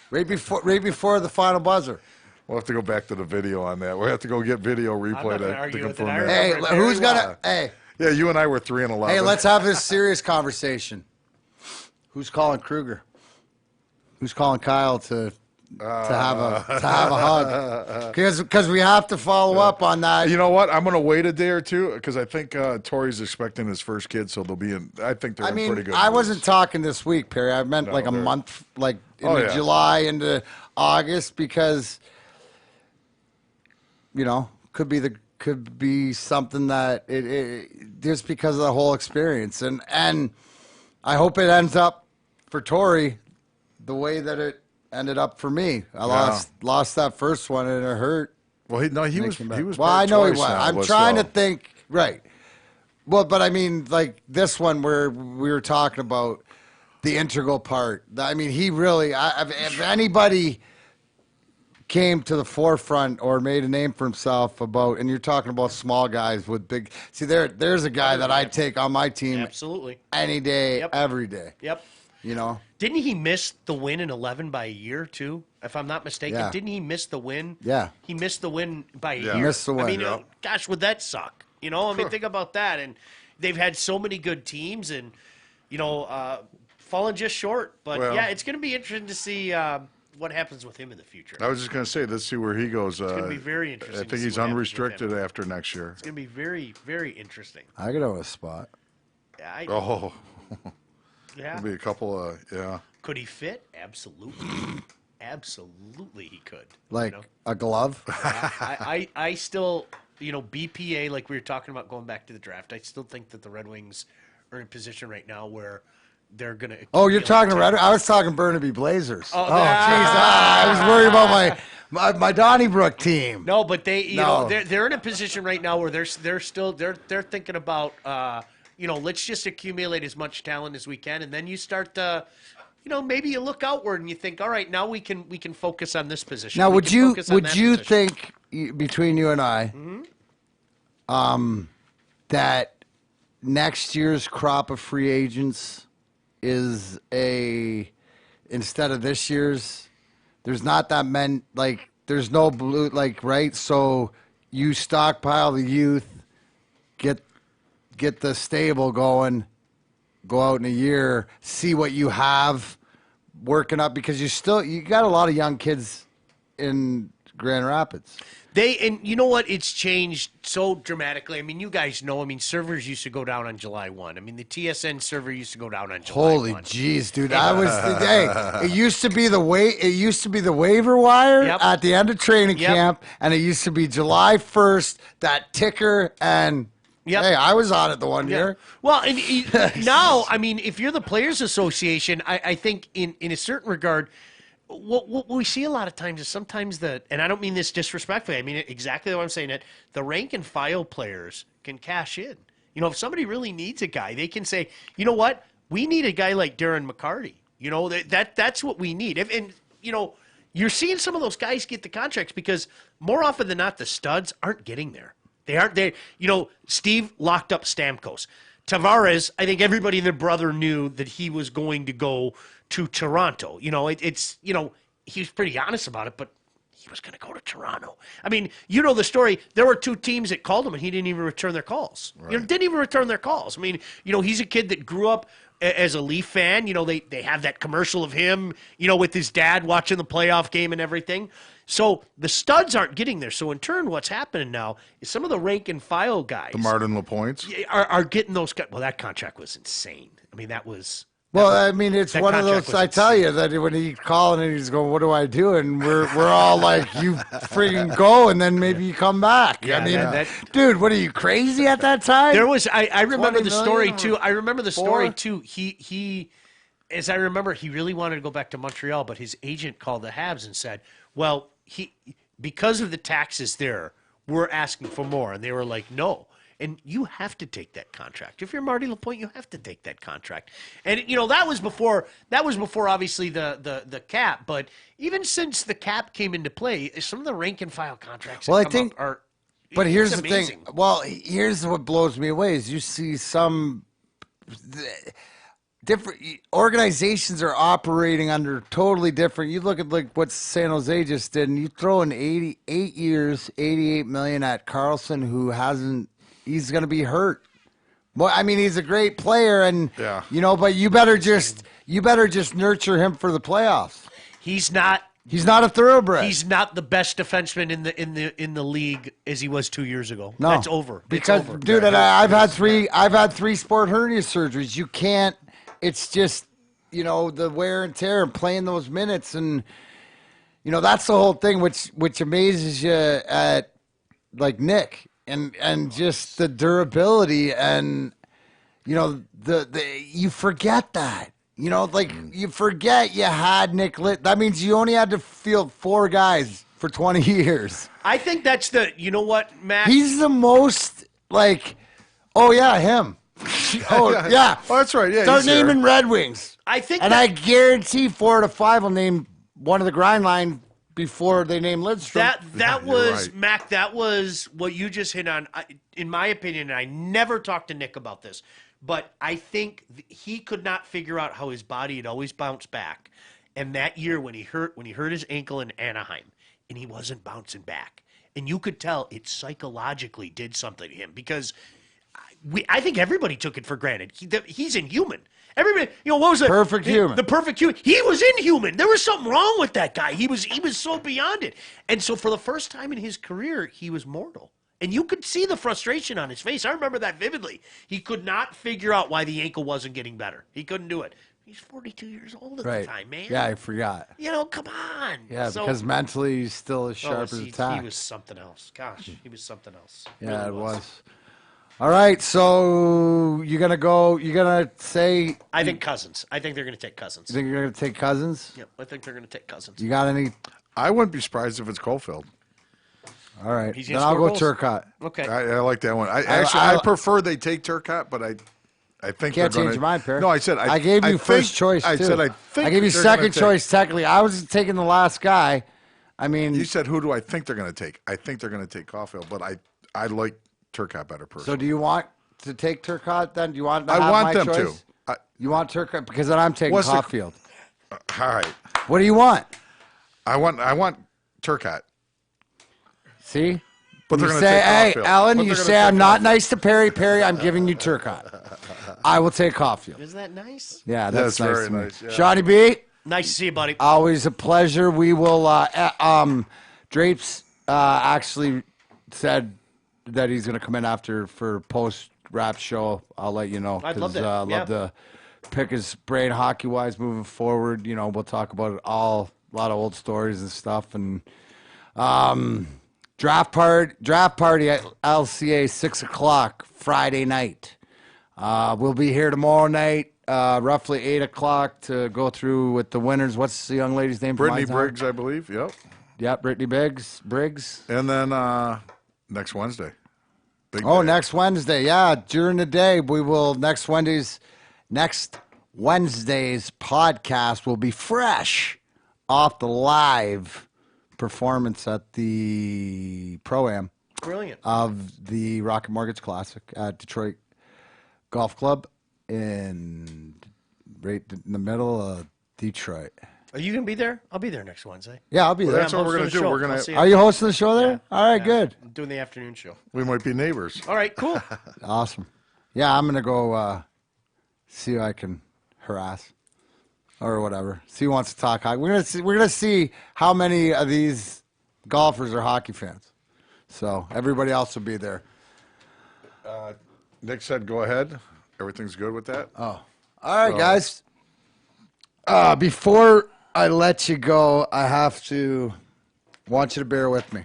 right before the final buzzer. We'll have to go back to the video on that. We'll have to go get video replay to confirm that. Hey, who's gonna? Hey. Yeah, you and I were 3-11. Hey, let's have this serious conversation. Who's calling Kruger? Who's calling Kyle to have a hug? Because we have to follow up on that. You know what? I'm going to wait a day or two because I think Tori's expecting his first kid, so they'll be in. I think they're in pretty good. I wasn't talking this week, Perry. I meant a month, like into July into August, because could be something that it just because of the whole experience, and I hope it ends up for Tori the way that it ended up for me. I lost that first one and it hurt. Well, he was. Well, I know he was. I'm trying to think. Right. Well, but I mean, like this one where we were talking about the integral part. I mean, he really. If anybody came to the forefront or made a name for himself about, and you're talking about small guys with big. See, there's a guy that I'd take on my team. Absolutely. Any day, every day. Yep. Didn't he miss the win in 11 by a year too? If I'm not mistaken, didn't he miss the win? Yeah. He missed the win by a year. Missed the win. I mean, gosh, would that suck? I mean, think about that. And they've had so many good teams and, fallen just short. But, it's going to be interesting to see what happens with him in the future. I was just going to say, let's see where he goes. It's going to be very interesting. I think he's unrestricted after next year. It's going to be very, very interesting. I could have a spot. Yeah, yeah. There'll be a couple of, Could he fit? Absolutely. Absolutely he could. Like a glove? I still, BPA, like we were talking about going back to the draft, I still think that the Red Wings are in a position right now where they're going to. Oh, you're talking Red? I was talking Burnaby Blazers. Oh, jeez. I was worried about my Donnybrook team. No, but they're in a position right now where they're thinking about let's just accumulate as much talent as we can, and then you start to, maybe you look outward and you think, all right, now we can focus on this position. Now, would you think between you and I, that next year's crop of free agents is instead of this year's, there's not that many, like there's no blue, like, right? So you stockpile the youth, get the stable going, go out in a year, see what you have working up, because you got a lot of young kids in Grand Rapids. And you know what? It's changed so dramatically. I mean, you guys know. I mean, servers used to go down on July 1. I mean, the TSN server used to go down on July 1. Holy jeez, dude! It used to be the waiver wire at the end of training camp, and it used to be July 1st. That ticker and. Yep. Hey, I was on it the one year. Well, and now, I mean, if you're the Players Association, I think in a certain regard, what we see a lot of times is sometimes and I don't mean this disrespectfully, I mean it exactly the way I'm saying it, the rank and file players can cash in. If somebody really needs a guy, they can say, you know what, we need a guy like Darren McCarty. That's what we need. And you're seeing some of those guys get the contracts because more often than not, the studs aren't getting there. They aren't there. Steve locked up Stamkos. Tavares, I think everybody and their brother knew that he was going to go to Toronto. He was pretty honest about it, but he was going to go to Toronto. I mean, the story. There were two teams that called him, and he didn't even return their calls. Right. Didn't even return their calls. I mean, he's a kid that grew up as a Leaf fan. They have that commercial of him, with his dad watching the playoff game and everything. So the studs aren't getting there. So in turn, what's happening now is some of the rank and file guys, the Martin LaPointes, are getting those guys. Well, that contract was insane. I mean, that was. Well, I mean, it's one of those. I tell you that when he's calling and he's going, "What do I do?" and we're all like, "You freaking go," and then maybe you come back. Yeah, I mean, dude, what are you crazy at that time? There was. I remember the story too. I remember the story too. He, as I remember, he really wanted to go back to Montreal, but his agent called the Habs and said, "Well, because of the taxes there, we're asking for more," and they were like, "No." And you have to take that contract. If you're Marty LaPointe, you have to take that contract. And that was before obviously the cap. But even since the cap came into play, some of the rank and file contracts are. But here's the amazing. thing. Well, here's what blows me away is you see some different organizations are operating under totally different. You look at like what San Jose just did, and you throw in 88 years, $88 million at Carlson, who hasn't. He's going to be hurt. Well, I mean, he's a great player, and but you better just nurture him for the playoffs. He's not a thoroughbred. He's not the best defenseman in the league as he was 2 years ago. No, that's over. Because dude, and I've had three sport hernia surgeries. You can't. It's just the wear and tear and playing those minutes, and that's the whole thing, which amazes you at like Nick. And just the durability and you forget that you forget you had Nick Litt. That means you only had to field 4 guys for 20 years. I think that's what, Matt? He's the most him. Oh yeah. Oh that's right. Yeah. Start naming Red Wings. I think, and I guarantee 4 out of 5 will name one of the grind line before they named Lidstrom. That was, right. Mac, that was what you just hit on. In my opinion, and I never talked to Nick about this, but I think he could not figure out how his body had always bounced back. And that year when he hurt his ankle in Anaheim and he wasn't bouncing back. And you could tell it psychologically did something to him because I think everybody took it for granted. He's inhuman. Everybody, what was it? Perfect human. The perfect human. He was inhuman. There was something wrong with that guy. He was so beyond it. And so for the first time in his career, he was mortal. And you could see the frustration on his face. I remember that vividly. He could not figure out why the ankle wasn't getting better. He couldn't do it. He's 42 years old at the time, man. Yeah, I forgot. Come on. Yeah, because mentally he's still as sharp as a tack. He was something else. Gosh, he was something else. Yeah, it was. All right, so you're gonna say? I think Cousins. I think they're gonna take Cousins. You think you're gonna take Cousins? Yep, I think they're gonna take Cousins. You got any? I wouldn't be surprised if it's Cofield. All right, then I'll go Turcotte. Okay, I like that one. I prefer they take Turcotte, but I think can't change your mind, Perry. No, I said I gave you first choice. I too. said I think I gave you second choice. Technically, I was taking the last guy. I mean, you said who do I think they're going to take? I think they're going to take Caulfield, but I like Turcotte better personally. So do you want to take Turcotte then? Do you want? I want them choice? to. You want Turcotte because then I'm taking Caulfield. All right. What do you want? I want Turcotte. See. But they're you going to say, take hey, Caulfield. Ellen, you say I'm not nice to Perry. Perry, I'm giving you Turcotte. I will take Caulfield. Is that nice? Yeah, that's nice. Very nice. Yeah. Shawnee B. Nice to see you, buddy. Always a pleasure. We will. Drapes actually said that he's going to come in after for post wrap show. I'll let you know. I'd love that. Love to pick his brain hockey wise moving forward. We'll talk about it all. A lot of old stories and stuff and. Draft party at LCA 6:00 Friday night. We'll be here tomorrow night, roughly 8:00 to go through with the winners. What's the young lady's name? Brittany Briggs, I believe. Yep. Yep, Brittany Briggs. And then next Wednesday. Big day. Next Wednesday. Yeah, during the day we will next Wednesday's podcast will be fresh off the live performance at the Pro-Am. Brilliant. Of the Rocket Mortgage Classic at Detroit Golf Club right in the middle of Detroit. Are you going to be there? I'll be there next Wednesday. Yeah, I'll be there. That's what we're going to do. Are you hosting the show there? Yeah. All right, good. I'm doing the afternoon show. We might be neighbors. All right, cool. Awesome. Yeah, I'm going to go see who I can harass. Or whatever. See who wants to talk hockey. We're gonna see how many of these golfers are hockey fans. So everybody else will be there. Nick said, "Go ahead. Everything's good with that." Oh, all right, guys. Before I let you go, I want you to bear with me.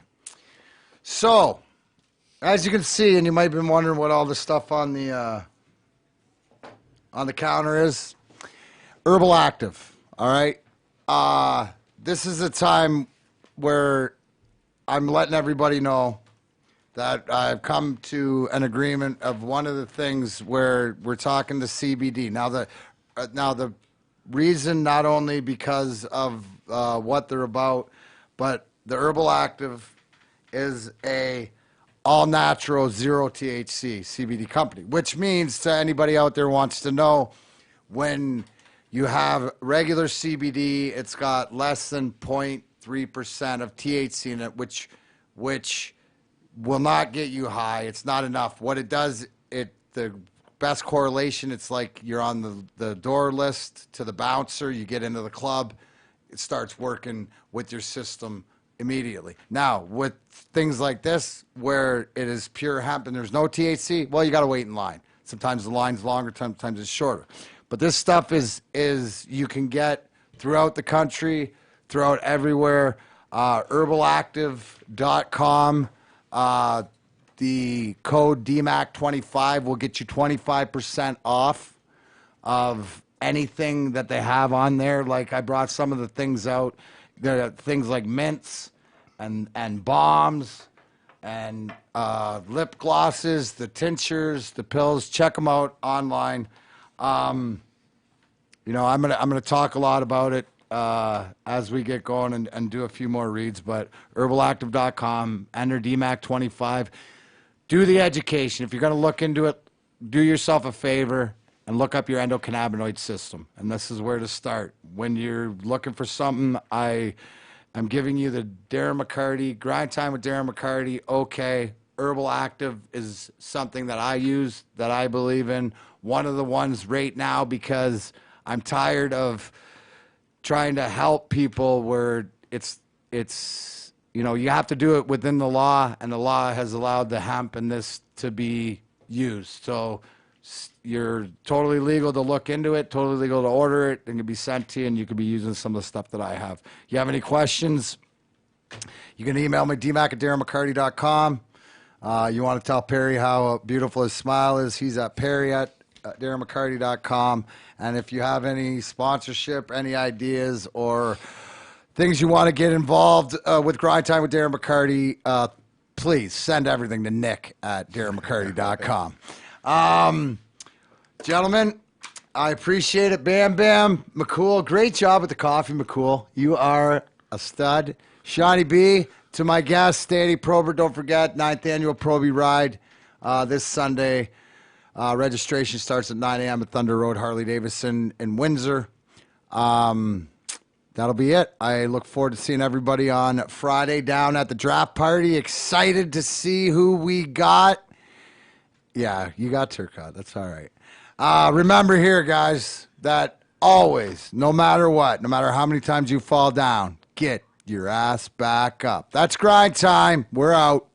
So, as you can see, and you might have been wondering what all the stuff on the counter is. Herbal Active, all right? This is a time where I'm letting everybody know that I've come to an agreement of one of the things where we're talking to CBD. Now the reason, not only because of what they're about, but the Herbal Active is a all-natural, zero THC CBD company, which means to anybody out there who wants to know, when you have regular CBD, it's got less than 0.3% of THC in it, which will not get you high. It's not enough. What it does, the best correlation, it's like you're on the door list to the bouncer, you get into the club, it starts working with your system immediately. Now, with things like this, where it is pure hemp and there's no THC, well, you got to wait in line. Sometimes the line's longer, sometimes it's shorter. But this stuff is you can get throughout the country, throughout everywhere. Herbalactive.com. The code DMAC25 will get you 25% off of anything that they have on there. Like I brought some of the things out. There are things like mints and balms and lip glosses, the tinctures, the pills. Check them out online. I'm gonna talk a lot about it as we get going and do a few more reads. But herbalactive.com, enter DMAC25. Do the education. If you're gonna look into it, do yourself a favor and look up your endocannabinoid system. And this is where to start. When you're looking for something, I'm giving you the Darren McCarty, Grind Time with Darren McCarty, OK, Herbal Active is something that I use, that I believe in. One of the ones right now, because I'm tired of trying to help people where it's you have to do it within the law, and the law has allowed the hemp and this to be used. So you're totally legal to look into it, totally legal to order it, and can be sent to you, and you could be using some of the stuff that I have. You have any questions, you can email me, dmac@darrenmccarty.com. You want to tell Perry how beautiful his smile is, he's at perry@darrenmccarty.com. And if you have any sponsorship, any ideas, or things you want to get involved with Grind Time with Darren McCarty, please send everything to nick@darrenmccarty.com. Gentlemen, I appreciate it. Bam Bam, McCool, great job with the coffee, McCool. You are a stud. Shawnee B, to my guest, Danny Probert, don't forget, 9th Annual Proby Ride this Sunday. Registration starts at 9 a.m. at Thunder Road, Harley-Davidson in Windsor. That'll be it. I look forward to seeing everybody on Friday down at the draft party. Excited to see who we got. Yeah, you got Turcotte. That's all right. Remember here, guys, that always, no matter what, no matter how many times you fall down, get your ass back up. That's Grind Time. We're out.